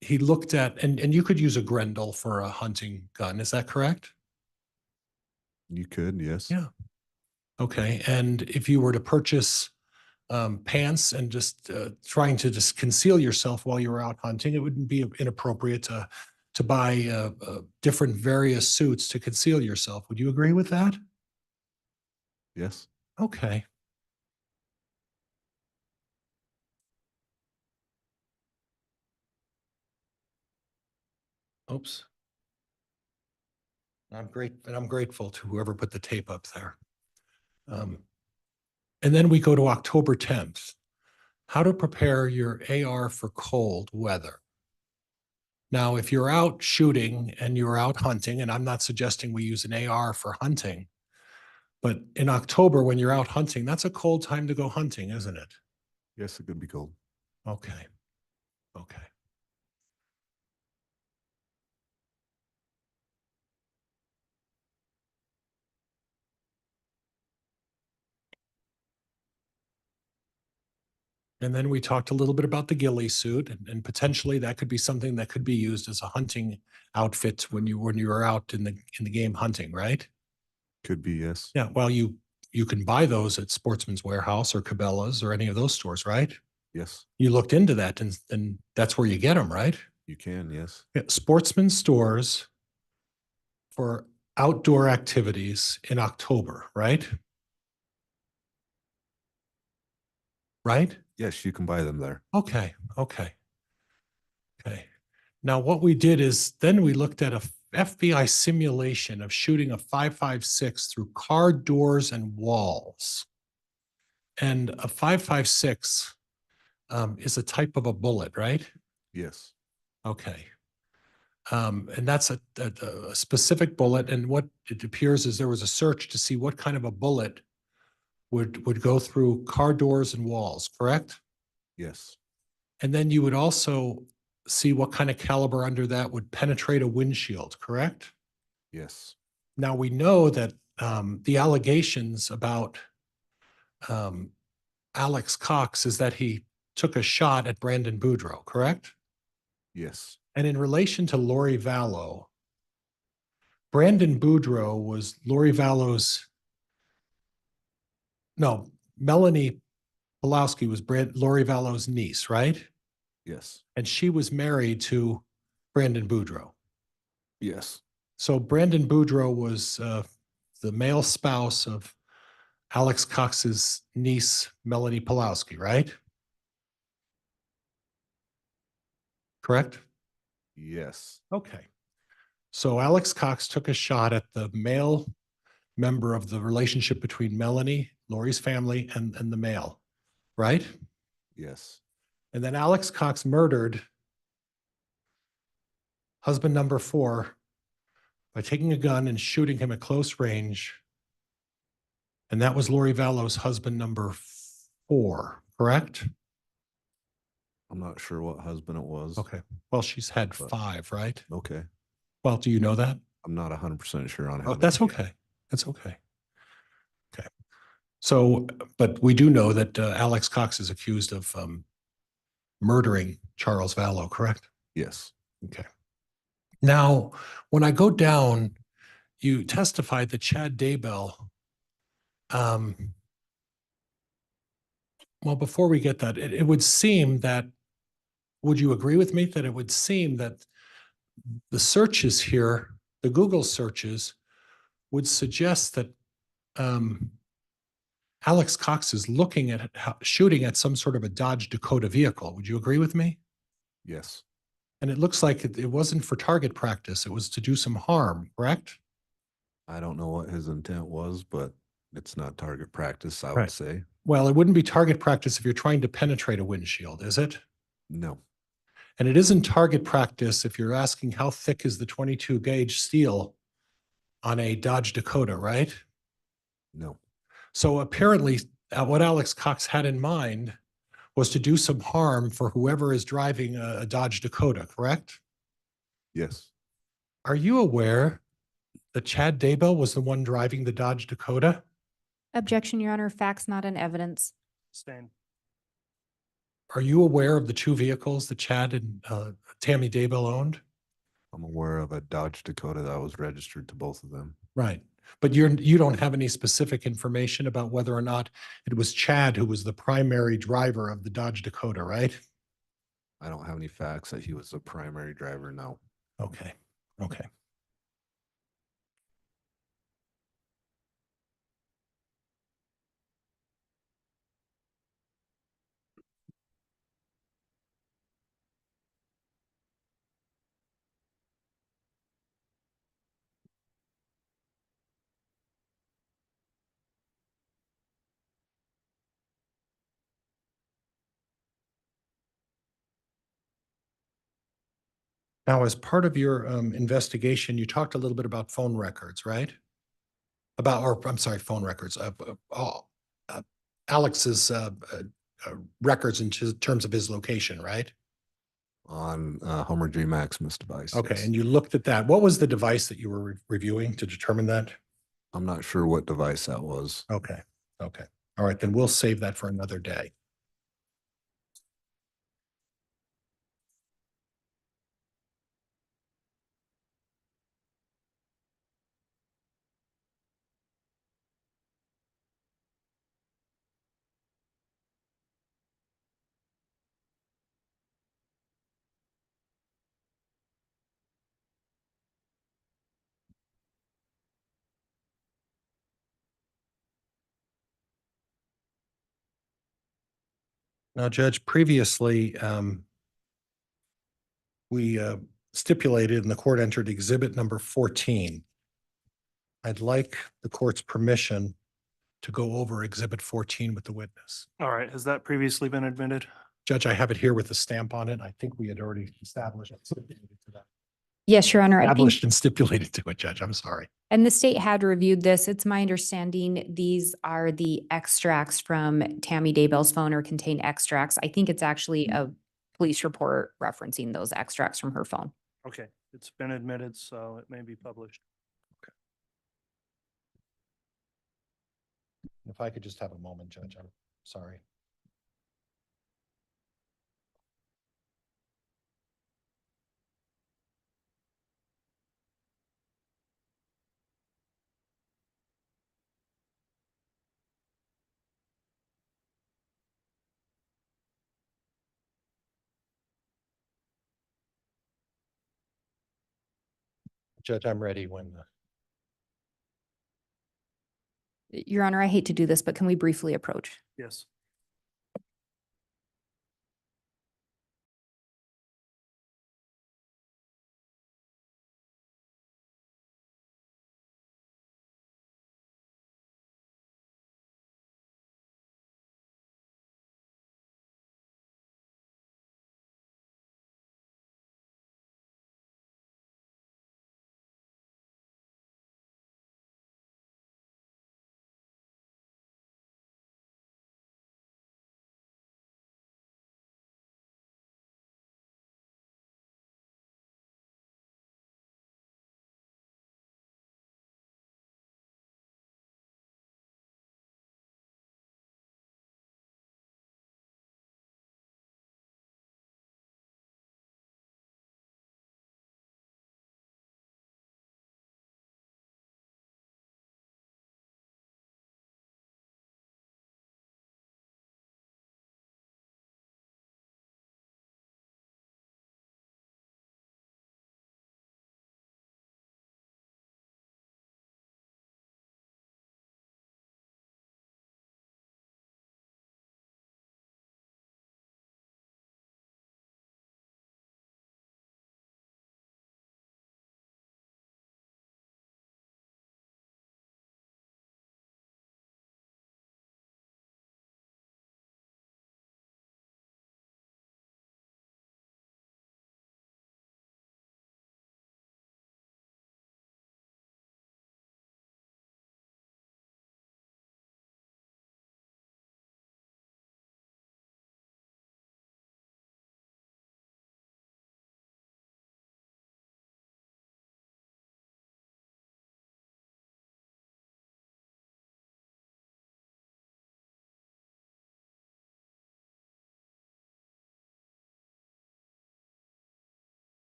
he looked at, and you could use a Grendel for a hunting gun. Is that correct? You could, yes. Yeah. Okay. And if you were to purchase pants and just trying to just conceal yourself while you were out hunting, it wouldn't be inappropriate to buy different various suits to conceal yourself. Would you agree with that? Yes, Okay. Oops. I'm grateful to whoever put the tape up there. And then we go to October 10th. How to prepare your AR for cold weather. Now, if you're out shooting and you're out hunting, and I'm not suggesting we use an AR for hunting, but in October, when you're out hunting, that's a cold time to go hunting, isn't it? yes, it could be cold. Okay. Okay. And then we talked a little bit about the ghillie suit, and potentially that could be something that could be used as a hunting outfit when you were out in the game hunting, right? Could be, yes. Yeah. Well, you can buy those at Sportsman's Warehouse or Cabela's or any of those stores, right? Yes, You looked into that and that's where you get them, right? you can, yes. Yeah, Sportsman stores for outdoor activities in October, right? Right? Yes, you can buy them there. Okay, okay. Okay. Now what we did is then we looked at a FBI simulation of shooting a 5.56 through car doors and walls. And a 5.56 is a type of a bullet, right? Yes, Okay. And that's a specific bullet. And what it appears is there was a search to see what kind of a bullet would go through car doors and walls, correct? yes, And then you would also see what kind of caliber under that would penetrate a windshield, correct? yes, Now we know that the allegations about um, Alex Cox is that he took a shot at Brandon Boudreaux, correct? yes, And in relation to Lori Vallow, Brandon Boudreaux was Lori Vallow's, no, Melanie Pulowski was Lori Vallow's niece, right? yes, And she was married to Brandon Boudreaux. yes, So Brandon Boudreaux was the male spouse of Alex Cox's niece, Melanie Pulowski, right? Correct? yes, Okay. So Alex Cox took a shot at the male member of the relationship between Melanie, Lori's family, and the male, right? yes, And then Alex Cox murdered husband number 4 by taking a gun and shooting him at close range. And that was Lori Vallow's husband number 4, correct? I'm not sure what husband it was. Okay. Well, she's had But- 5, right? Okay, Well, do you know that? I'm not 100% sure on how Oh, many. that's okay. That's okay. Okay. So, but we do know that Alex Cox is accused of murdering Charles Vallow, correct? Yes, Okay. Now, when I go down, you testified that Chad Daybell, well, before we get that, it would seem that, would you agree with me that it would seem that the searches here, the Google searches, would suggest that Alex Cox is looking at shooting at some sort of a Dodge Dakota vehicle. Would you agree with me? yes. And it looks like it wasn't for target practice. It was to do some harm, correct? I don't know what his intent was, but it's not target practice, I Right. would say. Well, it wouldn't be target practice if you're trying to penetrate a windshield, is it? No, And it isn't target practice if you're asking how thick is the 22 gauge steel on a Dodge Dakota, right? no, So apparently, what Alex Cox had in mind was to do some harm for whoever is driving a Dodge Dakota, correct? yes, Are you aware that Chad Daybell was the one driving the Dodge Dakota? Objection, Your Honor, facts not in evidence. Stain. Are you aware of the 2 vehicles that Chad and Tammy Daybell owned? I'm aware of a Dodge Dakota that was registered to both of them. Right. But you don't have any specific information about whether or not it was Chad who was the primary driver of the Dodge Dakota, right? I don't have any facts that he was the primary driver, no. Okay. Okay. Now, as part of your investigation, you talked a little bit about phone records, right? I'm sorry, phone records, Alex's records in terms of his location, right? On Homer J Maximus device. Okay, yes. and you looked at that. What was the device that you were reviewing to determine that? I'm not sure what device that was. Okay, okay. All right, then we'll save that for another day. Now, Judge, previously, we stipulated and the court entered exhibit number 14. I'd like the court's permission to go over exhibit 14 with the witness. All right, has that previously been admitted? Judge, I have it here with the stamp on it. I think we had already established and stipulated to that. Yes, Your Honor. I think, Established and stipulated to it, Judge. I'm sorry. and the state had reviewed this. It's my understanding these are the extracts from Tammy Daybell's phone or contain extracts. I think it's actually a police report referencing those extracts from her phone. Okay, it's been admitted, so it may be published. If I could just have a moment, Judge, I'm sorry. Judge, I'm ready when Your Honor, I hate to do this, but can we briefly approach? Yes.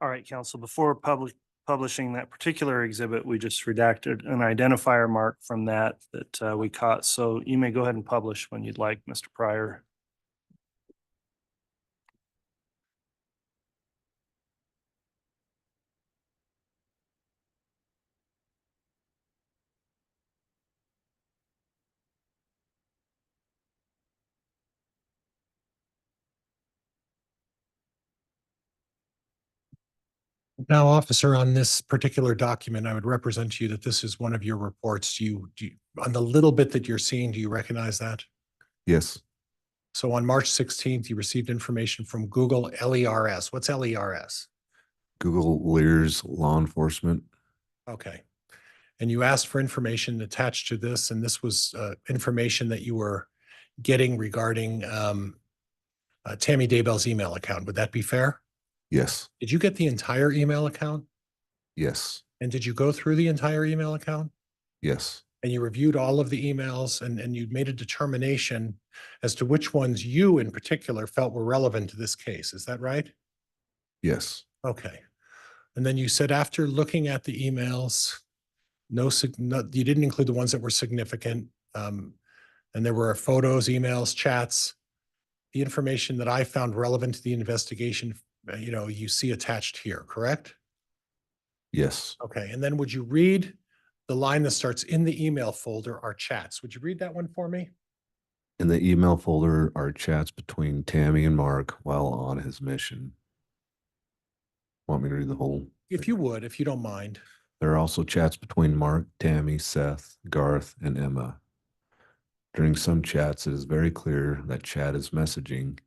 All right, counsel, before publishing that particular exhibit, we just redacted an identifier mark from that we caught. So you may go ahead and publish when you'd like, Mr. Pryor. now, officer, on this particular document, I would represent to you that this is one of your reports. On the little bit that you're seeing, do you recognize that? Yes, So on March 16th, you received information from Google LERS. What's LERS? Google Lears Law Enforcement. Okay. and you asked for information attached to this, and this was information that you were getting regarding Tammy Daybell's email account. Would that be fair? Yes, Did you get the entire email account? yes, And did you go through the entire email account? yes, And you reviewed all of the emails and you made a determination as to which ones you in particular felt were relevant to this case. Is that right? yes, Okay. And then you said after looking at the emails, you didn't include the ones that were significant. And there were photos, emails, chats, the information that I found relevant to the investigation, you see attached here, correct? yes. Okay. And then would you read the line that starts in the email folder are chats? Would you read that one for me? In the email folder are chats between Tammy and Mark while on his mission. Want me to read the whole? If you would, if you don't mind. There are also chats between Mark, Tammy, Seth, Garth, and Emma. During some chats, it is very clear that Chad is messaging.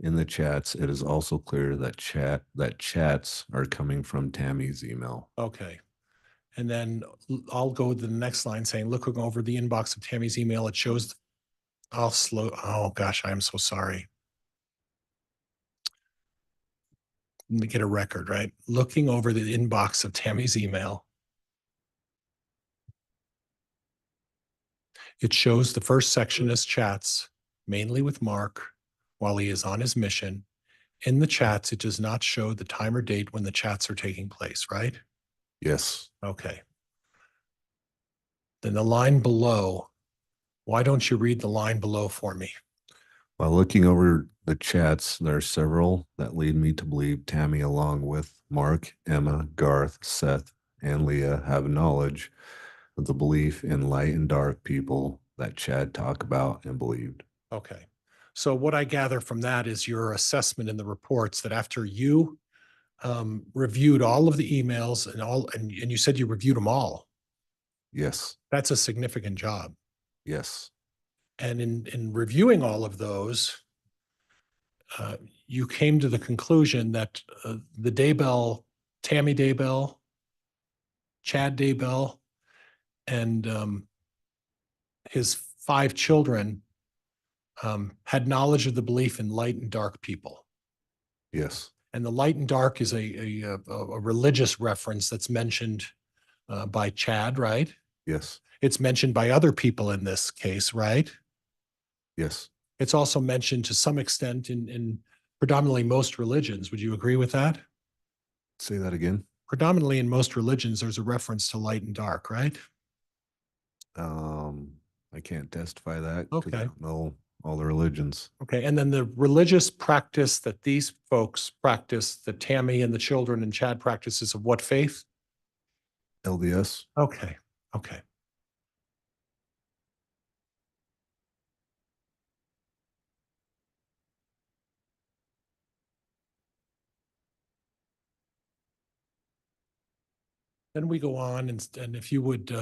In the chats, it is also clear that chats are coming from Tammy's email. Okay. And then I'll go to the next line saying, looking over the inbox of Tammy's email, it shows, oh gosh, I'm so sorry. Let me get a record, right? Looking over the inbox of Tammy's email. It shows the first section as chats, mainly with Mark while he is on his mission. In the chats, it does not show the time or date when the chats are taking place, right? Yes. Okay. Then the line below, why don't you read the line below for me? While looking over the chats, there are several that lead me to believe Tammy, along with Mark, Emma, Garth, Seth, and Leah, have knowledge of the belief in light and dark people that Chad talked about and believed. Okay. So what I gather from that is your assessment in the reports that after you reviewed all of the emails and you said you reviewed them all. Yes. That's a significant job. Yes. And in reviewing all of those, you came to the conclusion that the Daybell, Tammy Daybell, Chad Daybell, and his 5 children had knowledge of the belief in light and dark people. Yes. And the light and dark is a religious reference that's mentioned by Chad, right? Yes. It's mentioned by other people in this case, right? Yes. It's also mentioned to some extent in predominantly most religions. Would you agree with that? Say that again. Predominantly in most religions, there's a reference to light and dark, right? I can't testify that. 'Cause I Okay. don't know all the religions. Okay. And then the religious practice that these folks practice, that Tammy and the children and Chad practices of what faith? LDS. Okay. Okay. Then we go on and if you would,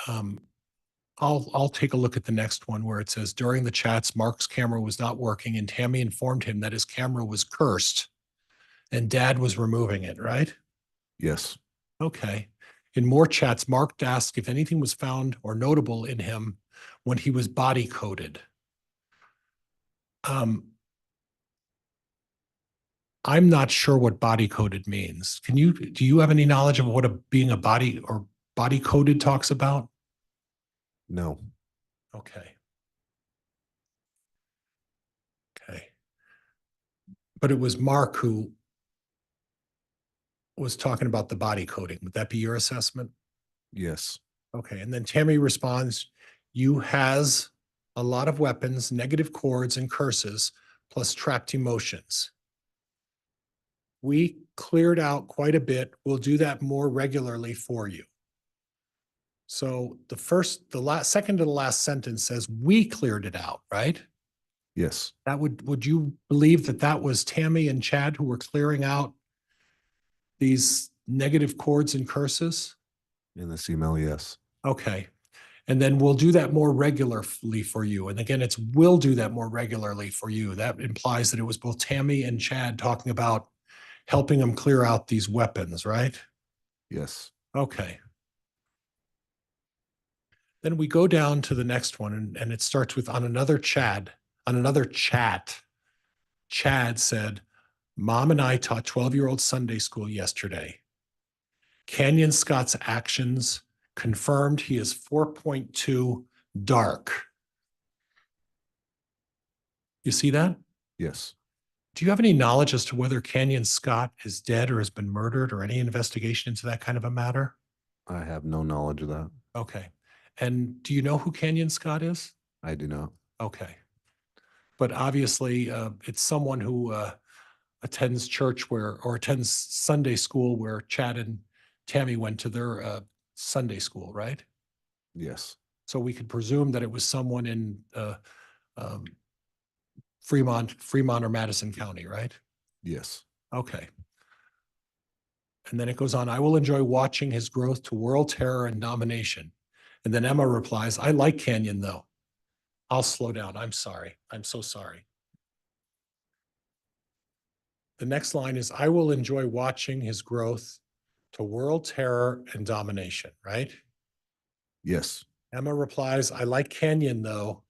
I'll take a look at the next one where it says during the chats, Mark's camera was not working and Tammy informed him that his camera was cursed and Dad was removing it, right? Yes. Okay. In more chats, Mark asked if anything was found or notable in him when he was body coded. I'm not sure what body coded means. Do you have any knowledge of what being a body or body coded talks about? No. Okay. Okay. But it was Mark who was talking about the body coding. Would that be your assessment? Yes. Okay. And then Tammy responds, you has a lot of weapons, negative chords and curses, plus trapped emotions. We cleared out quite a bit. We'll do that more regularly for you. So second to the last sentence says we cleared it out, right? Yes. That would you believe that was Tammy and Chad who were clearing out these negative chords and curses? In this email, yes. Okay. And then we'll do that more regularly for you. And again, we'll do that more regularly for you. That implies that it was both Tammy and Chad talking about helping them clear out these weapons, right? Yes. Okay. Then we go down to the next one and it starts with on another chat. Chad said, Mom and I taught 12-year-old Sunday school yesterday. Canyon Scott's actions confirmed he is 4.2 dark. You see that? Yes. Do you have any knowledge as to whether Canyon Scott is dead or has been murdered or any investigation into that kind of a matter? I have no knowledge of that. Okay. And do you know who Canyon Scott is? I do not. Okay. But obviously, it's someone who attends church or attends Sunday school where Chad and Tammy went to their Sunday school, right? Yes. So we could presume that it was someone in um, Fremont or Madison County, right? Yes. Okay. And then it goes on, I will enjoy watching his growth to world terror and domination. And then Emma replies, I like Canyon though. I'll slow down. I'm sorry. I'm so sorry. The next line is, I will enjoy watching his growth to world terror and domination, right? Yes. Emma replies, I like Canyon though.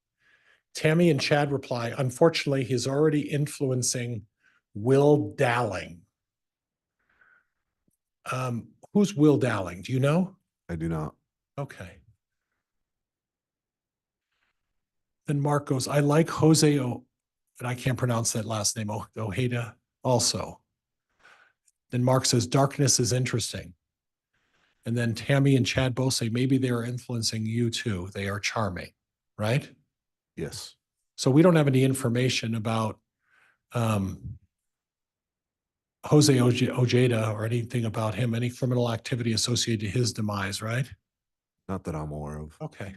Tammy and Chad reply, unfortunately, he's already influencing Will Dowling. Who's Will Dowling? Do you know? I do not. Okay. Then Mark goes, I like Jose and I can't pronounce that last name, Ojeda also. Then Mark says, darkness is interesting. And then Tammy and Chad both say, maybe they are influencing you too. They are charming, right? Yes. So we don't have any information about Jose Ojeda or anything about him, any criminal activity associated to his demise, right? Not that I'm aware of. Okay.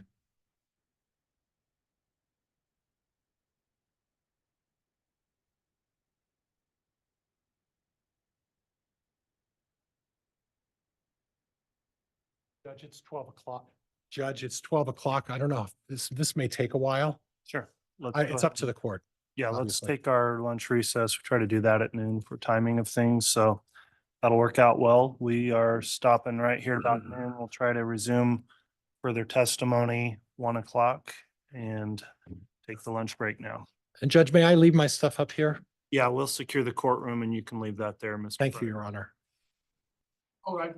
Judge, it's 12 o'clock. Judge, it's 12 o'clock. I don't know. This may take a while. Sure. It's up to the court. Yeah, let's obviously. take our lunch recess. We try to do that at noon for timing of things, so that'll work out well. We are stopping right here about noon. We'll try to resume further testimony 1 o'clock and take the lunch break now. And Judge, may I leave my stuff up here? Yeah, we'll secure the courtroom and you can leave that there, Mr. Thank you, President. Your Honor. All right,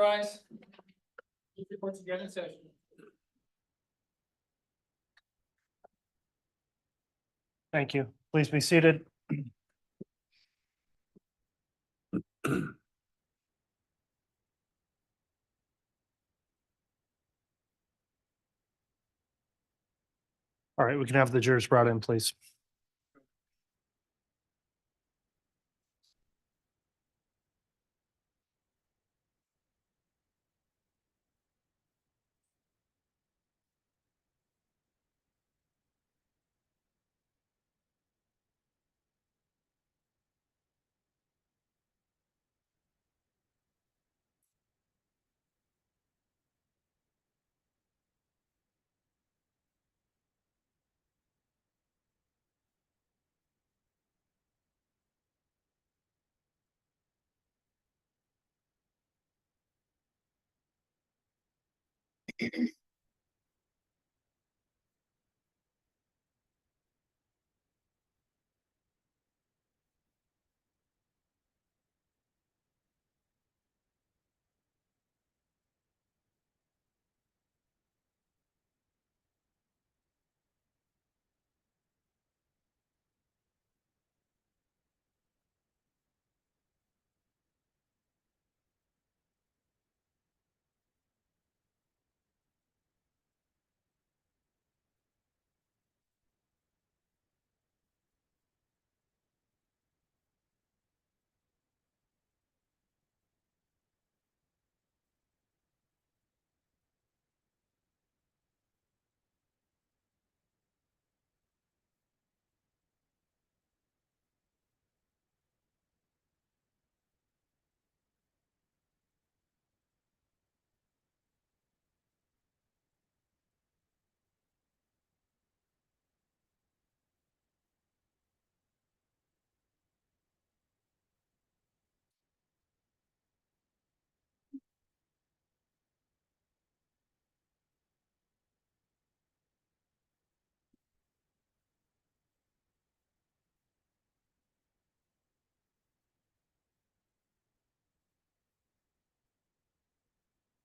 Rise. Keep reports again in session. Thank you. Please be seated. All right, we can have the jurors brought in, please.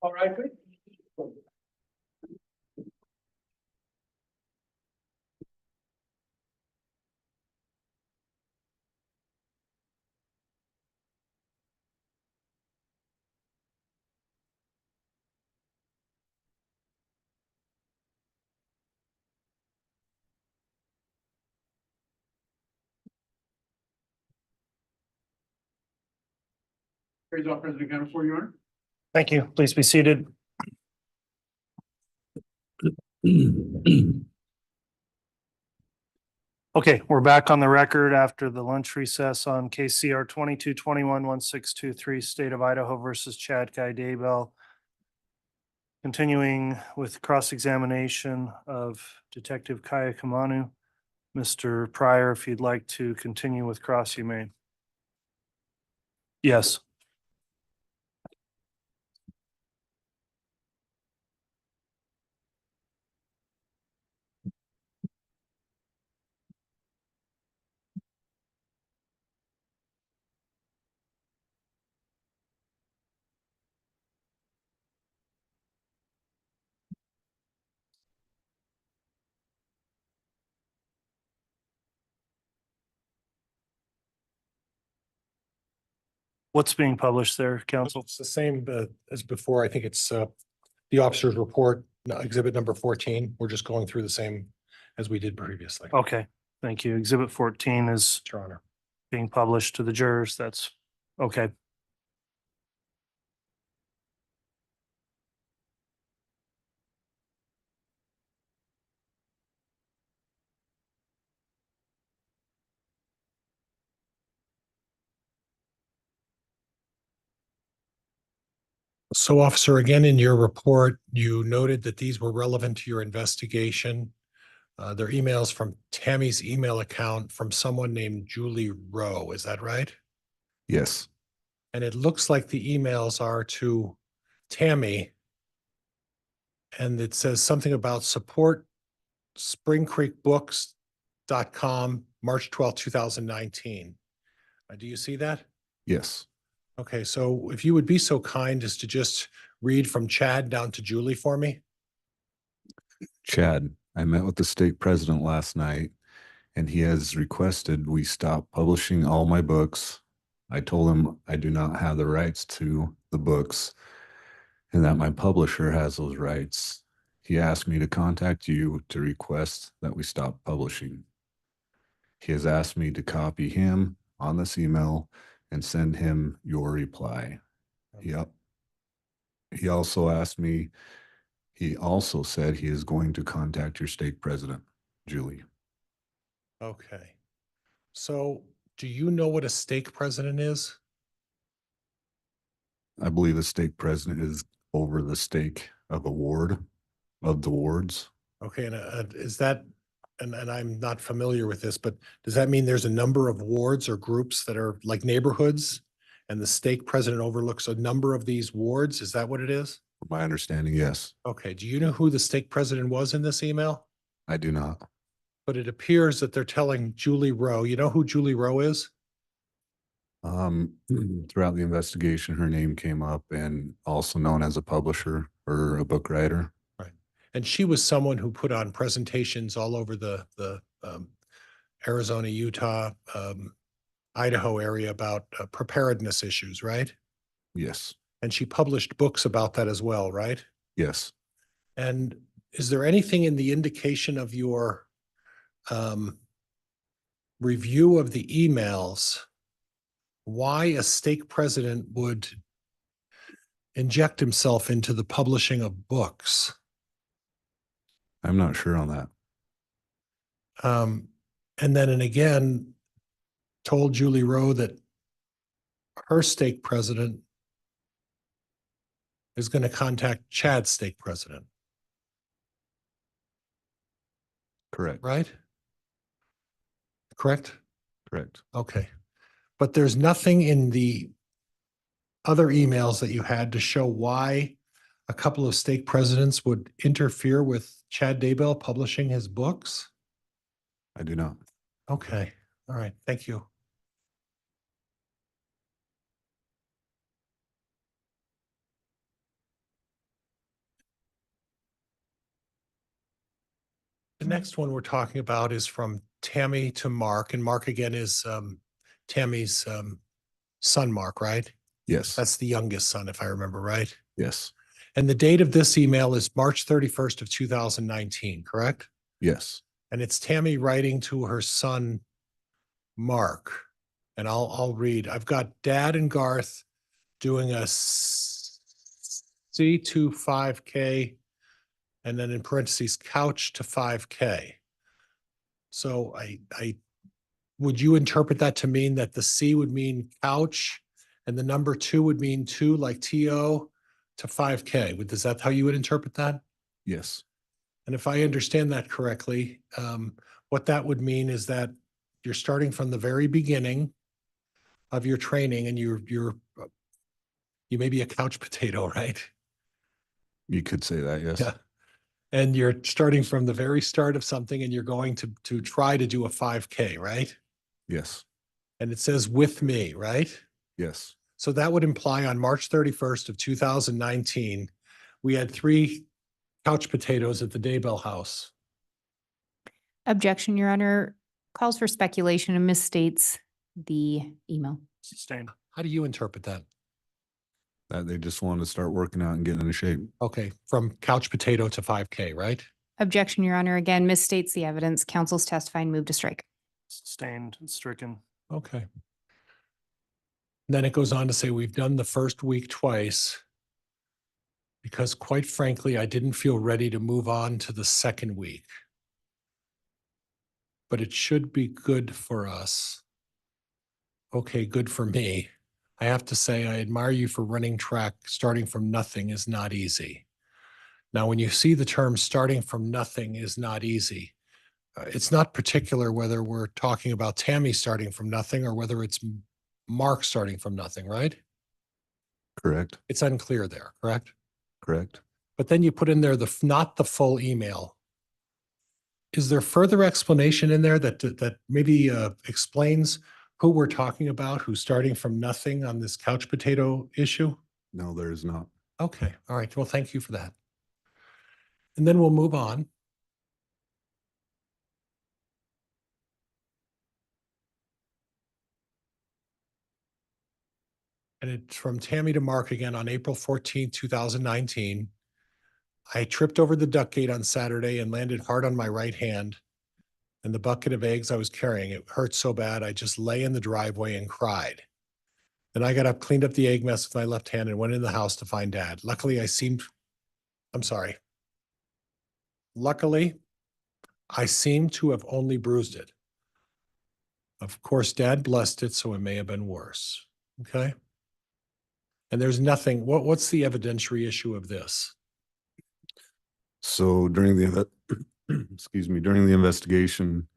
All right, please. Here's all President County for you, Honor. Thank you. Please be seated. Okay, we're back on the record after the lunch recess on KCR 2221-1623, State of Idaho versus Chad Guy Daybell. Continuing with cross-examination of Detective Kaya Kamanu. Mr. Pryor, if you'd like to continue with cross, you may. Yes. What's being published there, counsel? It's the same as before. I think it's the officer's report, exhibit number 14. We're just going through the same as we did previously. Okay, thank you. Exhibit 14 is Your Honor. being published to the jurors. That's okay. So officer, again, in your report, you noted that these were relevant to your investigation. They're emails from Tammy's email account from someone named Julie Rowe. Is that right? Yes, And it looks like the emails are to Tammy. And it says something about support springcreekbooks.com, March 12, 2019. Do you see that? yes. Okay, so if you would be so kind as to just read from Chad down to Julie for me. Chad, I met with the state president last night and he has requested we stop publishing all my books. I told him I do not have the rights to the books and that my publisher has those rights. He asked me to contact you to request that we stop publishing. He has asked me to copy him on this email and send him your reply. Yep. He also said he is going to contact your state president, Julie. Okay. So do you know what a stake president is? I believe the stake president is over the stake of a ward of the wards. Okay, and is that, and I'm not familiar with this, but does that mean there's a number of wards or groups that are like neighborhoods? And the stake president overlooks a number of these wards? Is that what it is? From my understanding, yes. Okay, do you know who the stake president was in this email? I do not. But it appears that they're telling Julie Rowe. You know who Julie Rowe is? Throughout the investigation, her name came up and also known as a publisher or a book writer. Right. And she was someone who put on presentations all over the Arizona, Utah, Idaho area about preparedness issues, right? Yes. And she published books about that as well, right? Yes. And is there anything in the indication of your review of the emails why a stake president would inject himself into the publishing of books? I'm not sure on that. And then, and again, told Julie Rowe that her stake president is going to contact Chad's stake president, Correct. right? Correct? Correct. Okay. But there's nothing in the other emails that you had to show why a couple of stake presidents would interfere with Chad Daybell publishing his books? I do not. Okay. All right. Thank you. The next one we're talking about is from Tammy to Mark, and Mark again is Tammy's son, Mark, right? Yes. That's the youngest son, if I remember right. Yes. And the date of this email is March 31st of 2019, correct? Yes. And it's Tammy writing to her son, Mark. And I'll read. I've got Dad and Garth doing a C2 5K and then in parentheses, couch to 5K. So would you interpret that to mean that the C would mean couch and the number 2 would mean 2 like TO to 5K? Is that how you would interpret that? Yes. And if I understand that correctly, what that would mean is that you're starting from the very beginning of your training and you may be a couch potato, right? You could say that, yes. Yeah. And you're starting from the very start of something and you're going to try to do a 5K, right? Yes. And it says with me, right? Yes. So that would imply on March 31st of 2019, we had 3 couch potatoes at the Daybell house. Objection, Your Honor. Calls for speculation and misstates the email. Sustained. How do you interpret that? That they just wanted to start working out and getting into shape. Okay, from couch potato to 5K, right? Objection, Your Honor. Again, misstates the evidence. Counsel's testifying. Move to strike. Sustained, stricken. Okay. Then it goes on to say, we've done the first week twice because quite frankly, I didn't feel ready to move on to the second week. But it should be good for us. Okay, good for me. I have to say, I admire you for running track. Starting from nothing is not easy. Now, when you see the term starting from nothing is not easy, it's not particular whether we're talking about Tammy starting from nothing or whether it's Mark starting from nothing, right? Correct. It's unclear there, correct? Correct. But then you put in there not the full email. Is there further explanation in there that maybe explains who we're talking about, who's starting from nothing on this couch potato issue? No, there is not. Okay, all right. Well, thank you for that. And then we'll move on. And it's from Tammy to Mark again on April 14th, 2019. I tripped over the duck gate on Saturday and landed hard on my right hand. And the bucket of eggs I was carrying, it hurt so bad, I just lay in the driveway and cried. Then I got up, cleaned up the egg mess with my left hand and went in the house to find Dad. Luckily, I seemed to have only bruised it. Of course, Dad blessed it, so it may have been worse. Okay? And there's nothing, what's the evidentiary issue of this? So during the, excuse me, during the investigation,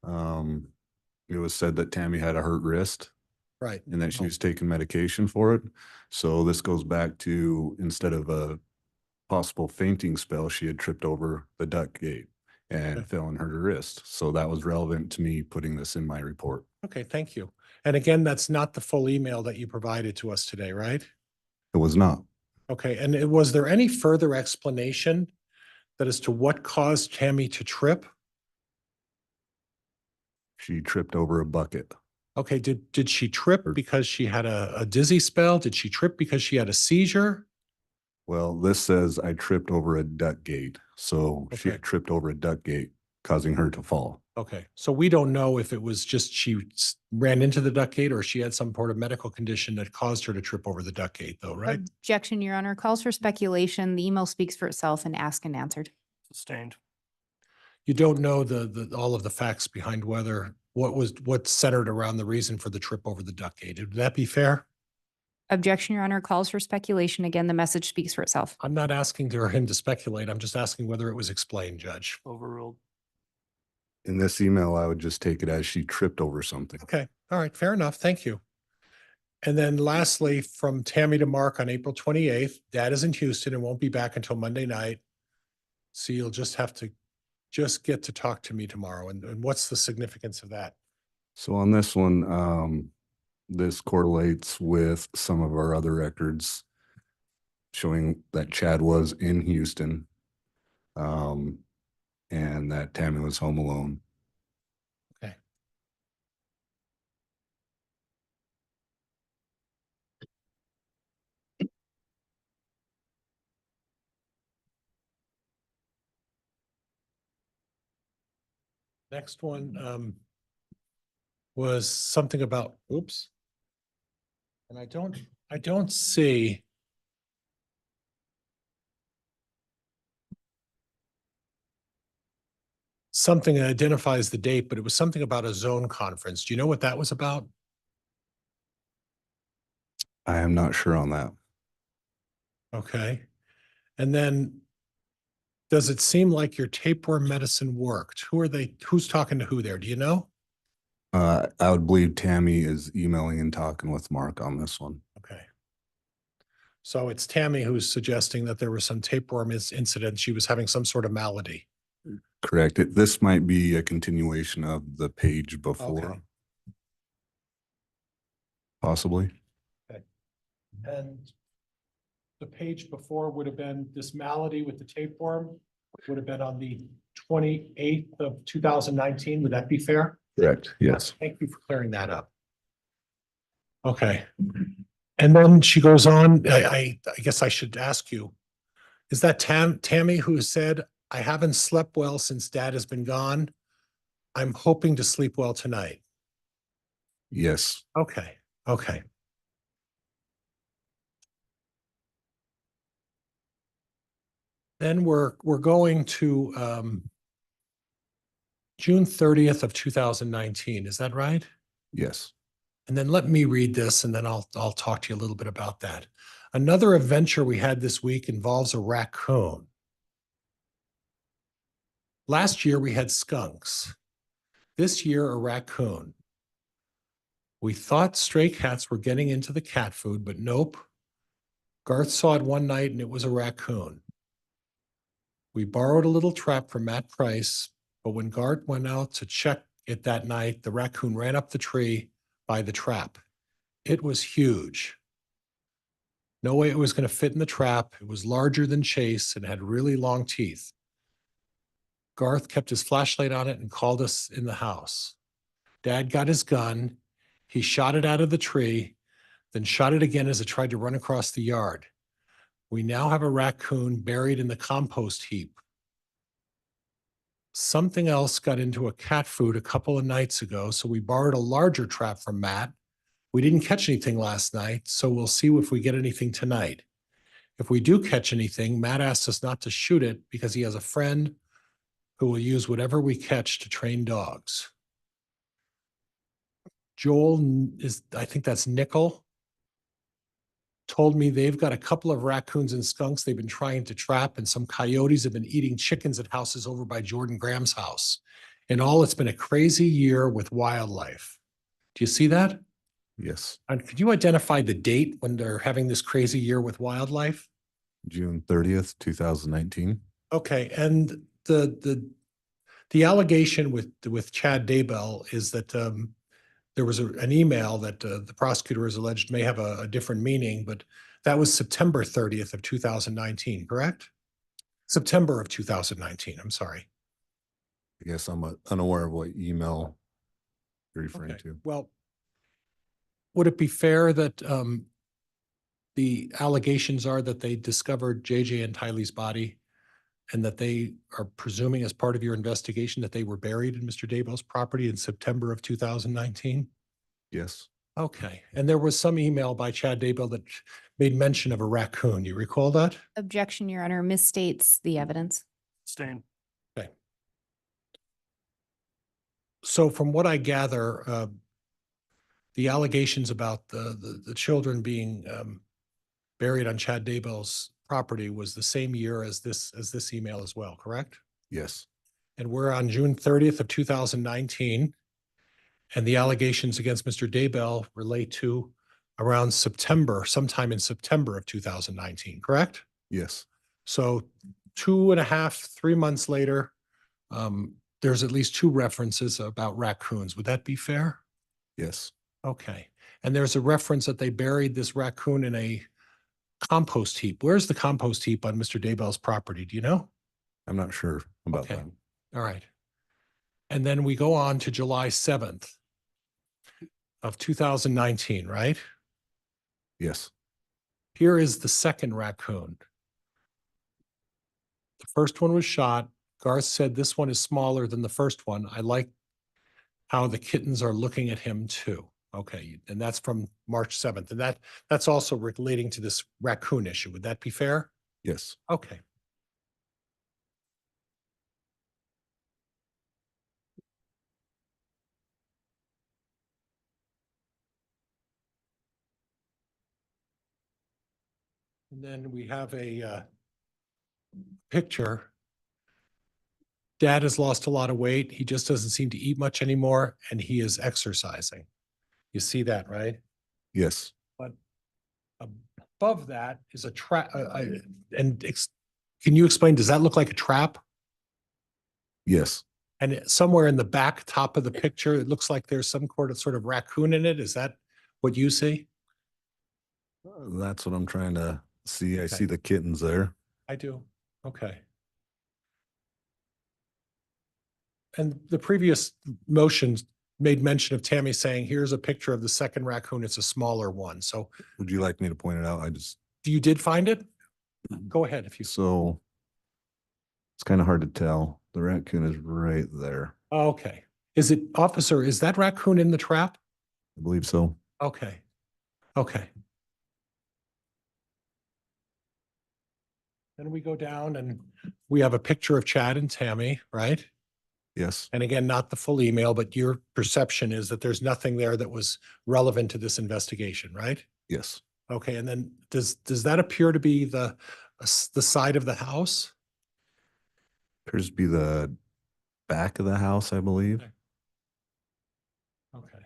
it was said that Tammy had a hurt wrist Right. and that she was taking medication for it. So this goes back to, instead of a possible fainting spell, she had tripped over the duck gate and Okay. fell and hurt her wrist. So that was relevant to me putting this in my report. Okay, thank you. And again, that's not the full email that you provided to us today, right? It was not. Okay, and was there any further explanation that as to what caused Tammy to trip? She tripped over a bucket. Okay, did she trip because she had a dizzy spell? Did she trip because she had a seizure? Well, this says I tripped over a duck gate. So she Okay. had tripped over a duck gate, causing her to fall. Okay, so we don't know if it was just she ran into the duck gate or she had some sort of medical condition that caused her to trip over the duck gate though, right? Objection, Your Honor. Calls for speculation. The email speaks for itself and asked and answered. Sustained. You don't know all of the facts behind what centered around the reason for the trip over the duck gate. Would that be fair? Objection, Your Honor. Calls for speculation. Again, the message speaks for itself. I'm not asking him to speculate. I'm just asking whether it was explained, Judge. Overruled. In this email, I would just take it as she tripped over something. Okay, all right, fair enough. Thank you. And then lastly, from Tammy to Mark on April 28th, Dad is in Houston and won't be back until Monday night. So you'll just have to get to talk to me tomorrow. And what's the significance of that? So on this one, this correlates with some of our other records showing that Chad was in Houston, and that Tammy was home alone. Okay. Next one was something about, oops. And I don't see. Something that identifies the date, but it was something about a zone conference. Do you know what that was about? I am not sure on that. Okay. And then does it seem like your tapeworm medicine worked? Who's talking to who there? Do you know? I would believe Tammy is emailing and talking with Mark on this one. Okay. So it's Tammy who's suggesting that there was some tapeworm incident. She was having some sort of malady. Correct. This might be a continuation of the page before. Okay. Possibly. And the page before would have been this malady with the tapeworm, would have been on the 28th of 2019. Would that be fair? Correct. Yes. Thank you for clearing that up. Okay. And then she goes on, I guess I should ask you, is that Tammy who said, I haven't slept well since Dad has been gone. I'm hoping to sleep well tonight. Yes. Okay. Okay. Then we're going to June 30th of 2019. Is that right? Yes. And then let me read this and then I'll talk to you a little bit about that. Another adventure we had this week involves a raccoon. Last year we had skunks. This year a raccoon. We thought stray cats were getting into the cat food, but nope. Garth saw it one night and it was a raccoon. We borrowed a little trap from Matt Price, but when Garth went out to check it that night, the raccoon ran up the tree, by the trap. It was huge. No way it was going to fit in the trap. It was larger than Chase and had really long teeth. Garth kept his flashlight on it and called us in the house. Dad got his gun. He shot it out of the tree, then shot it again as it tried to run across the yard. We now have a raccoon buried in the compost heap. Something else got into a cat food a couple of nights ago, so we borrowed a larger trap from Matt. We didn't catch anything last night, so we'll see if we get anything tonight. If we do catch anything, Matt asked us not to shoot it because he has a friend who will use whatever we catch to train dogs. Joel is, I think that's Nickel, told me they've got a couple of raccoons and skunks they've been trying to trap, and some coyotes have been eating chickens at houses over by Jordan Graham's house. In all, it's been a crazy year with wildlife. Do you see that? Yes. And could you identify the date when they're having this crazy year with wildlife? June 30th, 2019. Okay, and the allegation with Chad Daybell is that there was an email that the prosecutor has alleged may have a different meaning, but that was September 30th of 2019, correct? September of 2019, I'm sorry. I guess I'm unaware of what email you're referring Okay. to. Well, would it be fair that the allegations are that they discovered JJ and Tylee's body and that they are presuming as part of your investigation that they were buried in Mr. Daybell's property in September of 2019? Yes. Okay. And there was some email by Chad Daybell that made mention of a raccoon. You recall that? Objection, Your Honor, misstates the evidence. Abstain. Okay. So from what I gather, the allegations about the children being buried on Chad Daybell's property was the same year as this email as well, correct? Yes. And we're on June 30th of 2019. And the allegations against Mr. Daybell relate to around September, sometime in September of 2019, correct? Yes. So 2.5, 3 months later, there's at least two references about raccoons. Would that be fair? Yes. Okay. And there's a reference that they buried this raccoon in a compost heap. Where's the compost heap on Mr. Daybell's property? Do you know? I'm not sure about Okay. that. All right. And then we go on to July 7th of 2019, right? Yes. Here is the second raccoon. The first one was shot. Garth said this one is smaller than the first one. I like how the kittens are looking at him too. Okay, and that's from March 7th. And that's also relating to this raccoon issue. Would that be fair? Yes. Okay. And then we have a picture. Dad has lost a lot of weight. He just doesn't seem to eat much anymore, and he is exercising. You see that, right? Yes. But above that is a trap. Can you explain, does that look like a trap? Yes. And somewhere in the back top of the picture, it looks like there's some sort of raccoon in it. Is that what you see? That's what I'm trying to see. I Okay. see the kittens there. I do. Okay. And the previous motions made mention of Tammy saying, here's a picture of the second raccoon. It's a smaller one. So Would you like me to point it out? you did find it? Go ahead if you. So it's kind of hard to tell. The raccoon is right there. Okay. Is that raccoon in the trap? I believe so. Okay. Okay. Then we go down and we have a picture of Chad and Tammy, right? Yes. And again, not the full email, but your perception is that there's nothing there that was relevant to this investigation, right? Yes. Okay, and then does that appear to be the side of the house? Appears to be the back of the house, I believe. Okay. Okay.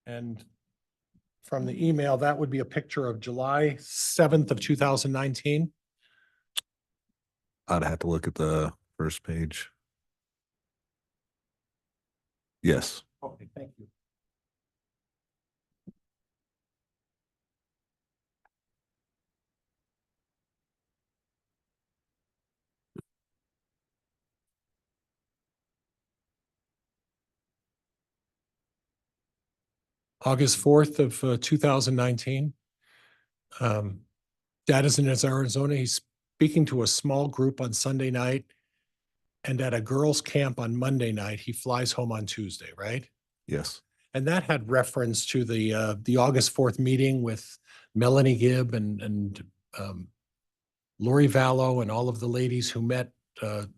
And from the email, that would be a picture of July 7th of 2019? I'd have to look at the first page. Yes. Okay, thank you. August 4th of 2019. Dad is in Arizona. He's speaking to a small group on Sunday night. And at a girls' camp on Monday night, he flies home on Tuesday, right? Yes. And that had reference to the August 4th meeting with Melanie Gibb and Lori Vallow and all of the ladies who met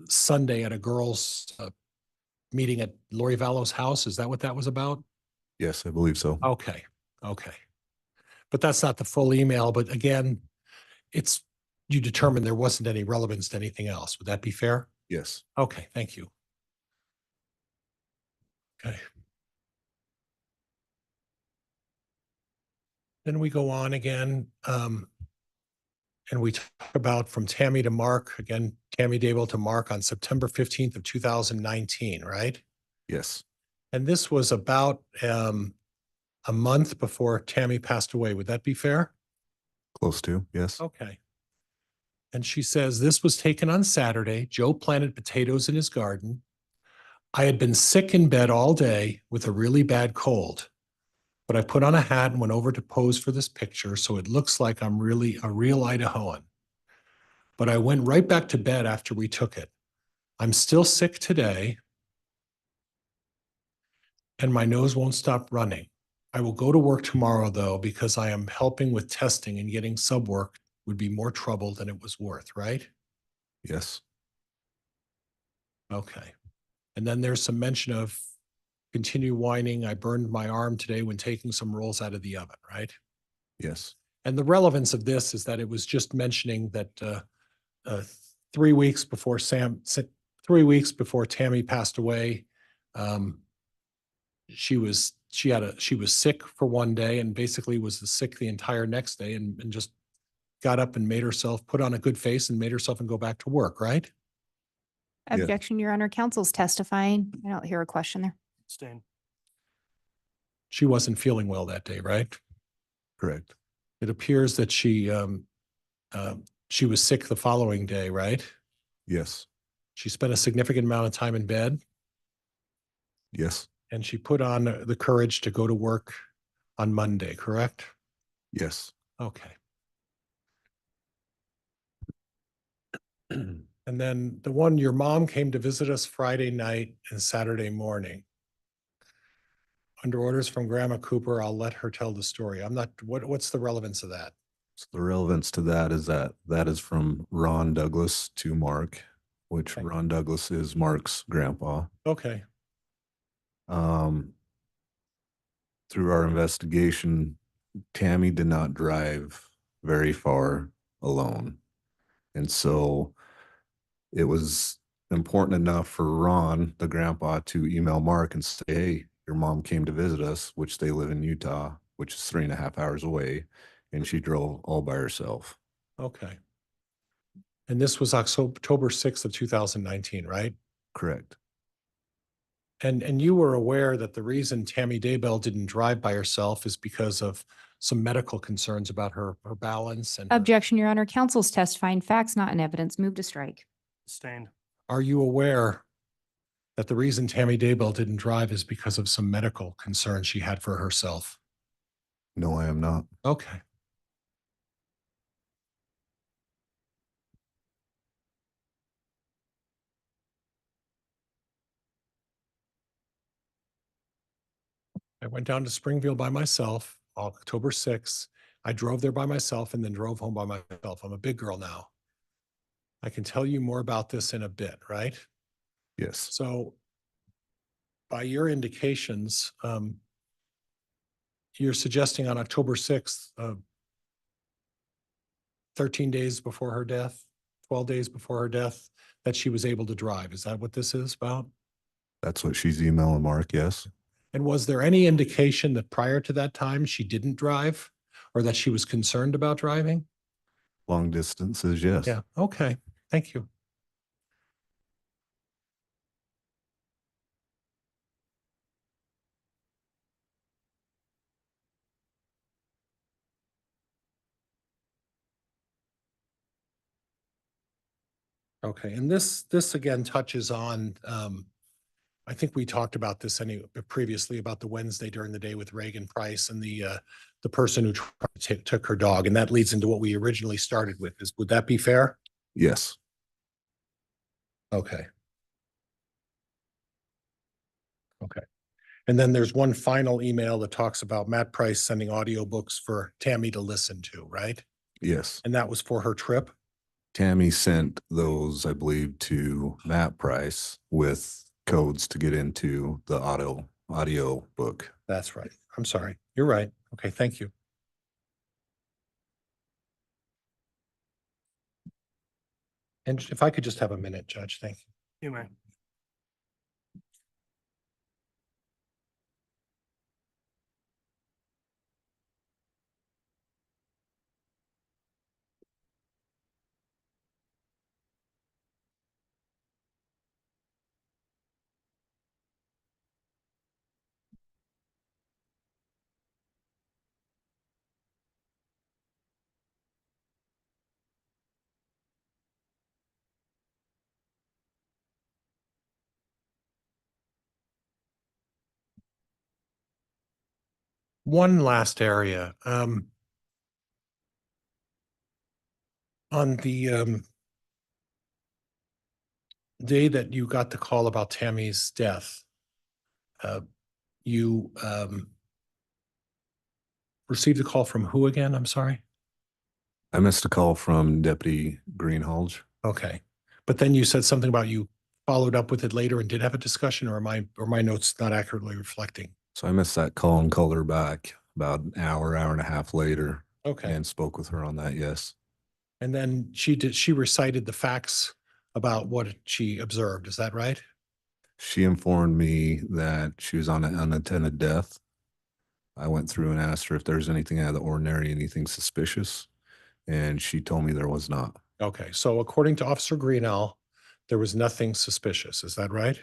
Sunday at a girls' meeting at Lori Vallow's house. Is that what that was about? Yes, I believe so. Okay, okay. But that's not the full email, but again, you determined there wasn't any relevance to anything else. Would that be fair? Yes. Okay, thank you. Okay. Then we go on again, and we talk about from Tammy to Mark, again, Tammy Daybell to Mark on September 15th of 2019, right? Yes. And this was about a month before Tammy passed away. Would that be fair? Close to, yes. Okay. And she says, this was taken on Saturday. Joe planted potatoes in his garden. I had been sick in bed all day with a really bad cold, but I put on a hat and went over to pose for this picture, so it looks like I'm really a real Idahoan. But I went right back to bed after we took it. I'm still sick today, and my nose won't stop running. I will go to work tomorrow, though, because I am helping with testing, and getting sub work would be more trouble than it was worth, right? Yes. Okay. And then there's some mention of continue whining. I burned my arm today when taking some rolls out of the oven, right? Yes. And the relevance of this is that it was just mentioning that 3 weeks before 3 weeks before Tammy passed away, she was sick for one day and basically was sick the entire next day and just got up and made herself put on a good face and made herself and go back to work, right? Yeah. Objection, Your Honor. Counsel's testifying. I don't hear a question there. Abstain. She wasn't feeling well that day, right? Correct. It appears that she was sick the following day, right? Yes. She spent a significant amount of time in bed, Yes. and she put on the courage to go to work on Monday, correct? Yes. Okay. And then the one, your mom came to visit us Friday night and Saturday morning. Under orders from Grandma Cooper, I'll let her tell the story. What's the relevance of that? So the relevance to that is from Ron Douglas to Mark, which Okay. Ron Douglas is Mark's grandpa. Okay, Through our investigation, Tammy did not drive very far alone. And so it was important enough for Ron, the grandpa, to email Mark and say, hey, your mom came to visit us, which they live in Utah, which is 3.5 hours away. And she drove all by herself. okay. And this was October 6th of 2019, right? Correct. And you were aware that the reason Tammy Daybell didn't drive by herself is because of some medical concerns about her balance and. Objection, Your Honor. Counsel's testifying. Facts not in evidence. Move to strike. Abstained. Are you aware that the reason Tammy Daybell didn't drive is because of some medical concerns she had for herself? No, I am not. Okay. I went down to Springfield by myself, October 6th. I drove there by myself and then drove home by myself. I'm a big girl now. I can tell you more about this in a bit, right? Yes. So by your indications, you're suggesting on October 6th, 13 days before her death, 12 days before her death, that she was able to drive. Is that what this is about? That's what she's emailing Mark, yes. And was there any indication that prior to that time she didn't drive or that she was concerned about driving? Long distances, yes. Yeah, okay, thank you. Okay, and this again touches on I think we talked about this previously about the Wednesday during the day with Reagan Price and the person who took her dog. And that leads into what we originally started with. Would that be fair? Yes. Okay. Okay. And then there's one final email that talks about Matt Price sending audiobooks for Tammy to listen to, right? Yes. And that was for her trip? Tammy sent those, I believe, to Matt Price with codes to get into the audio book. That's right. I'm sorry. You're right. Okay, thank you. And if I could just have a minute, Judge, thank you. You may. One last area, on the day that you got the call about Tammy's death, you received a call from who again? I'm sorry. I missed a call from Deputy Greenhalgh. Okay. But then you said something about you followed up with it later and did have a discussion, or my notes not accurately reflecting? So I missed that call and called her back about an hour and a half later Okay. and spoke with her on that. Yes. And then she recited the facts about what she observed. Is that right? She informed me that she was on an unattended death. I went through and asked her if there's anything out of the ordinary, anything suspicious, and she told me there was not. Okay. So according to Officer Greenell, there was nothing suspicious. Is that right?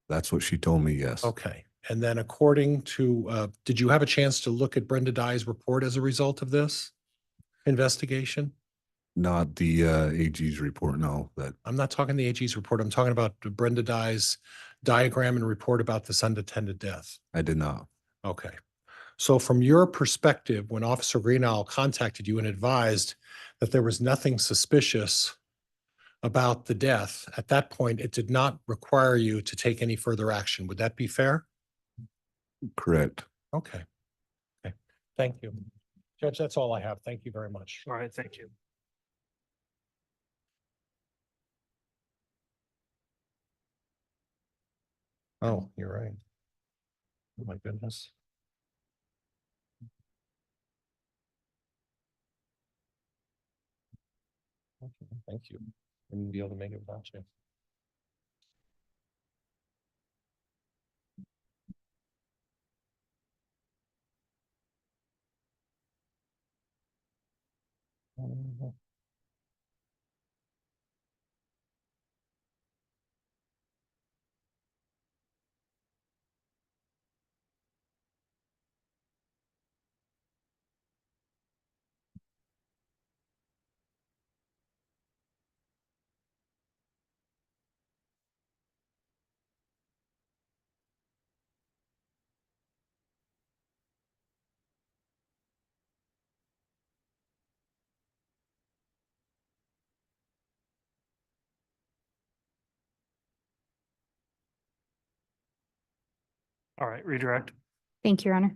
That's what she told me, yes. Okay. And then according to, did you have a chance to look at Brenda Dye's report as a result of this investigation? Not the AG's report, no. That I'm not talking the AG's report. I'm talking about Brenda Dye's diagram and report about this unattended death. I did not. Okay. So from your perspective, when Officer Greenall contacted you and advised that there was nothing suspicious about the death, at that point, it did not require you to take any further action. Would that be fair? Correct. Okay. Okay. Thank you. Judge, that's all I have. Thank you very much. All right, thank you. Oh, you're right. Oh, my goodness. Okay, thank you. Wouldn't be able to make it without you. All right, redirect. Thank you, Your Honor.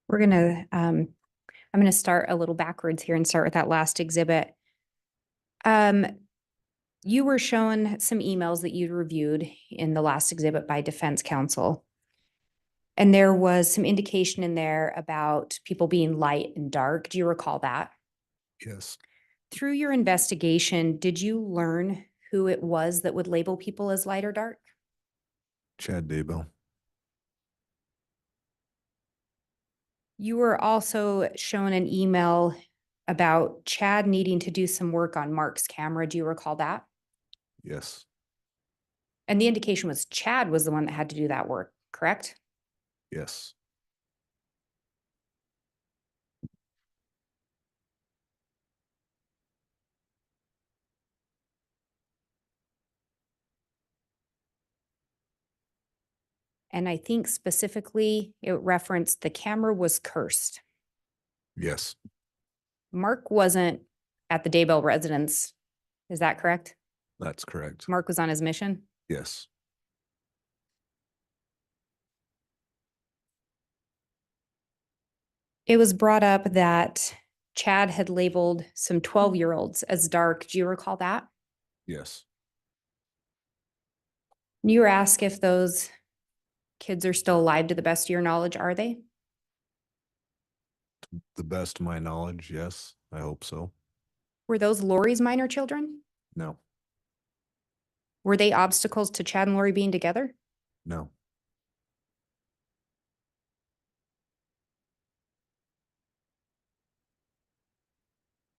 We're gonna, I'm gonna start a little backwards here and start with that last exhibit. You were shown some emails that you reviewed in the last exhibit by defense counsel. And there was some indication in there about people being light and dark. Do you recall that? Yes. Through your investigation, did you learn who it was that would label people as light or dark? Chad Daybell. You were also shown an email about Chad needing to do some work on Mark's camera. Do you recall that? Yes. And the indication was Chad was the one that had to do that work, correct? Yes. And I think specifically it referenced the camera was cursed. Yes. Mark wasn't at the Daybell residence. Is that correct? That's correct. Mark was on his mission. Yes. It was brought up that Chad had labeled some 12-year-olds as dark. Do you recall that? Yes. You were asked if those kids are still alive to the best of your knowledge. Are they? The best of my knowledge, yes. I hope so. Were those Lori's minor children? No. Were they obstacles to Chad and Lori being together? No.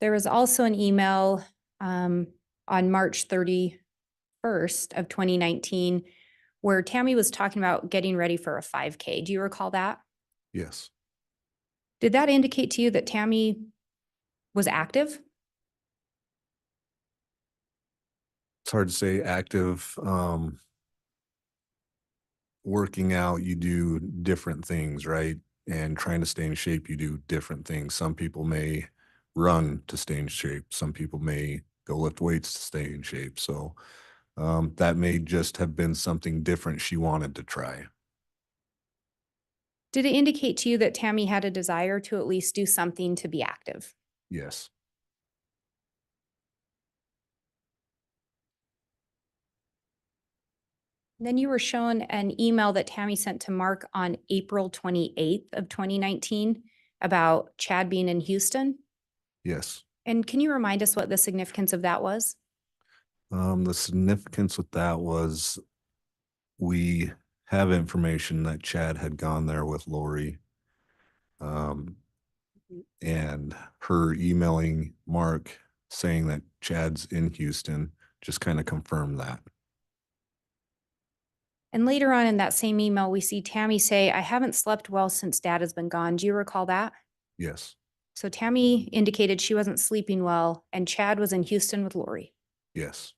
There was also an email on March 31st of 2019 where Tammy was talking about getting ready for a 5K. Do you recall that? Yes. Did that indicate to you that Tammy was active? It's hard to say. Active. Working out, you do different things, right? And trying to stay in shape, you do different things. Some people may run to stay in shape. Some people may go lift weights to stay in shape. So that may just have been something different she wanted to try. Did it indicate to you that Tammy had a desire to at least do something to be active? Yes. Then you were shown an email that Tammy sent to Mark on April 28th of 2019 about Chad being in Houston. Yes. And can you remind us what the significance of that was? The significance with that was we have information that Chad had gone there with Lori. And her emailing Mark saying that Chad's in Houston just kind of confirmed that. And later on in that same email, we see Tammy say, I haven't slept well since Dad has been gone. Do you recall that? Yes. So Tammy indicated she wasn't sleeping well and Chad was in Houston with Lori. Yes.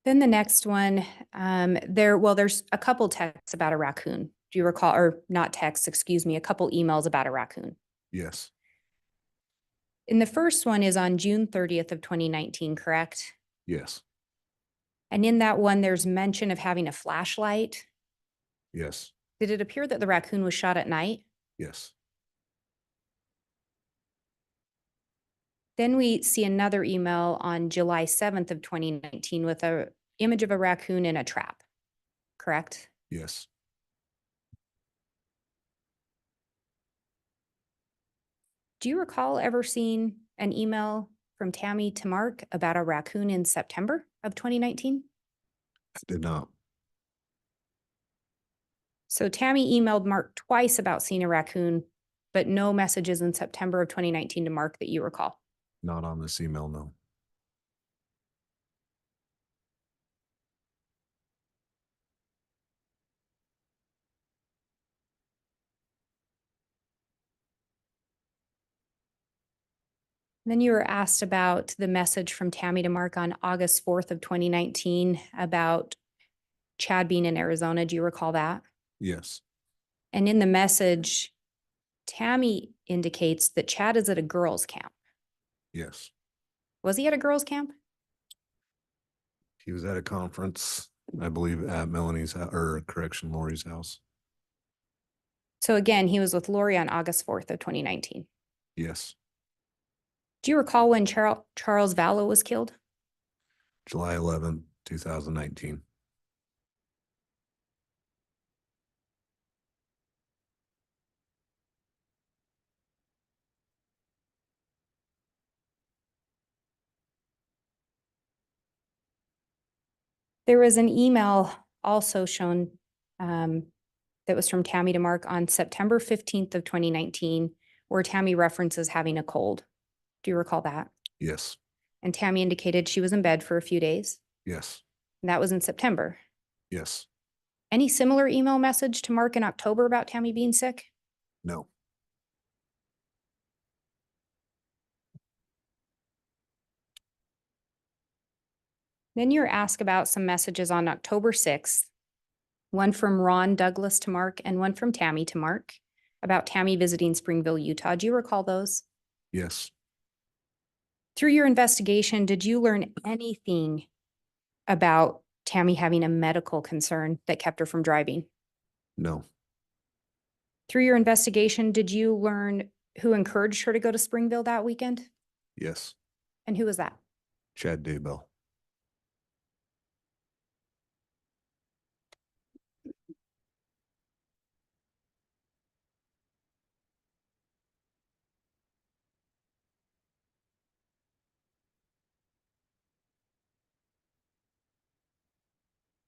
Then the next one, there's a couple texts about a raccoon. Do you recall, or not texts, excuse me, a couple emails about a raccoon. Yes. And the first one is on June 30th of 2019, correct? Yes. And in that one, there's mention of having a flashlight. Yes. Did it appear that the raccoon was shot at night? Yes. Then we see another email on July 7th of 2019 with a image of a raccoon in a trap, correct? Yes. Do you recall ever seeing an email from Tammy to Mark about a raccoon in September of 2019? I did not. So Tammy emailed Mark twice about seeing a raccoon, but no messages in September of 2019 to Mark that you recall. Not on this email, no. Then you were asked about the message from Tammy to Mark on August 4th of 2019 about Chad being in Arizona. Do you recall that? Yes. And in the message, Tammy indicates that Chad is at a girls' camp. Yes. Was he at a girls' camp? He was at a conference, I believe, at Melanie's or correction, Lori's house. So again, he was with Lori on August 4th of 2019. Yes. Do you recall when Charles Vallow was killed? July 11th, 2019. There was an email also shown that was from Tammy to Mark on September 15th of 2019, where Tammy references having a cold. Do you recall that? Yes, And Tammy indicated she was in bed for a few days. yes, And that was in September. yes, Any similar email message to Mark in October about Tammy being sick? no, Then you're asked about some messages on October 6th, one from Ron Douglas to Mark and one from Tammy to Mark about Tammy visiting Springville, Utah. Do you recall those? yes, Through your investigation, did you learn anything about Tammy having a medical concern that kept her from driving? no, Through your investigation, did you learn who encouraged her to go to Springville that weekend? yes. And who was that? Chad Daybell.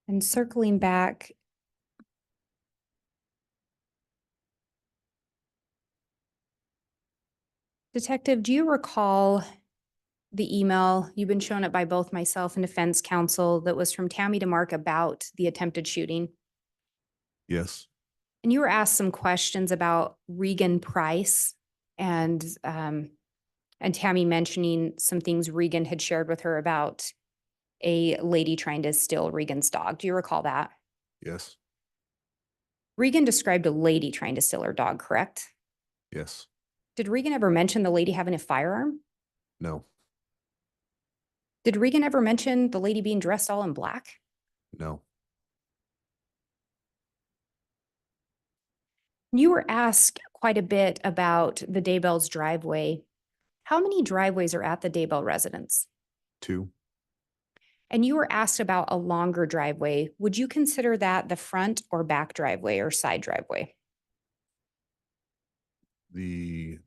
And circling back, Detective, do you recall the email, you've been shown it by both myself and defense counsel, that was from Tammy to Mark about the attempted shooting? Yes, And you were asked some questions about Regan Price and Tammy mentioning some things Regan had shared with her about a lady trying to steal Regan's dog. Do you recall that? yes, Regan described a lady trying to steal her dog, correct? yes, Did Regan ever mention the lady having a firearm? no, Did Regan ever mention the lady being dressed all in black? no, You were asked quite a bit about the Daybell's driveway. How many driveways are at the Daybell residence? 2, And you were asked about a longer driveway. Would you consider that the front or back driveway or side driveway? the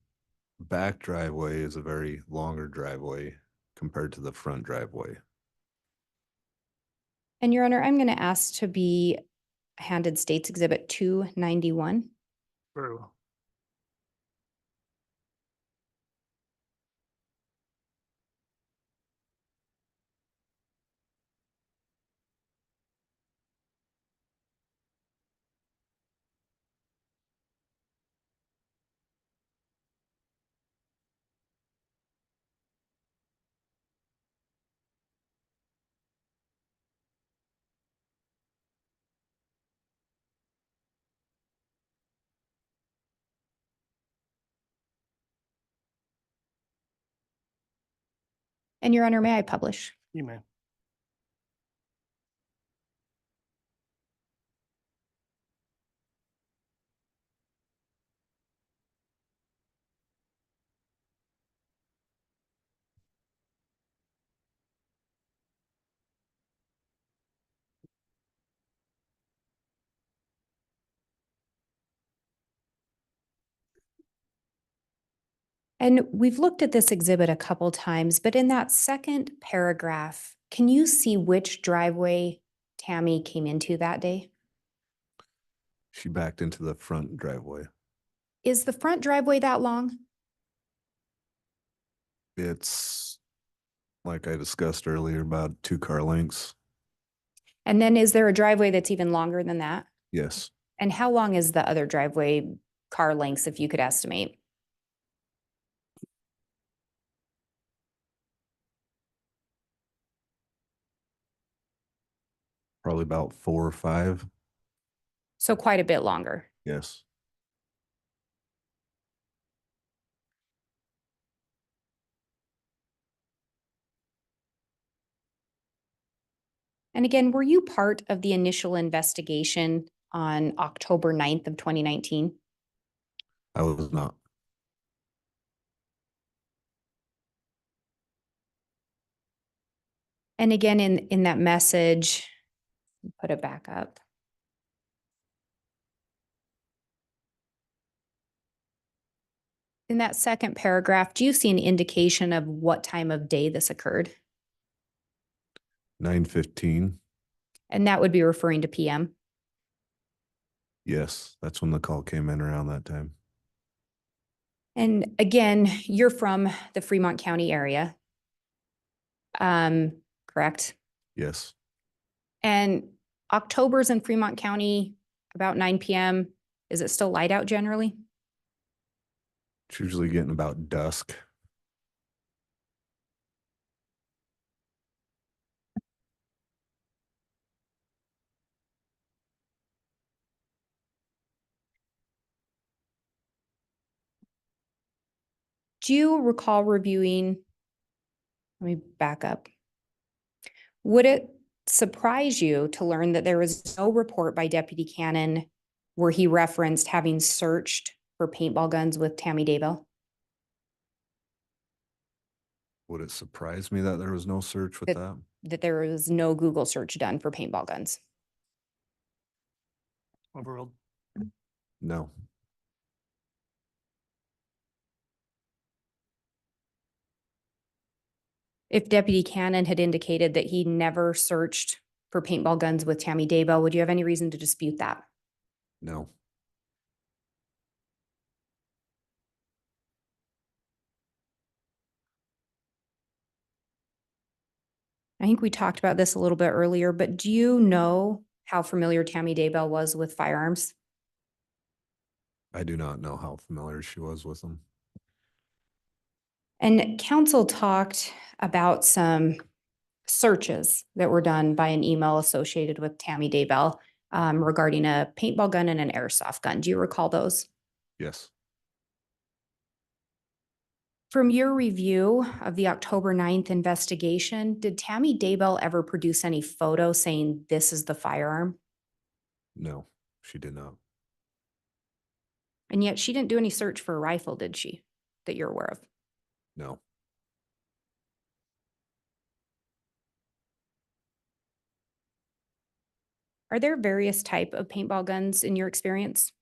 back driveway is a very longer driveway compared to the front driveway. And Your Honor, I'm going to ask to be handed States Exhibit 291. Very well. And Your Honor, may I publish? You may. And we've looked at this exhibit a couple times, but in that second paragraph, can you see which driveway Tammy came into that day? She backed into the front driveway. Is the front driveway that long? It's, like I discussed earlier, about 2 car lengths. And then is there a driveway that's even longer than that? Yes, And how long is the other driveway car lengths, if you could estimate? probably about 4 or 5. So quite a bit longer. Yes, And again, were you part of the initial investigation on October 9th of 2019? I was not. And again, in that message, put it back up. In that second paragraph, do you see an indication of what time of day this occurred? 9:15. And that would be referring to PM. Yes, that's when the call came in around that time. And again, you're from the Fremont County area. Correct? Yes, And October's in Fremont County, about 9 PM. Is it still light out generally? it's usually getting about dusk. Do you recall reviewing? Let me back up. Would it surprise you to learn that there was no report by Deputy Cannon where he referenced having searched for paintball guns with Tammy Daybell? Would it surprise me that there was no search with that? That there was no Google search done for paintball guns? Overruled. No. If Deputy Cannon had indicated that he never searched for paintball guns with Tammy Daybell, would you have any reason to dispute that? No. I think we talked about this a little bit earlier, but do you know how familiar Tammy Daybell was with firearms? I do not know how familiar she was with them. And council talked about some searches that were done by an email associated with Tammy Daybell regarding a paintball gun and an airsoft gun. Do you recall those? Yes. From your review of the October 9th investigation, did Tammy Daybell ever produce any photo saying this is the firearm? No, she did not. And yet she didn't do any search for a rifle, did she? That you're aware of? No. Are there various type of paintball guns in your experience?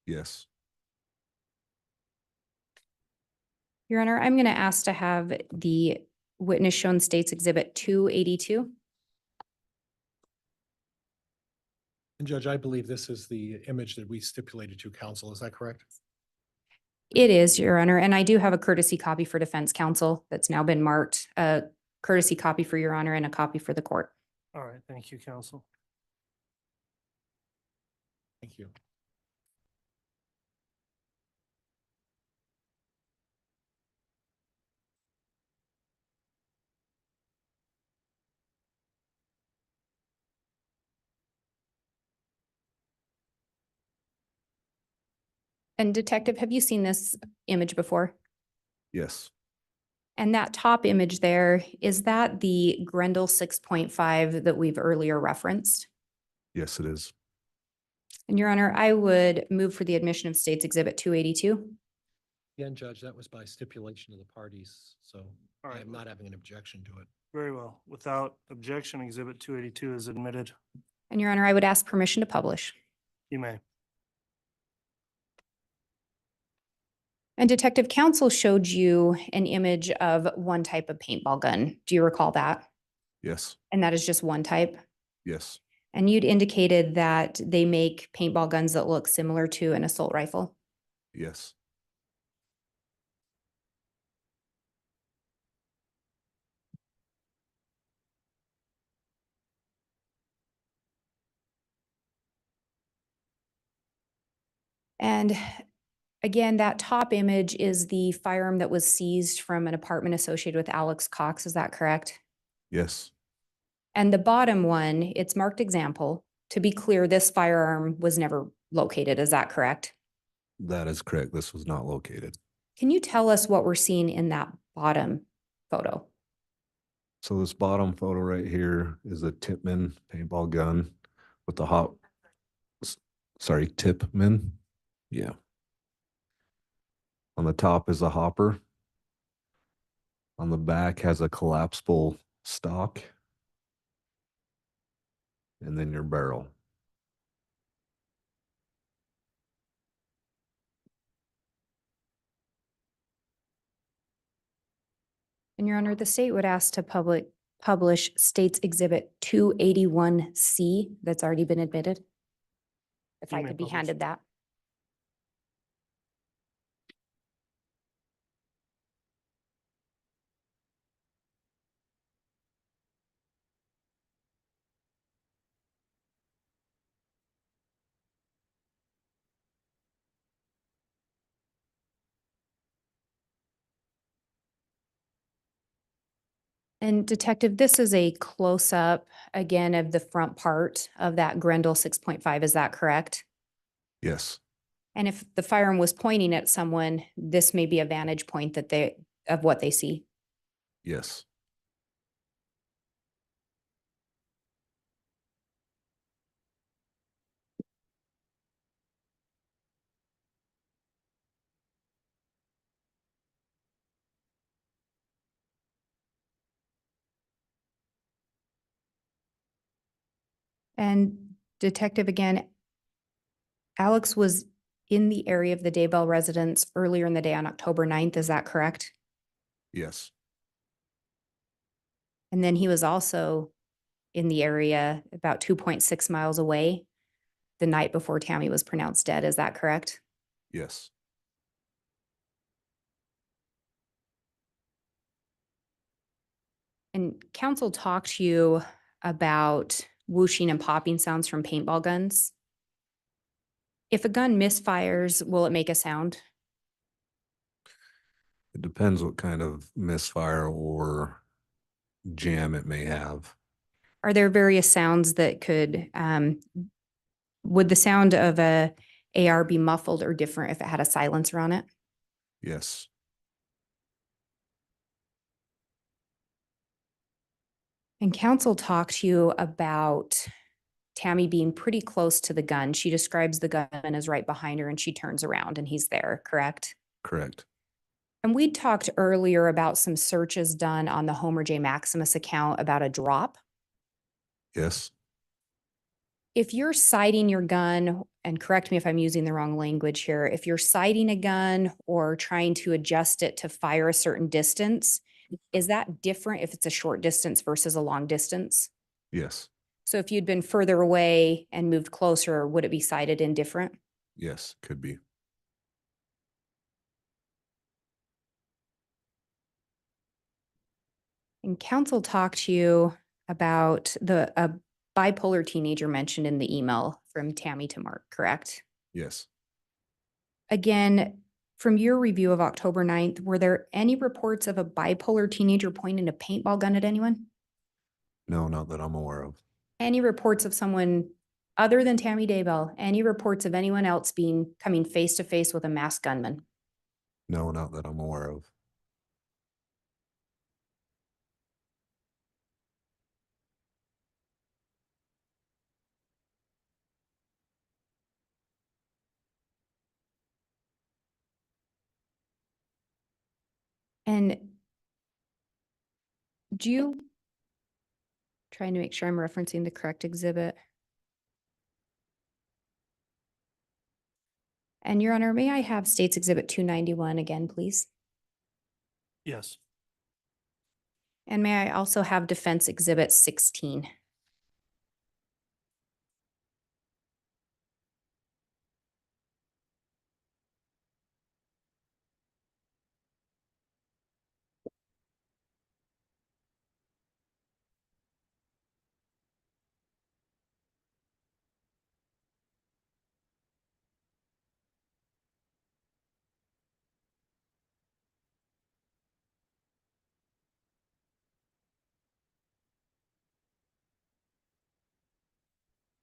Yes. Your Honor, I'm going to ask to have the witness shown States Exhibit 282. And Judge, I believe this is the image that we stipulated to council. Is that correct? It is, Your Honor, and I do have a courtesy copy for defense counsel that's now been marked, a courtesy copy for Your Honor and a copy for the court. All right, thank you, counsel. Thank you. And Detective, have you seen this image before? Yes. And that top image there, is that the Grendel 6.5 that we've earlier referenced? Yes, it is. And Your Honor, I would move for the admission of States Exhibit 282. Again, Judge, that was by stipulation of the parties, so All I right. am not having an objection to it. Very well. Without objection, Exhibit 282 is admitted. And Your Honor, I would ask permission to publish. You may. And Detective Counsel showed you an image of one type of paintball gun. Do you recall that? Yes. And that is just one type? Yes. And you'd indicated that they make paintball guns that look similar to an assault rifle. Yes. And again, that top image is the firearm that was seized from an apartment associated with Alex Cox. Is that correct? Yes. And the bottom one, it's marked example. To be clear, this firearm was never located. Is that correct? That is correct. This was not located. Can you tell us what we're seeing in that bottom photo? So this bottom photo right here is a Tipman paintball gun with the Tipman. Yeah. On the top is a hopper. On the back has a collapsible stock. And then your barrel. And Your Honor, the state would ask to publish States Exhibit 281C that's already been admitted? If You I may could be publish. handed that. And Detective, this is a close-up, again, of the front part of that Grendel 6.5, is that correct? Yes, And if the firearm was pointing at someone, this may be a vantage point that of what they see. yes, And Detective, again, Alex was in the area of the Daybell residence earlier in the day on October 9th, is that correct? yes, And then he was also in the area about 2.6 miles away the night before Tammy was pronounced dead, is that correct? yes. And counsel talked to you about whooshing and popping sounds from paintball guns. If a gun misfires, will it make a sound? It depends what kind of misfire or jam it may have. Are there various sounds that could, would the sound of a AR be muffled or different if it had a silencer on it? Yes, And counsel talked to you about Tammy being pretty close to the gun. She describes the gunman as right behind her and she turns around and he's there, correct? correct. And we talked earlier about some searches done on the Homer J Maximus account about a drop. Yes, If you're sighting your gun, and correct me if I'm using the wrong language here, if you're sighting a gun or trying to adjust it to fire a certain distance, is that different if it's a short distance versus a long distance? yes, So if you'd been further away and moved closer, would it be sighted indifferent? yes, could be. And counsel talked to you about a bipolar teenager mentioned in the email from Tammy to Mark, correct? Yes, Again, from your review of October 9th, were there any reports of a bipolar teenager pointing a paintball gun at anyone? no, not that I'm aware of. Any reports of someone other than Tammy Daybell? Any reports of anyone else coming face to face with a masked gunman? No, not that I'm aware of. And do you, trying to make sure I'm referencing the correct exhibit. And Your Honor, may I have States Exhibit 291 again, please? Yes. And may I also have Defense Exhibit 16?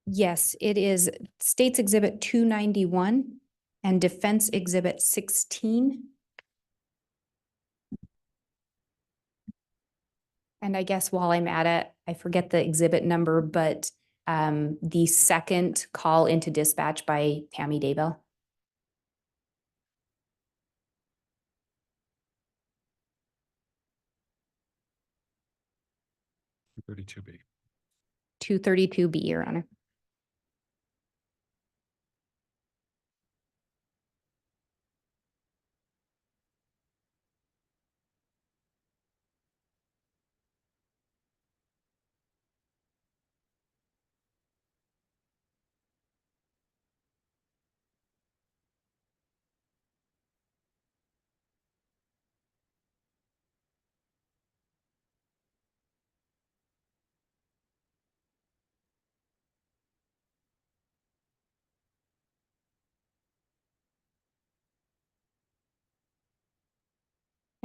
Yes, it is States Exhibit 291 and Defense Exhibit 16. And I guess while I'm at it, I forget the exhibit number, but the second call into dispatch by Tammy Daybell. 32B. 232B, Your Honor.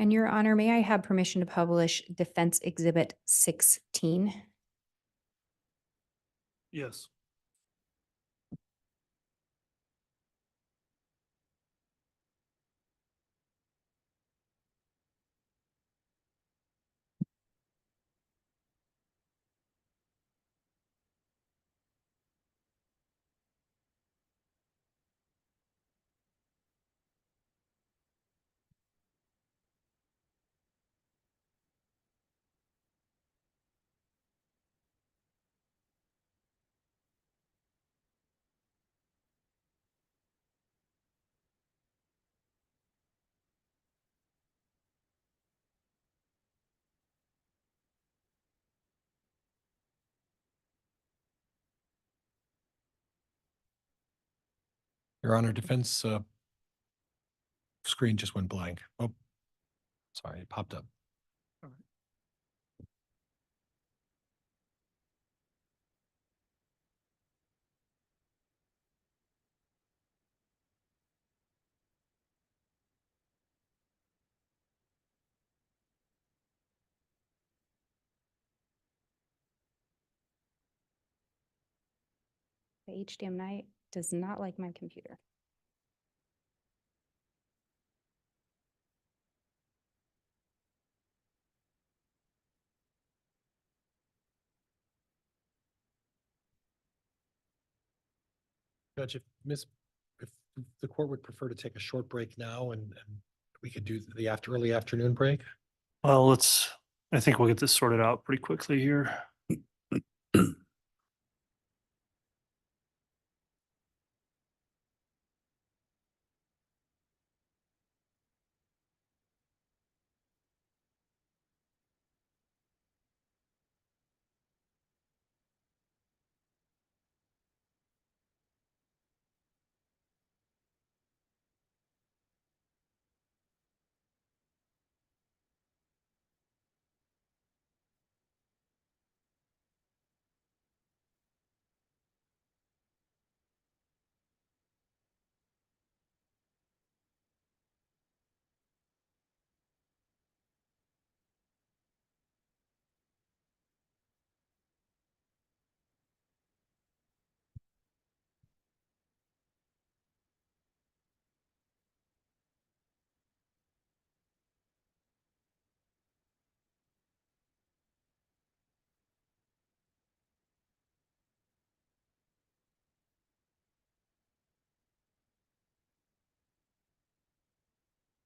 And Your Honor, may I have permission to publish Defense Exhibit 16? Yes. Your Honor, defense screen just went blank. Oh, sorry, it popped up. The HDM night does not like my computer. Judge, if the court would prefer to take a short break now and we could do the early afternoon break. Well, I think we'll get this sorted out pretty quickly here.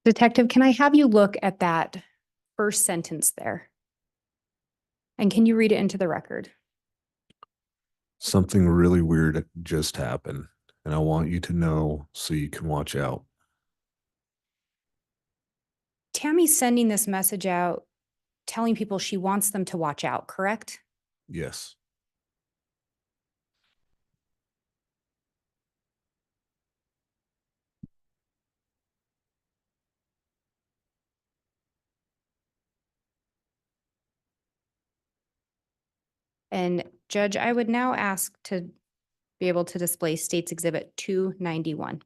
Detective, can I have you look at that first sentence there? And can you read it into the record? Something really weird just happened, and I want you to know so you can watch out. Tammy's sending this message out, telling people she wants them to watch out, correct? Yes. And Judge, I would now ask to be able to display State's Exhibit 291.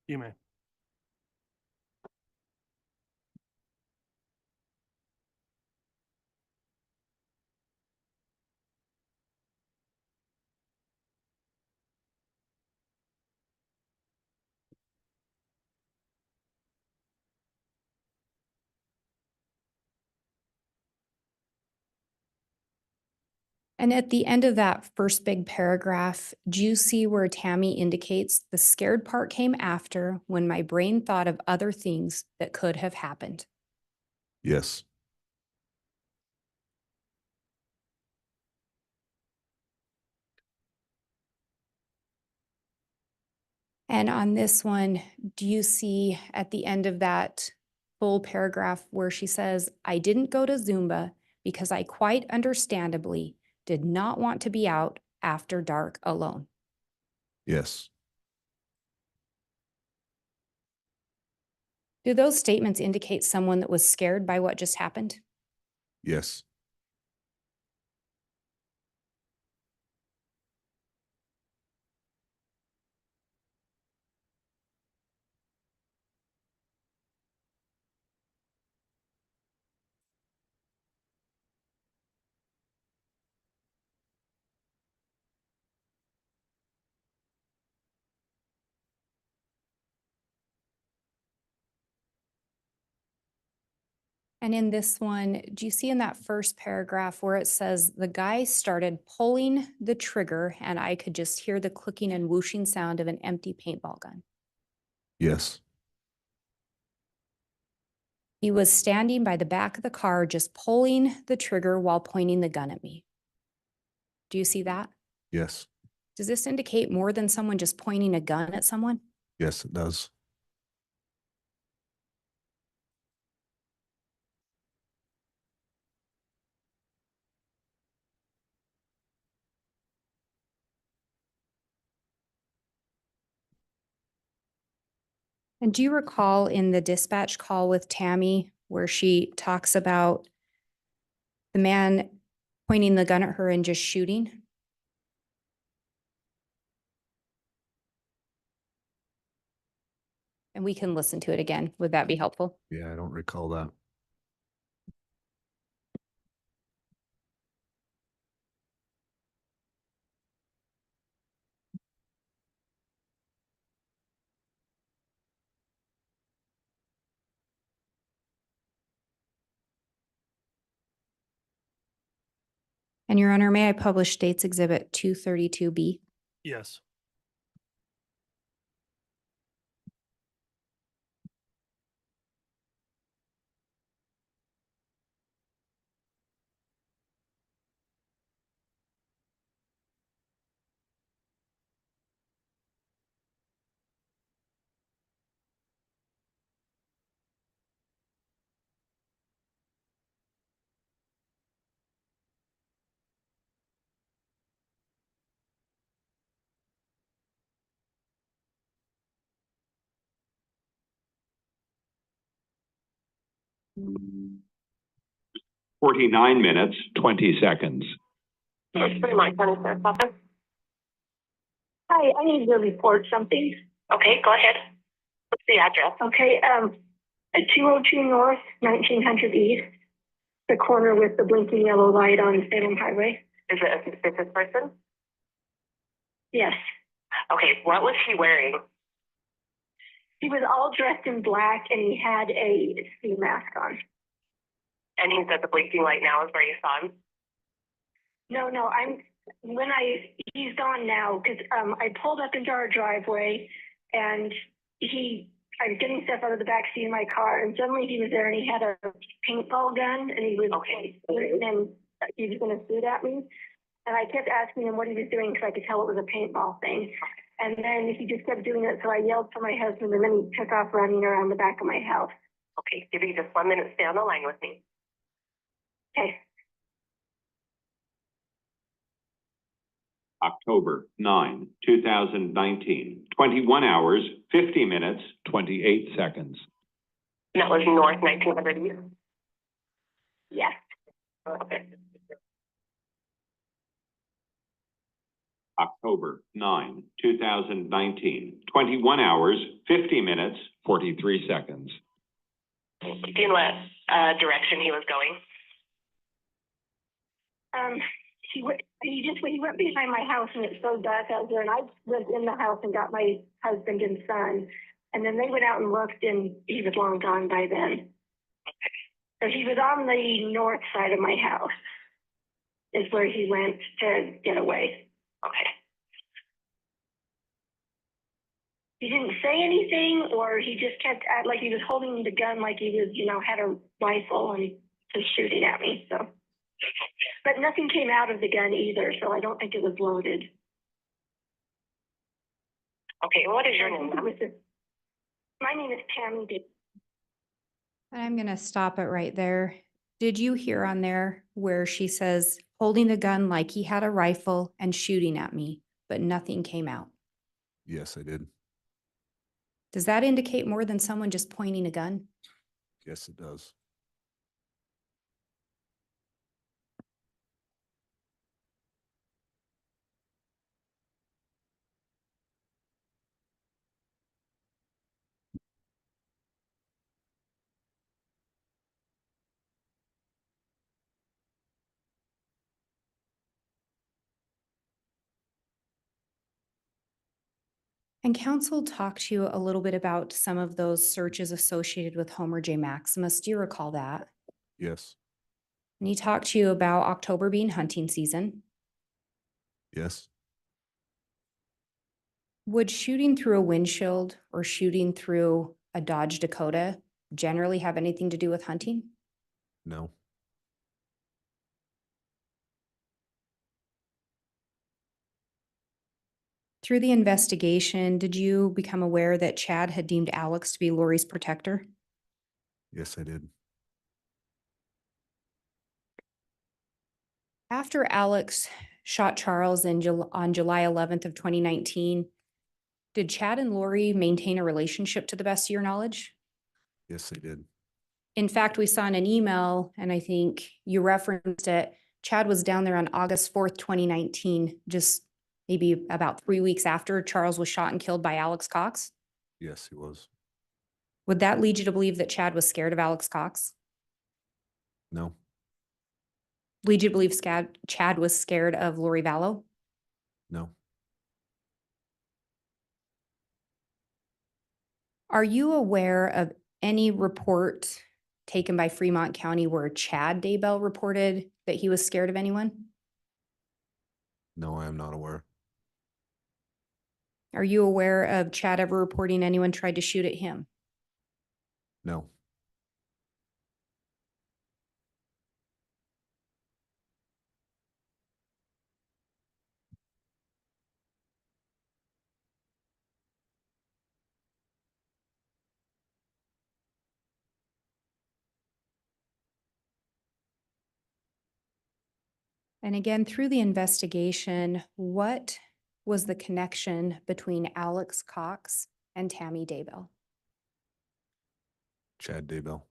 You may. And at the end of that first big paragraph, do you see where Tammy indicates the scared part came after when my brain thought of other things that could have happened? Yes. And on this one, do you see at the end of that full paragraph where she says, I didn't go to Zumba because I quite understandably did not want to be out after dark alone? Yes. Do those statements indicate someone that was scared by what just happened? Yes. And in this one, do you see in that first paragraph where it says the guy started pulling the trigger and I could just hear the clicking and whooshing sound of an empty paintball gun? Yes. He was standing by the back of the car, just pulling the trigger while pointing the gun at me. Do you see that? Yes. Does this indicate more than someone just pointing a gun at someone? Yes, it does. And do you recall in the dispatch call with Tammy where she talks about the man pointing the gun at her and just shooting? And we can listen to it again. Would that be helpful? Yeah, I don't recall that. And Your Honor, may I publish States Exhibit 232B? Yes. Forty-nine minutes, 20 seconds. It's pretty much County Sheriff's Office. Hi, I need to report something. Okay, go ahead. What's the address? Okay, at 202 North, 1900 East, the corner with the blinking yellow light on Salem Highway. Is it a suspicious person? Yes. Okay, what was he wearing? He was all dressed in black and he had a ski mask on. And he said the blinking light now is where you saw him? No, he's gone now because I pulled up into our driveway and I was getting stuff out of the back seat of my car and suddenly he was there and he had a paintball gun and he was and he was going to shoot at me. And I kept asking him what he was doing because I could tell it was a paintball thing. And then he just kept doing it. So I yelled for my husband and then he took off running around the back of my house. Okay, give me just 1 minute. Stay on the line with me. Okay. October 9, 2019, 21 hours, 50 minutes, 28 seconds. That was North 1900 East? Yes. Okay. October 9, 2019, 21 hours, 50 minutes, 43 seconds. Do you know what direction he was going? He went behind my house and it's so dark out there and I was in the house and got my husband and son. And then they went out and looked and he was long gone by then. So he was on the north side of my house is where he went to get away. Okay. He didn't say anything or he just kept like he was holding the gun like he was, had a rifle and just shooting at me. So, but nothing came out of the gun either. So I don't think it was loaded. Okay. What is your name? My name is Tammy. And I'm going to stop it right there. Did you hear on there where she says holding the gun like he had a rifle and shooting at me, but nothing came out? Yes, I did. Does that indicate more than someone just pointing a gun? Yes, it does. And counsel talked to you a little bit about some of those searches associated with Homer J Maximus. Do you recall that? Yes. And he talked to you about October being hunting season. Yes. Would shooting through a windshield or shooting through a Dodge Dakota generally have anything to do with hunting? No. Through the investigation, did you become aware that Chad had deemed Alex to be Lori's protector? Yes, I did. After Alex shot Charles on July 11th of 2019, did Chad and Lori maintain a relationship to the best of your knowledge? Yes, I did. In fact, we saw in an email, and I think you referenced it, Chad was down there on August 4th, 2019, just maybe about 3 weeks after Charles was shot and killed by Alex Cox. Yes, he was. Would that lead you to believe that Chad was scared of Alex Cox? No. Lead you to believe Chad was scared of Lori Vallow? No. Are you aware of any report taken by Fremont County where Chad Daybell reported that he was scared of anyone? No, I am not aware. Are you aware of Chad ever reporting anyone tried to shoot at him? No. And again, through the investigation, what was the connection between Alex Cox and Tammy Daybell? Chad Daybell.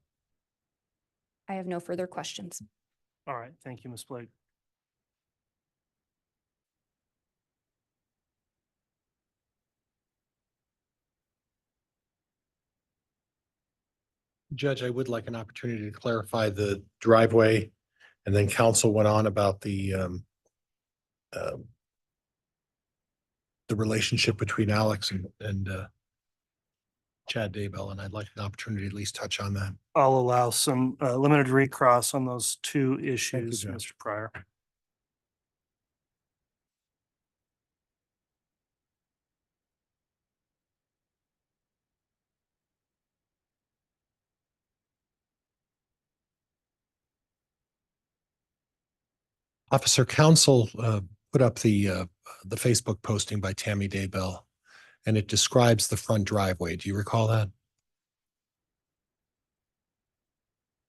I have no further questions. All right, thank you, Ms. Blake. Judge, I would like an opportunity to clarify the driveway, and then counsel went on about um, the relationship between Alex and Chad Daybell, and I'd like an opportunity to at least touch on that. I'll allow some limited recross on those two issues, Judge. Mr. Pryor. Officer Counsel put up the Facebook posting by Tammy Daybell, and it describes the front driveway. Do you recall that?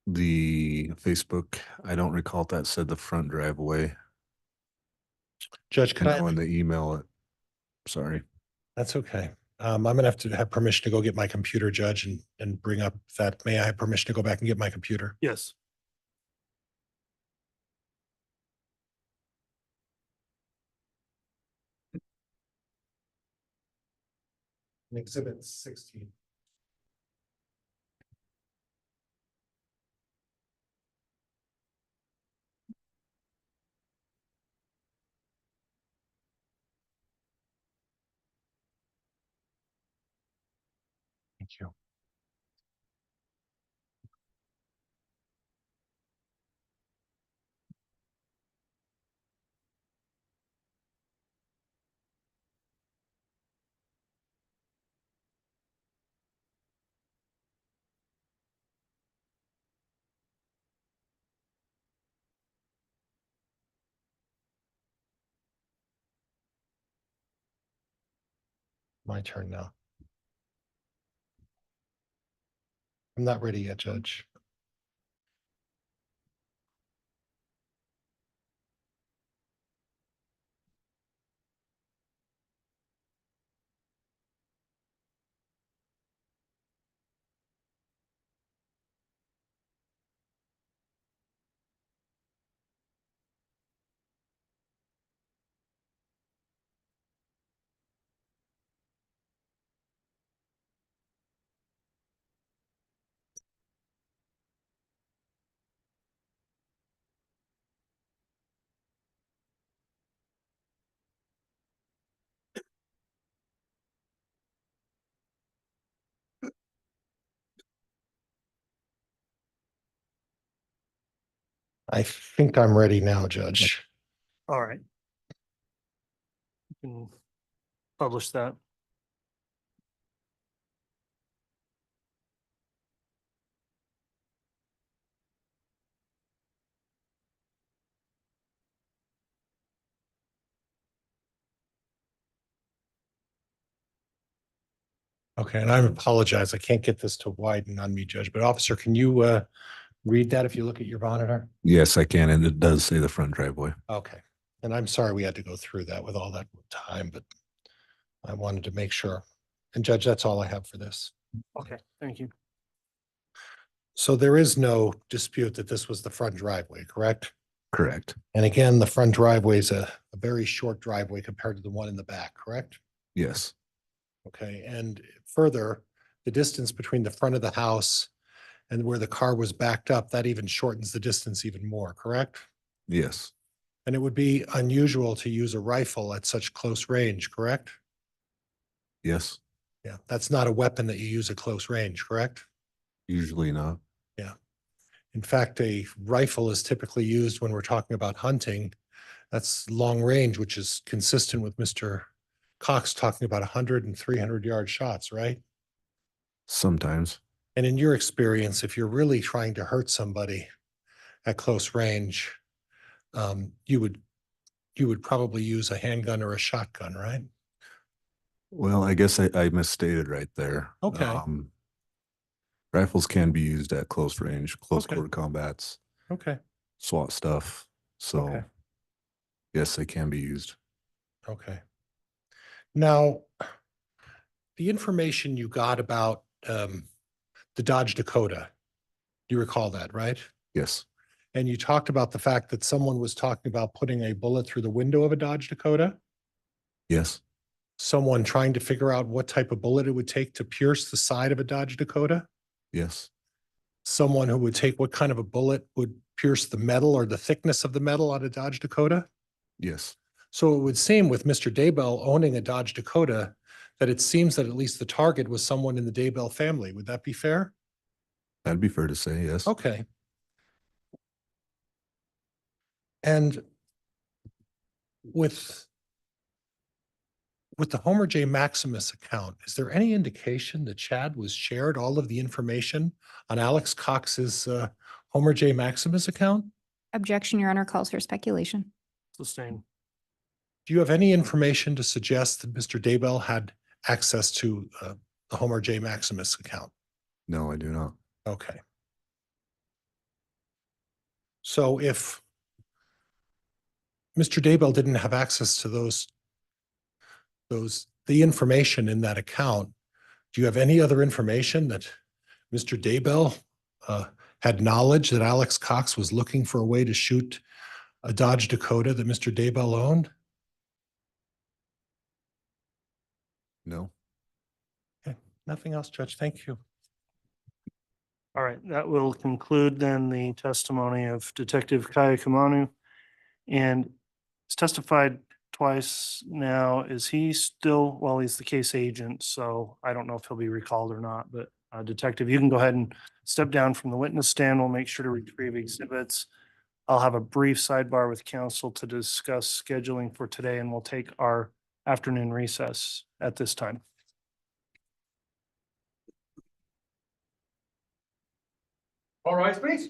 The Facebook, I don't recall if that said the front driveway. Judge, could I? No, in the email, sorry. That's okay. I'm gonna have to have permission to go get my computer, Judge, and bring up that. May I have permission to go back and get my computer? Yes. Exhibit 16. Thank you. My turn now. I'm not ready yet, Judge. I think I'm ready now, Judge. All right. You can publish that. Okay, and I apologize. I can't get this to widen on me, Judge, but officer, can you read that if you look at your monitor? Yes, I can, and it does say the front driveway. Okay, and I'm sorry we had to go through that with all that time, but I wanted to make sure. And Judge, that's all I have for this. Okay, thank you. So there is no dispute that this was the front driveway, correct? Correct. And again, the front driveway is a very short driveway compared to the one in the back, correct? Yes. Okay, and further, the distance between the front of the house and where the car was backed up, that even shortens the distance even more, correct? Yes. And it would be unusual to use a rifle at such close range, correct? Yes. Yeah, that's not a weapon that you use at close range, correct? Usually not. Yeah. In fact, a rifle is typically used when we're talking about hunting. That's long range, which is consistent with Mr. Cox talking about 100 and 300-yard shots, right? Sometimes. And in your experience, if you're really trying to hurt somebody at close range, you would probably use a handgun or a shotgun, right? Well, I guess I misstated right there. Okay. Rifles can be used at close range, close Okay. quarter combats, Okay. SWAT stuff. So Okay. yes, they can be used. Okay. Now, the information you got about the Dodge Dakota, you recall that, right? Yes. And you talked about the fact that someone was talking about putting a bullet through the window of a Dodge Dakota. Yes. Someone trying to figure out what type of bullet it would take to pierce the side of a Dodge Dakota. Yes. Someone who would take what kind of a bullet would pierce the metal or the thickness of the metal on a Dodge Dakota. Yes. So it would seem with Mr. Daybell owning a Dodge Dakota that it seems that at least the target was someone in the Daybell family. Would that be fair? That'd be fair to say, yes. Okay. And with the Homer J Maximus account, is there any indication that Chad was shared all of the information on Alex Cox's Homer J Maximus account? Objection, Your Honor, calls for speculation. Sustain. Do you have any information to suggest that Mr. Daybell had access to the Homer J Maximus account? No, I do not. Okay. So if Mr. Daybell didn't have access to the information in that account, do you have any other information that Mr. Daybell had knowledge that Alex Cox was looking for a way to shoot a Dodge Dakota that Mr. Daybell owned? No. Okay, nothing else, Judge. Thank you. All right, that will conclude then the testimony of Detective Kaya Kamanu. And he's testified twice now. Is he still, well, he's the case agent, so I don't know if he'll be recalled or not, but Detective, you can go ahead and step down from the witness stand. We'll make sure to retrieve exhibits. I'll have a brief sidebar with counsel to discuss scheduling for today, and we'll take our afternoon recess at this time. All right, please.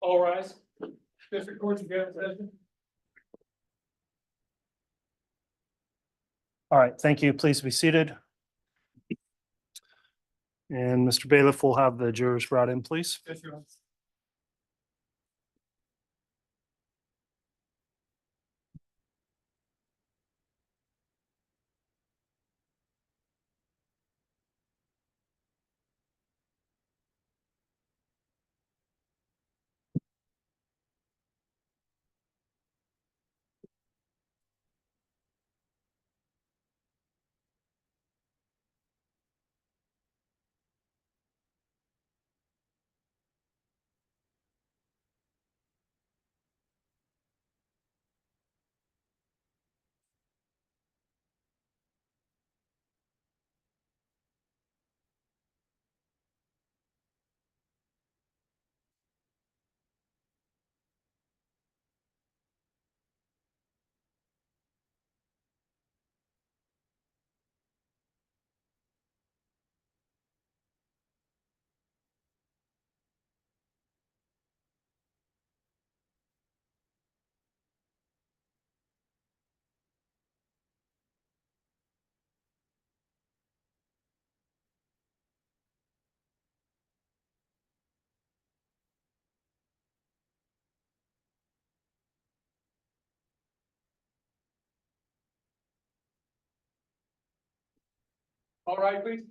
All rise. District Court, you have session. All right, thank you. Please be seated. And Mr. Bailiff will have the jurors brought in, please. Yes, Your Honor. All right, please.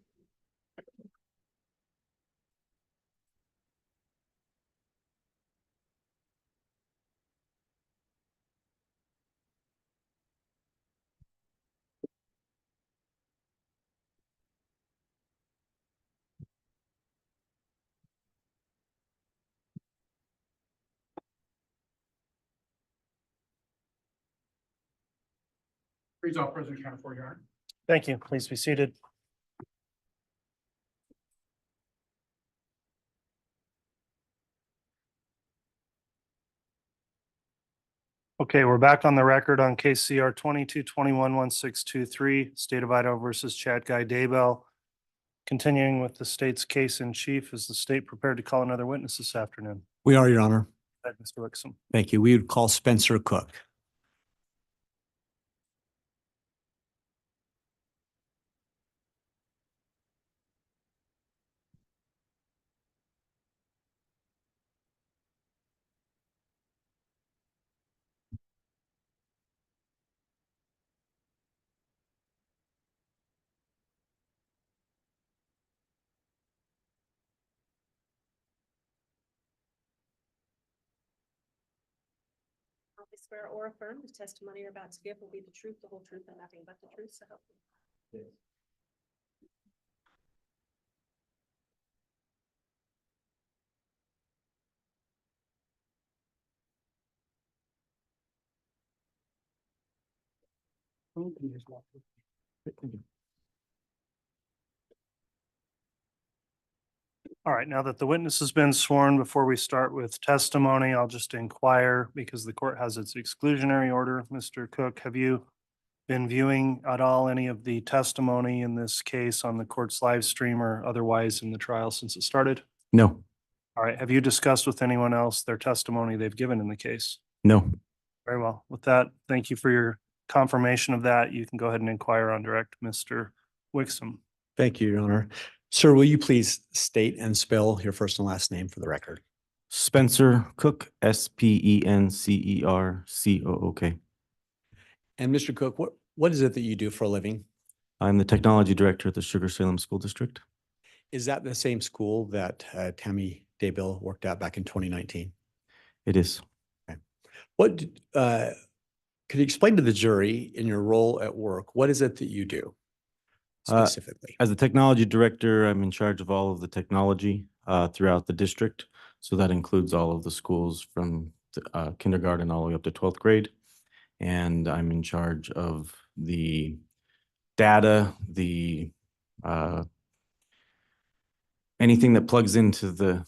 Freeze off President County for Your Honor. Thank you. Please be seated. Okay, we're back on the record on case CR 22211623, State of Idaho versus Chad Guy Daybell. Continuing with the state's case in chief, is the state prepared to call another witness this afternoon? We are, Your Honor. Go ahead, Mr. Wixom. Thank you. We would call Spencer Cook. I swear or affirm the testimony you're about to give will be the truth, the whole truth, and nothing but the truth, so help me. All right, now that the witness has been sworn, before we start with testimony, I'll just inquire, because the court has its exclusionary order. Mr. Cook, have you been viewing at all any of the testimony in this case on the court's live stream or otherwise in the trial since it started? No, All right, have you discussed with anyone else their testimony they've given in the case? no. Very well. With that, thank you for your confirmation of that. You can go ahead and inquire on direct, Mr. Wixom. Thank you, Your Honor. Sir, will you please state and spell your first and last name for the record? Spencer Cook, SPENCERCOOK. And Mr. Cook, what is it that you do for a living? I'm the technology director at the Sugar Salem School District. Is that the same school that Tammy Daybell worked at back in 2019? It is. What could you explain to the jury in your role at work, what is it that you do specifically? As the technology director, I'm in charge of all of the technology throughout the district. So that includes all of the schools from kindergarten all the way up to 12th grade. And I'm in charge of the data, the anything that plugs into the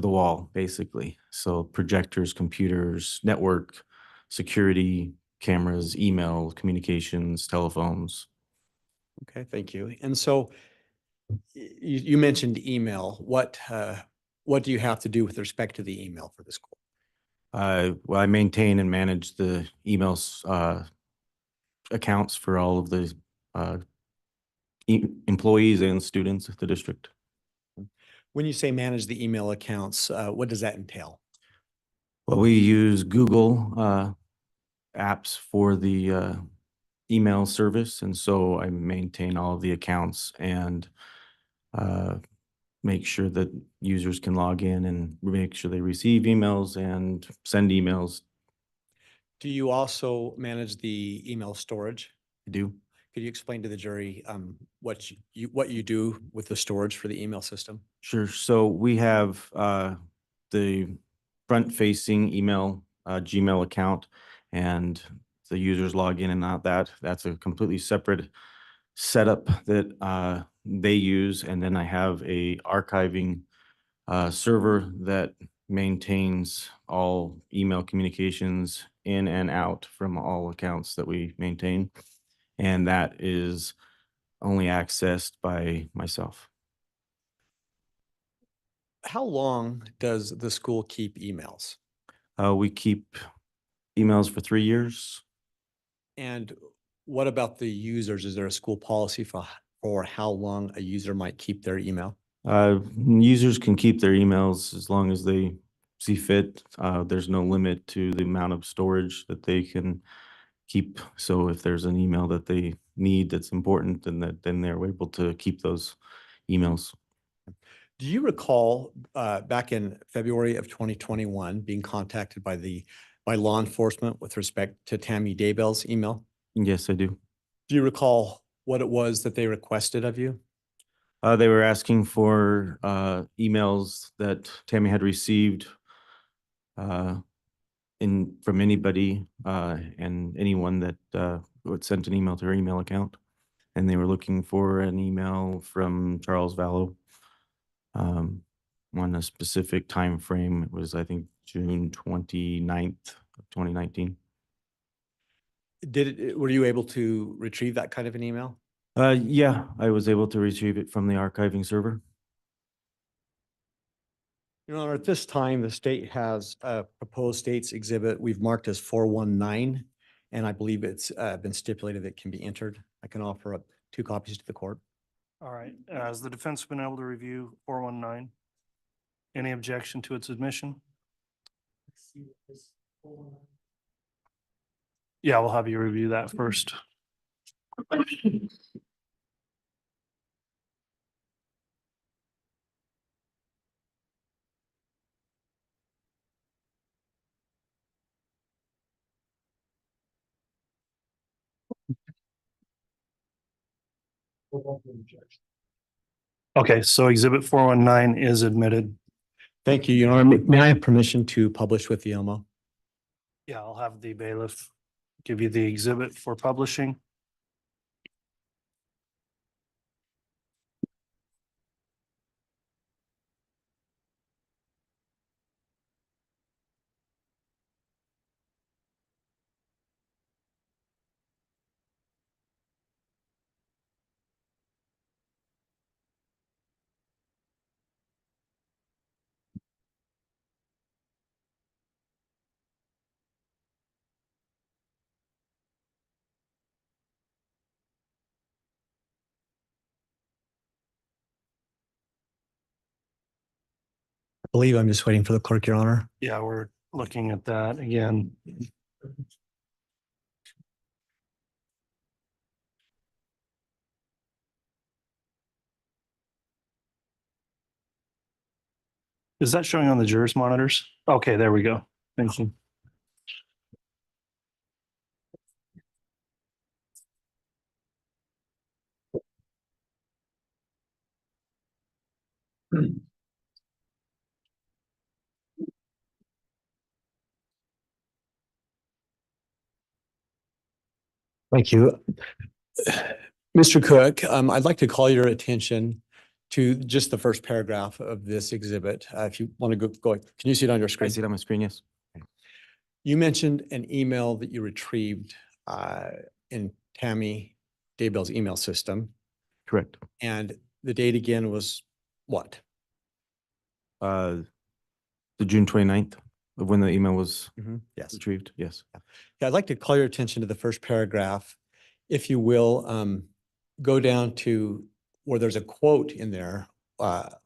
wall, basically. So projectors, computers, network, security, cameras, email, communications, telephones. Okay, thank you. And so you mentioned email. What do you have to do with respect to the email for the school? Well, I maintain and manage the emails, accounts for all of the uh, employees and students of the district. When you say manage the email accounts, what does that entail? Well, we use Google apps for the email service, and so I maintain all of the accounts and make sure that users can log in and make sure they receive emails and send emails. Do you also manage the email storage? I do. Could you explain to the jury what you do with the storage for the email system? Sure. So we have the front-facing email Gmail account, and the users log in and out that. That's a completely separate setup that they use. And then I have a archiving server that maintains all email communications in and out from all accounts that we maintain. And that is only accessed by myself. How long does the school keep emails? We keep emails for 3 years. And what about the users? Is there a school policy for how long a user might keep their email? Users can keep their emails as long as they see fit. There's no limit to the amount of storage that they can keep. So if there's an email that they need that's important, then they're able to keep those emails. Do you recall back in February of 2021 being contacted by law enforcement with respect to Tammy Daybell's email? Yes, I do. Do you recall what it was that they requested of you? They were asking for emails that Tammy had received from anybody and anyone that would send an email to her email account. And they were looking for an email from Charles Vallow on a specific time frame. It was, I think, June 29th of 2019. Were you able to retrieve that kind of an email? Yeah, I was able to retrieve it from the archiving server. Your Honor, at this time, the state has a proposed state's exhibit we've marked as 419, and I believe it's been stipulated that it can be entered. I can offer up 2 copies to the court. All right, has the defense been able to review 419? Any objection to its admission? Yeah, we'll have you review that first. Okay, so exhibit 419 is admitted. Thank you, Your Honor. May I have permission to publish with the ILMO? Yeah, I'll have the bailiff give you the exhibit for publishing. I believe I'm just waiting for the clerk, Your Honor. Yeah, we're looking at that again. Is that showing on the jurors monitors? Okay, there we go. Thank you. Thank you. Mr. Cook, I'd like to call your attention to just the first paragraph of this exhibit. If you want to go, can you see it on your I screen? see it on my screen, yes. You mentioned an email that you retrieved in Tammy Daybell's email system, Correct. and the date again was what? The June 29th. When the email was Yes. retrieved, yes. Yeah, I'd like to call your attention to the first paragraph. If you will, go down to where there's a quote in there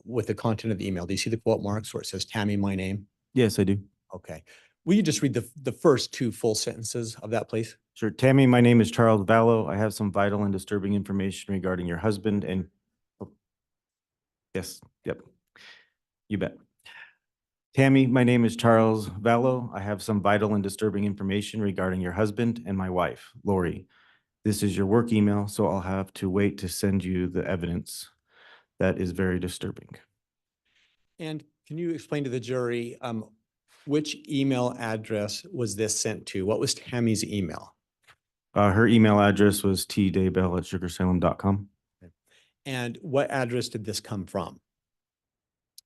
with the content of the email. Do you see the quote marks where it says Tammy, my name? Yes, I do. Okay. Will you just read the first two full sentences of that, please? Sure. Tammy, my name is Charles Vallow. I have some vital and disturbing information regarding your husband and yes, yep. You bet. Tammy, my name is Charles Vallow. I have some vital and disturbing information regarding your husband and my wife, Lori. This is your work email, so I'll have to wait to send you the evidence. That is very disturbing. And can you explain to the jury which email address was this sent to? What was Tammy's email? Her email address was tdaybell@sugarsalem.com. And what address did this come from?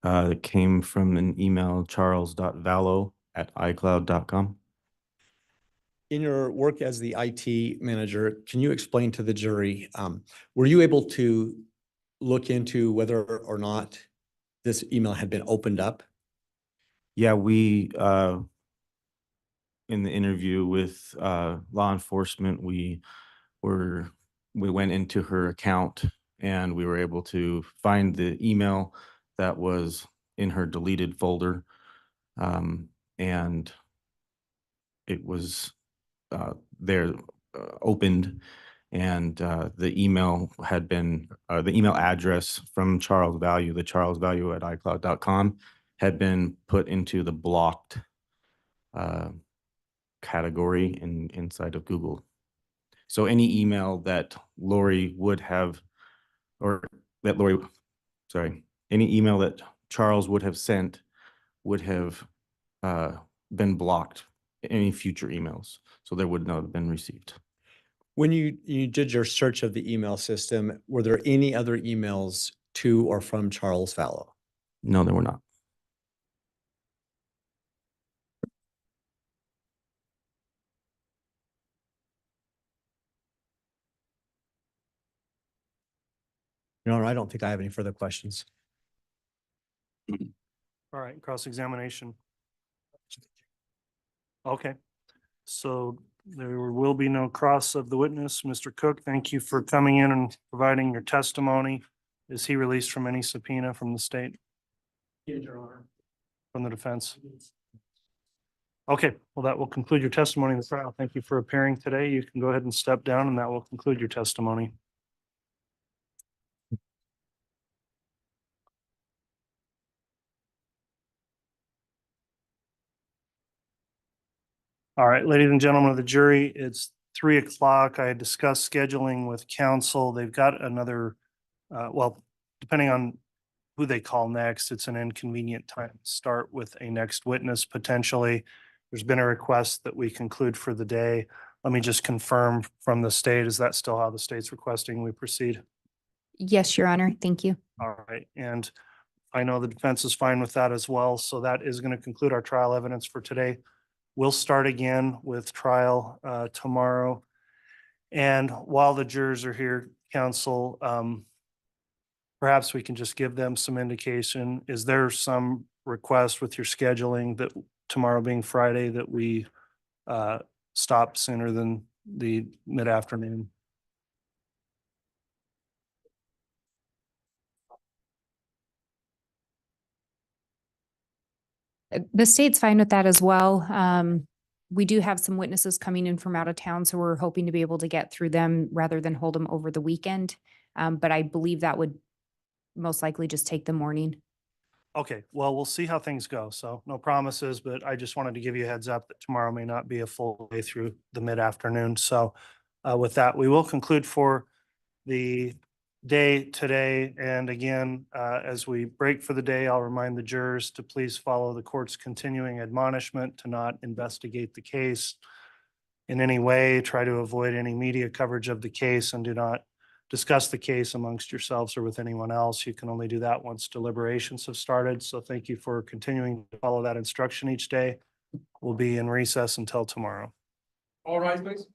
It came from an email, charles.vallow@icloud.com. In your work as the IT manager, can you explain to the jury, were you able to look into whether or not this email had been opened up? Yeah, we, in the interview with law enforcement, we went into her account and we were able to find the email that was in her deleted folder. And it was there opened, and the email had been the email address from Charles Value, the Charles Value at iCloud.com, had been put into the blocked category inside of Google. So any email that Lori would have, any email that Charles would have sent would have been blocked, any future emails. So they would not have been received. When you did your search of the email system, were there any other emails to or from Charles Vallow? No, there were not. No, I don't think I have any further questions. All right, cross-examination. Okay, so there will be no cross of the witness. Mr. Cook, thank you for coming in and providing your testimony. Is he released from any subpoena from the state, Yes, Your Honor. from the defense? Okay, well, that will conclude your testimony in the trial. Thank you for appearing today. You can go ahead and step down and that will conclude your testimony. All right, ladies and gentlemen of the jury, it's 3 o'clock. I had discussed scheduling with counsel. They've got another, well, depending on who they call next, it's an inconvenient time to start with a next witness potentially. There's been a request that we conclude for the day. Let me just confirm from the state, is that still how the state's requesting we proceed? Yes, Your Honor. Thank you. All right, and I know the defense is fine with that as well. So that is going to conclude our trial evidence for today. We'll start again with trial tomorrow. And while the jurors are here, counsel, perhaps we can just give them some indication. Is there some request with your scheduling that tomorrow being Friday that we stop sooner than the mid-afternoon? The state's fine with that as well. We do have some witnesses coming in from out of town, so we're hoping to be able to get through them rather than hold them over the weekend. But I believe that would most likely just take the morning. Okay, well, we'll see how things go. So no promises, but I just wanted to give you a heads up that tomorrow may not be a full day through the mid-afternoon. So with that, we will conclude for the day today. And again, as we break for the day, I'll remind the jurors to please follow the court's continuing admonishment to not investigate the case in any way, try to avoid any media coverage of the case, and do not discuss the case amongst yourselves or with anyone else. You can only do that once deliberations have started. So thank you for continuing to follow that instruction each day. We'll be in recess until tomorrow. All rise, please.